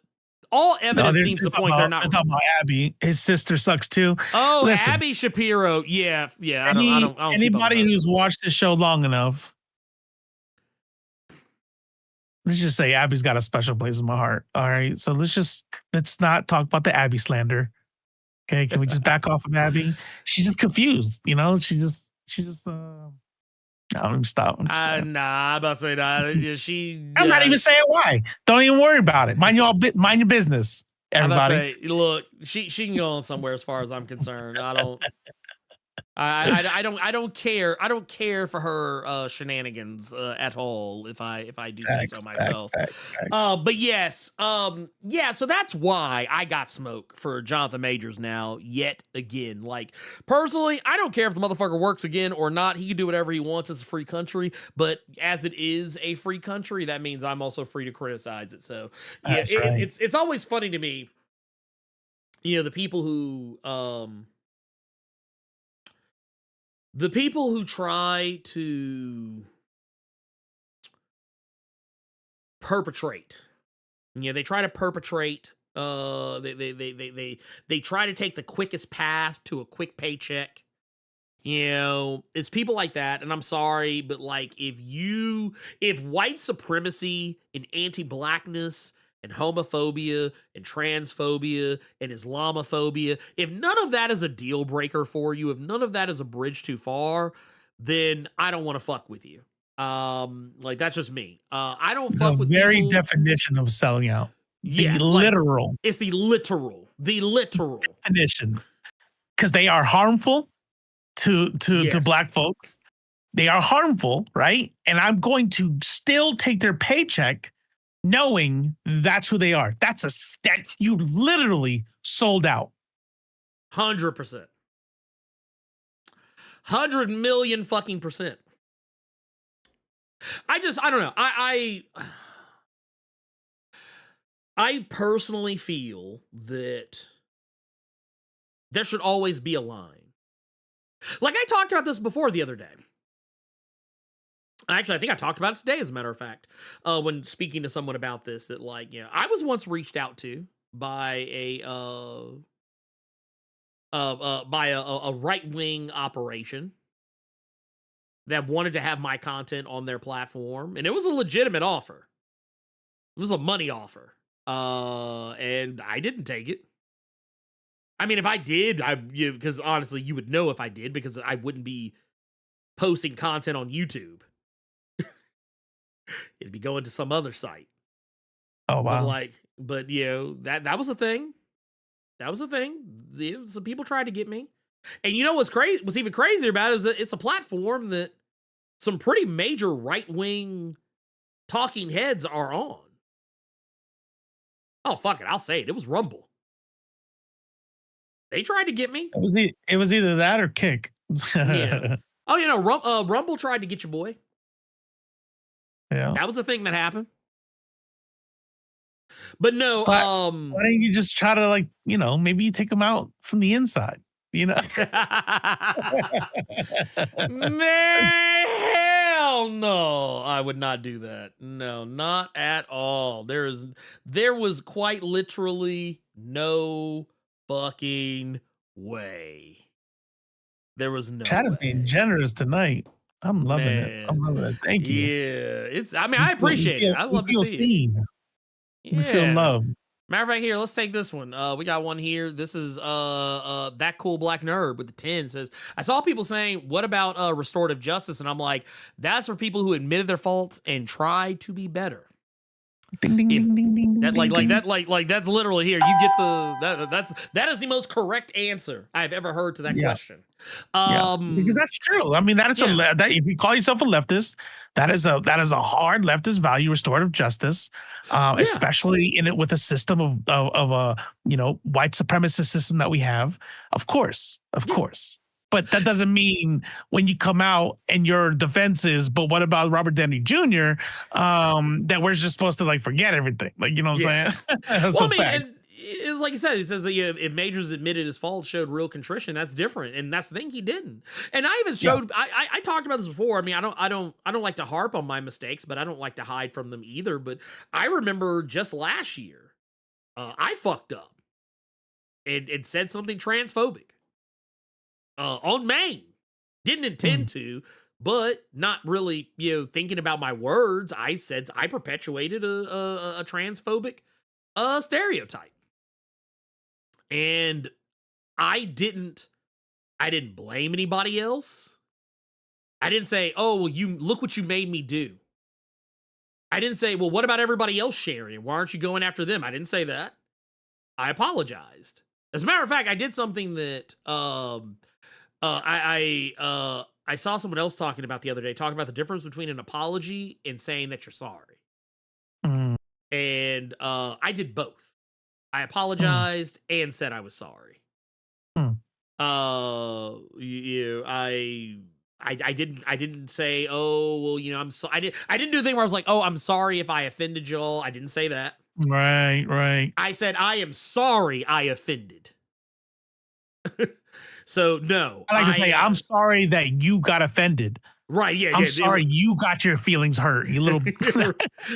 all evidence seems to point they're not. They're talking about Abby. His sister sucks too. Oh, listen, Abby Shapiro. Yeah. I don't anybody who's watched the show long enough. Let's just say Abby's got a special place in my heart. All right. So let's not talk about the Abby slander. Okay. Can we just back off of Abby? She's just confused, She just no, let me stop. Nah, I'm about to say that. I'm not even saying why. Don't even worry about it. Mind your business, everybody. I'm about to say, look, she can go on somewhere as far as I'm concerned. I don't care. I don't care for her shenanigans at all. If I do say so myself. Facts. But yes. So that's why I got smoke for Jonathan Majors now yet again. Like personally, I don't care if the motherfucker works again or not. He can do whatever he wants. It's a free country. But as it is a free country, that means I'm also free to criticize it. So yeah, it's always funny to me. The people who try to perpetrate, they try to perpetrate. They try to take the quickest path to a quick paycheck. It's people like that, and I'm sorry, but like if white supremacy and anti-blackness and homophobia and transphobia and Islamophobia, if none of that is a deal breaker for you, if none of that is a bridge too far, then I don't want to fuck with you. Like that's just me. I don't The fuck with very people. definition of selling out. Yeah, The like, literal it's the literal definition. Because they are harmful to Yes. black folks. They are harmful, right? And I'm going to still take their paycheck knowing that's who they are. That's that you literally sold out. 100%. 100 million fucking percent. I don't know. I personally feel that there should always be a line. Like I talked about this before the other day. Actually, I think I talked about it today, as a matter of fact, when speaking to someone about this, that like, you know, I was once reached out to by a right-wing operation that wanted to have my content on their platform, and it was a legitimate offer. It was a money offer, and I didn't take it. I mean, if I did, because honestly, you would know if I did, because I wouldn't be posting content on YouTube. It'd be going to some other site. Oh wow! But you know, that was a thing. That was a thing. Some people tried to get me, and you know what's crazy? What's even crazier about it is that it's a platform that some pretty major right-wing talking heads are on. Oh fuck it, I'll say it. It was Rumble. They tried to get me. It was either that or Kick. Yeah. Oh, you know, Rumble tried to get your boy. Yeah. That was a thing that happened. But no, why don't you just try to, like, you know, maybe you take them out from the inside, you know? Man, hell no. I would not do that. No, not at all. There was quite literally no fucking way. There was no Chat is way. being generous tonight. I'm loving it. I'm loving it. Thank you. Yeah, I appreciate it. I love to see seen. it. Yeah. We feel love. Matter of fact, here, let's take this one. We got one here. This is That Cool Black Nerd with the 10 says, I saw people saying, what about restorative justice? And I'm like, that's for people who admitted their faults and try to be better. Ding ding ding ding ding. That that's literally here. You get that is the most correct answer I've ever heard to that question. Because that's true. I mean, that is that if you call yourself a leftist, that is a hard leftist value, restorative justice, especially in it with a system of a, you know, white supremacist system that we have. Of course. But that doesn't mean when you come out and your defense is, but what about Robert Downey Jr., that we're just supposed to, like, forget everything. Like, you know what I'm saying? Well, I mean, and it's like you said, he says that if Majors admitted his fault, showed real contrition, that's different. And that's the thing, he didn't. And I even showed, I talked about this before. I mean, I don't like to harp on my mistakes, but I don't like to hide from them either. But I remember just last year, I fucked up and said something transphobic. On Maine. Didn't intend to, but not really, you know, thinking about my words. I perpetuated a transphobic stereotype. And I didn't blame anybody else. I didn't say, oh, well, you look what you made me do. I didn't say, well, what about everybody else sharing it? Why aren't you going after them? I didn't say that. I apologized. As a matter of fact, I did something that I saw someone else talking about the other day, talking about the difference between an apology and saying that you're sorry. And I did both. I apologized and said I was sorry. I didn't say, oh, well, you know, I'm sorry. I didn't do the thing where I was like, oh, I'm sorry if I offended y'all. I didn't say that. Right. I said, I am sorry I offended. So no, I like to say, I'm sorry that you got offended. Right? Yeah. I'm sorry you got your feelings hurt. You little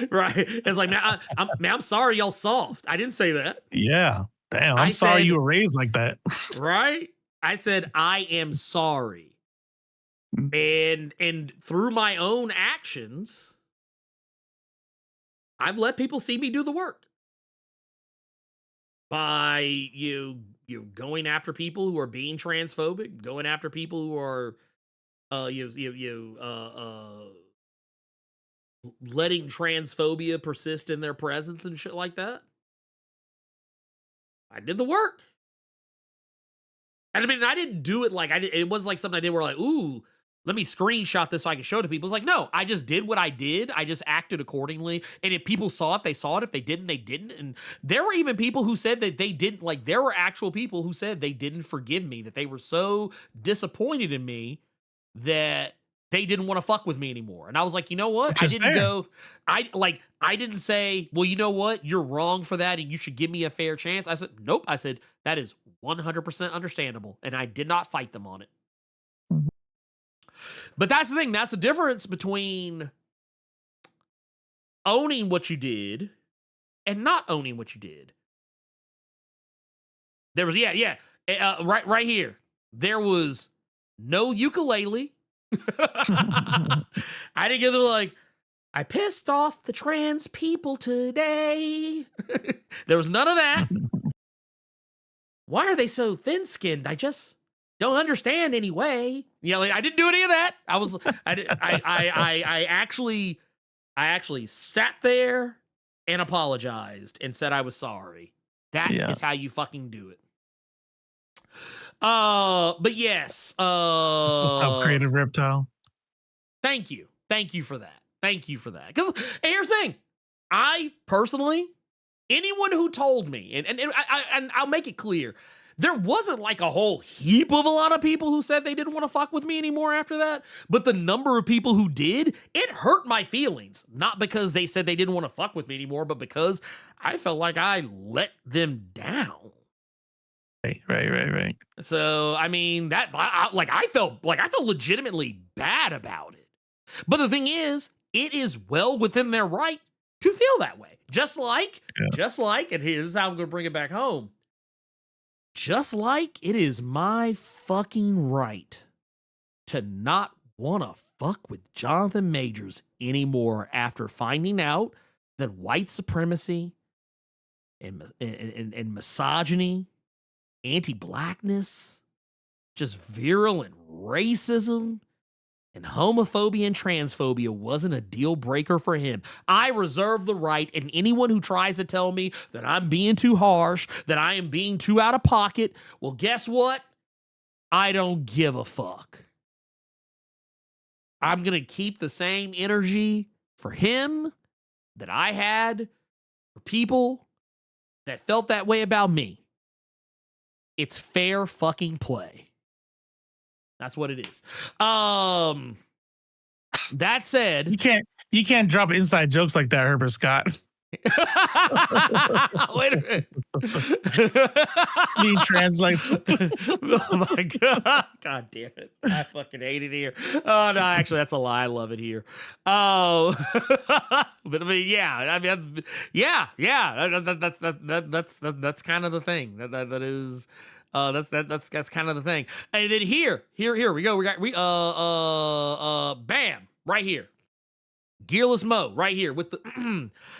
right. It's like, man, I'm sorry y'all soft. I didn't say that. Yeah. Damn. I'm sorry you were raised like that. Right. I said I am sorry, and through my own actions, I've let people see me do the work by you going after people who are being transphobic, going after people who are letting transphobia persist in their presence and shit like that. I did the work. And I mean, I didn't do it like it wasn't like something I did where like, ooh, let me screenshot this so I can show it to people. It's like, no, I just did what I did. I just acted accordingly. And if people saw it, they saw it. If they didn't, they didn't. And there were even people who said that they didn't, like, there were actual people who said they didn't forgive me, that they were so disappointed in me that they didn't want to fuck with me anymore. And I was like, you know what? I didn't say, well, you know what? You're wrong for that and you should give me a fair chance. I said, nope. I said, that is 100% understandable. And I did not fight them on it. But that's the thing. That's the difference between owning what you did and not owning what you did. There was, right here. There was no ukulele. I didn't get them like, I pissed off the trans people today. There was none of that. Why are they so thin-skinned? I just don't understand anyway. Like, I didn't do any of that. I actually sat there and apologized and said I was sorry. That is how you fucking do it. But yes. What's up, Creative Reptile? Thank you for that. Because here's the thing. I personally, anyone who told me, and I'll make it clear, there wasn't like a whole heap of a lot of people who said they didn't want to fuck with me anymore after that. But the number of people who did, it hurt my feelings. Not because they said they didn't want to fuck with me anymore, but because I felt like I let them down. Right. So, I mean, I felt legitimately bad about it. But the thing is, it is well within their right to feel that way. Just like, and here's how I'm going to bring it back home. Just like it is my fucking right to not want to fuck with Jonathan Majors anymore after finding out that white supremacy and misogyny, anti-blackness, just virulent racism, and homophobia and transphobia wasn't a deal breaker for him. I reserve the right, and anyone who tries to tell me that I'm being too harsh, that I am being too out of pocket, well, guess what? I don't give a fuck. I'm going to keep the same energy for him that I had for people that felt that way about me. It's fair fucking play. That's what it is. That said, you can't drop inside jokes like that, Herbert Scott. Wait a minute. He translates. Oh my god! God damn it! I fucking hate it here. Oh no, actually, that's a lie. I love it here. Oh, but I mean, yeah. I mean, that's kind of the thing. That is. That's kind of the thing. And then here we go. Bam, right here. Gearless Mo, right here with the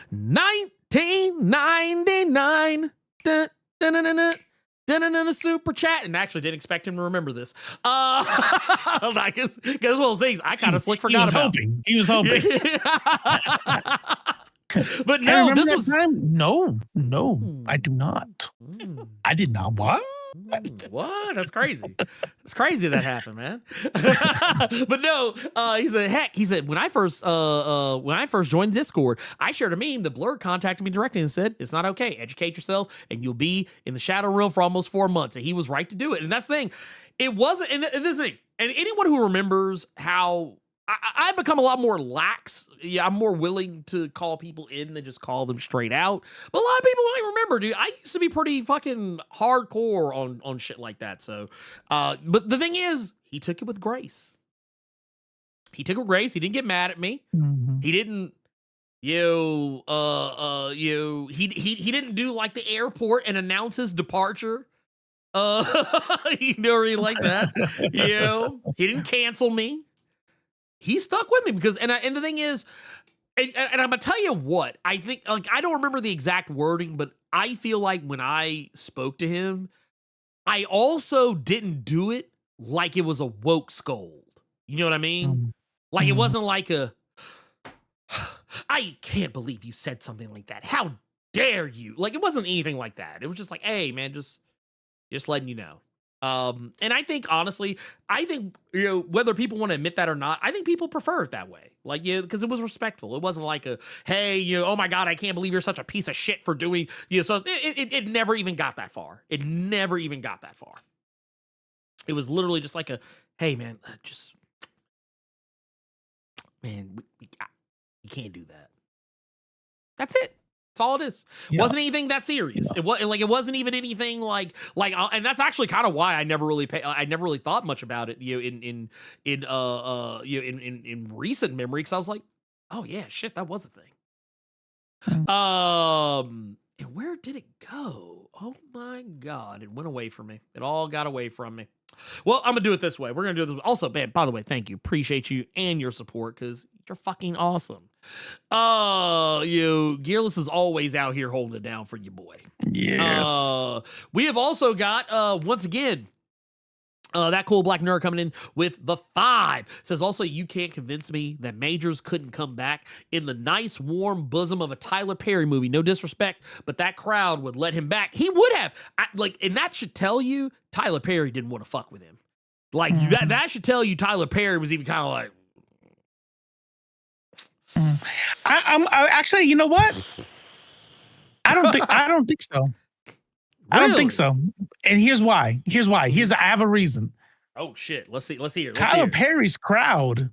1999 super chat. And actually didn't expect him to remember this. I guess one of those things I kind of forgot about. He was hoping. But no, this was time. No, I do not. I did not. What? What? That's crazy. It's crazy that happened, man. But no, he said, when I first joined Discord, I shared a meme that Blerd contacted me directly and said, it's not okay. Educate yourself and you'll be in the shadow realm for almost 4 months. And he was right to do it. And that's the thing. It wasn't, and this thing, and anyone who remembers how I've become a lot more lax. Yeah, I'm more willing to call people in than just call them straight out. But a lot of people might remember, dude. I used to be pretty fucking hardcore on shit like that. So, but the thing is, he took it with grace. He took it with grace. He didn't get mad at me. Mm-hmm. He didn't, he didn't do like the airport and announce his departure. He never really like that. He didn't cancel me. He stuck with me because, and the thing is, and I'm gonna tell you what, I think, like, I don't remember the exact wording, but I feel like when I spoke to him, I also didn't do it like it was a woke scold. You know what I mean? Like, it wasn't like a, I can't believe you said something like that. How dare you? Like, it wasn't anything like that. It was just like, hey, man, just letting you know. And I think, honestly, whether people want to admit that or not, I think people prefer it that way. Like, because it was respectful. It wasn't like a, hey, oh my God, I can't believe you're such a piece of shit for doing, so it never even got that far. It never even got that far. It was literally just like a, hey, man, man, you can't do that. That's it. That's all it is. Yeah. Wasn't anything that serious. It wasn't even anything like, and that's actually kind of why I never really thought much about it, in recent memory, because I was like, oh yeah, shit, that was a thing. And where did it go? Oh my God, it went away from me. It all got away from me. Well, I'm gonna do it this way. We're gonna do it this way. Also, man, by the way, thank you. Appreciate you and your support, because you're fucking awesome. Gearless is always out here holding it down for you, boy. Yes. We have also got, once again, that cool black nerd coming in with the 5. Says also, you can't convince me that Majors couldn't come back in the nice warm bosom of a Tyler Perry movie. No disrespect, but that crowd would let him back. He would have. And that should tell you Tyler Perry didn't want to fuck with him. Like, that should tell you Tyler Perry was even kind of like, I'm actually, you know what? I don't think so. I don't think so. And here's why. I have a reason. Oh shit. Let's hear. Tyler Perry's crowd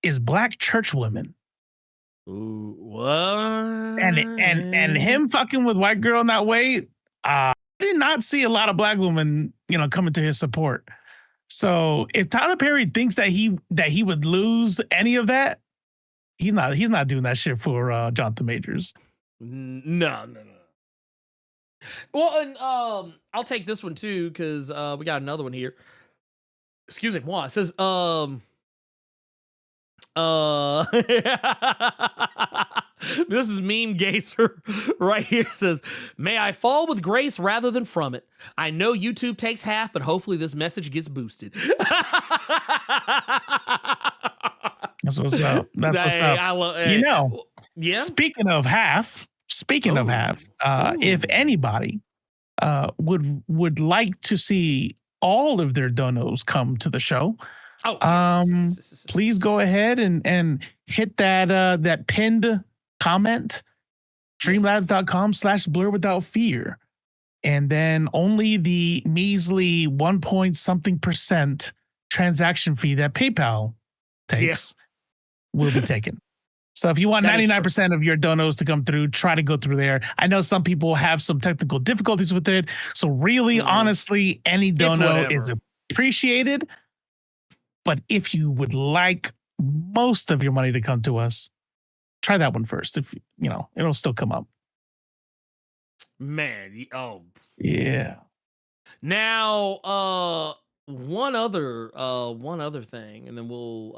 is black church women. Ooh, what? And him fucking with white girl in that way, I did not see a lot of black women, coming to his support. So if Tyler Perry thinks that he would lose any of that, he's not doing that shit for Jonathan Majors. No. Well, and I'll take this one too, because we got another one here. Excuse me, moi. It says this is Meme Gazer right here. It says, may I fall with grace rather than from it. I know YouTube takes half, but hopefully this message gets boosted. That's what's up. Yeah. Speaking of half, if anybody would like to see all of their donos come to the show, please go ahead and hit that pinned comment, streamlabs.com/Blerd Without Fear. And then only the measly 1% transaction fee that PayPal takes will be taken. So if you want 99% of your donos to come through, try to go through there. I know some people have some technical difficulties with it. So really, honestly, any dono is appreciated. But if you would like most of your money to come to us, try that one first. If it'll still come up. Man, yeah. Now, one other thing, and then we'll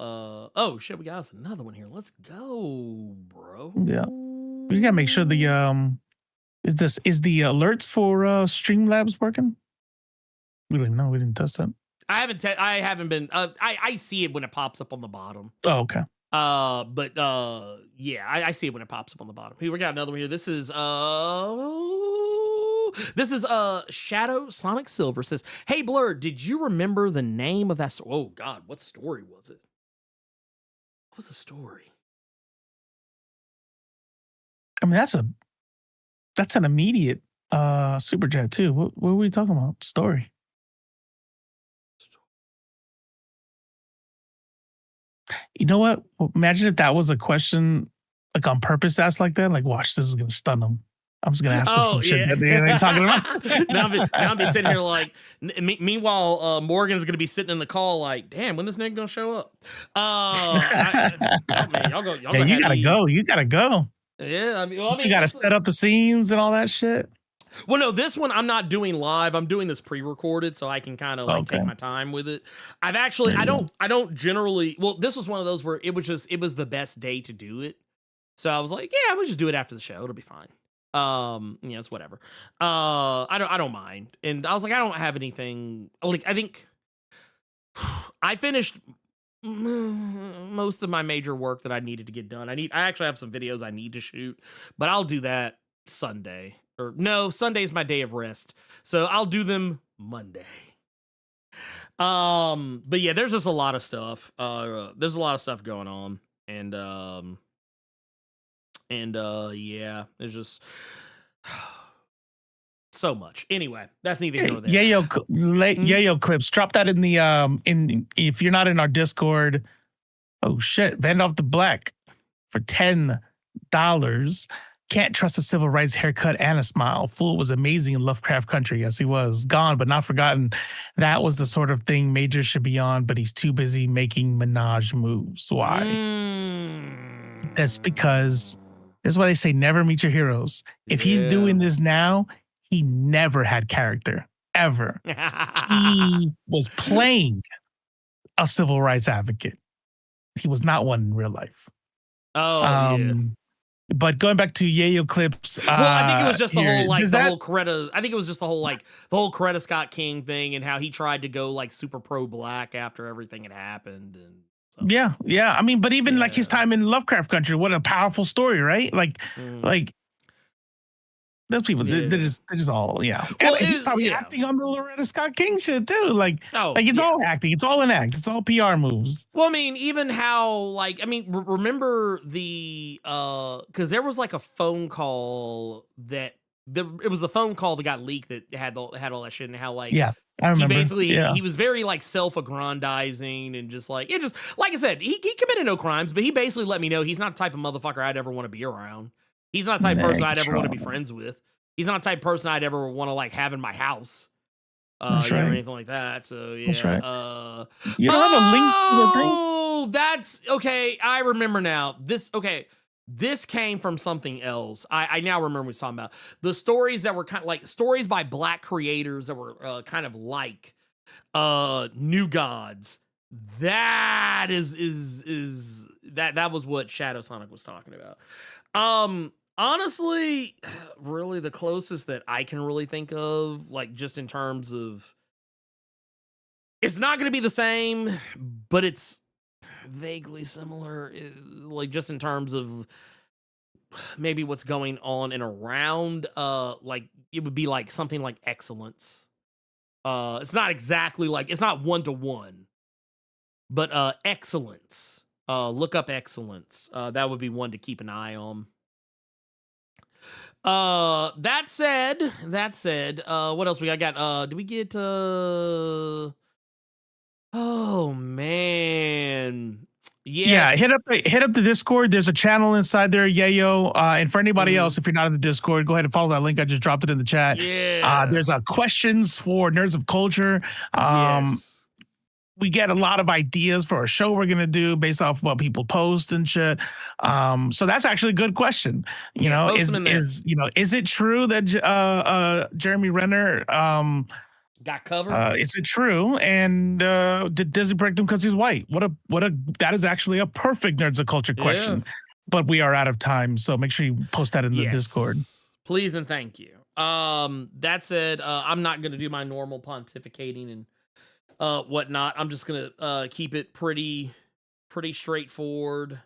oh shit, we got us another one here. Let's go, bro. Yeah. We gotta make sure the is the alerts for Streamlabs working? We didn't know. We didn't test that. I haven't been I see it when it pops up on the bottom. Oh, okay. But yeah, I see it when it pops up on the bottom. Here, we got another one here. This is Shadow Sonic Silver says, hey Blerd, did you remember the name of that story? Oh God, what story was it? What was the story? I mean, that's an immediate super chat too. What were we talking about? Story. You know what? Imagine if that was a question like on purpose asked like that. Like, watch, this is gonna stun them. I'm just gonna ask them some shit that they ain't talking about. now I'm be sitting here like. Meanwhile, Morgan's gonna be sitting in the call like, damn, when this nigga gonna show up? Man, y'all go. You gotta go. You gotta go. Yeah, You gotta set up the scenes and all that shit. Well, no, this one I'm not doing live. I'm doing this pre-recorded, so I can kind of take my time with it. I don't generally. Well, this was one of those where it was the best day to do it. So I was like, yeah, we'll just do it after the show. It'll be fine. It's whatever. I don't mind. And I was like, I don't have anything. Like, I think I finished most of my major work that I needed to get done. I actually have some videos I need to shoot, but I'll do that Sunday. Or no, Sunday's my day of rest. So I'll do them Monday. But yeah, there's just a lot of stuff. There's a lot of stuff going on. And yeah, there's just so much. Anyway, that's neither here nor there. Yayo clips. Drop that in the if you're not in our Discord. Oh shit, Van off the Black for $10. Can't trust a civil rights haircut and a smile. Fool was amazing in Lovecraft Country. Yes, he was. Gone but not forgotten. That was the sort of thing Major should be on, but he's too busy making Minaj moves. Why? That's because that's why they say never meet your heroes. If he's doing this now, he never had character, ever. He was playing a civil rights advocate. He was not one in real life. Oh, yeah. But going back to Yayo clips, well, I think it was just the whole whole Coretta. I think it was just the whole Coretta Scott King thing and how he tried to go like super pro black after everything had happened. And so. Yeah. I mean, but even like his time in Lovecraft Country, what a powerful story, right? Like those people, they're just all Well, he's probably acting on the Loretta Scott King shit too. It's all acting. It's all an act. It's all PR moves. Well, I mean, even how remember the because there was like a phone call that it was the phone call that got leaked that had all that shit and how I remember. He was very like self-aggrandizing and just like it just like I said he committed no crimes, but he basically let me know he's not the type of motherfucker I'd ever want to be around. He's not the type of person I'd ever want to be friends with. He's not the type of person I'd ever want to like have in my house. Or anything like that. So yeah. That's right. You don't have a link to the thing? Oh, that's okay. I remember now. This came from something else. I now remember what we're talking about. The stories that were kind of like stories by black creators that were kind of like New Gods. That that was what Shadow Sonic was talking about. Honestly, really the closest that I can really think of, like just in terms of, it's not going to be the same, but it's vaguely similar, like just in terms of maybe what's going on and around, like it would be like something like Excellence. It's not exactly like, it's not 1-to-1, but Excellence. Look up Excellence. That would be one to keep an eye on. That said, what else we got? Did we get, oh man. Yeah, hit up the Discord. There's a channel inside there, Yayo. And for anybody else, if you're not in the Discord, go ahead and follow that link. I just dropped it in the chat. Yeah. There's questions for Nerds of Culture. Yes. We get a lot of ideas for a show we're gonna do based off what people post and shit. So that's actually a good question. Is it true that Jeremy Renner got covered? Is it true? And does he break him because he's white? That is actually a perfect Nerds of Culture question. Yeah. But we are out of time, so make sure you post that in the Discord. Please and thank you. That said, I'm not gonna do my normal pontificating and whatnot. I'm just gonna keep it pretty straightforward.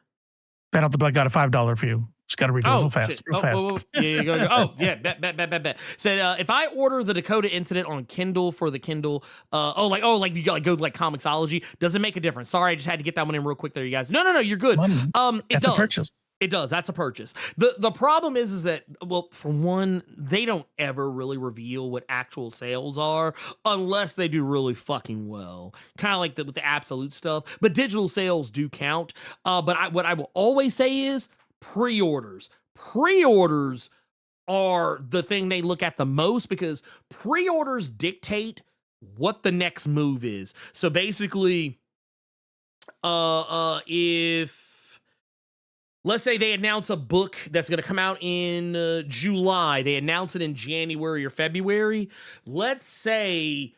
Ben Out the Black got a $5 for you. Just gotta read it real fast. Yeah, go. Oh yeah, bet. Said if I order the Dakota Incident on Kindle for the Kindle, like you got go like Comixology, does it make a difference? Sorry, I just had to get that one in real quick there, you guys. No, you're good. That's a purchase. It does. That's a purchase. The problem is that, well, for one, they don't ever really reveal what actual sales are unless they do really fucking well. Kind of like with the absolute stuff. But digital sales do count. But what I will always say is pre-orders. Pre-orders are the thing they look at the most because pre-orders dictate what the next move is. So basically, if let's say they announce a book that's going to come out in July. They announce it in January or February. Let's say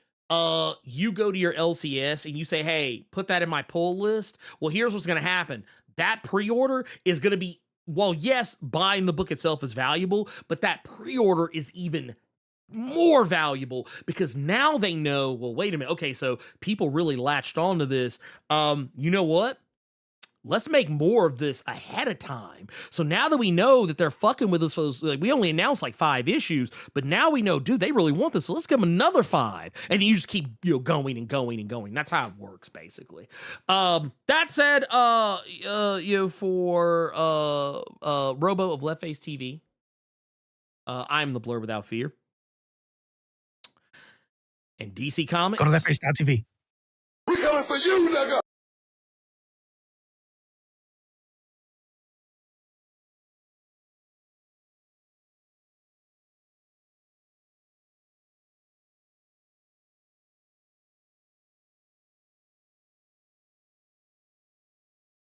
you go to your LCS and you say, hey, put that in my pull list. Well, here's what's going to happen. That pre-order is going to be, well, yes, buying the book itself is valuable, but that pre-order is even more valuable because now they know, well, wait a minute. Okay, so people really latched onto this. You know what? Let's make more of this ahead of time. So now that we know that they're fucking with us, like we only announced like 5 issues, but now we know, dude, they really want this. So let's give them another 5. And you just keep, going and going and going. That's how it works, basically. That said, for Robo of Left Face TV, I'm the Blerd Without Fear. And DC Comics. Go to leftface.tv. We coming for you, nigga.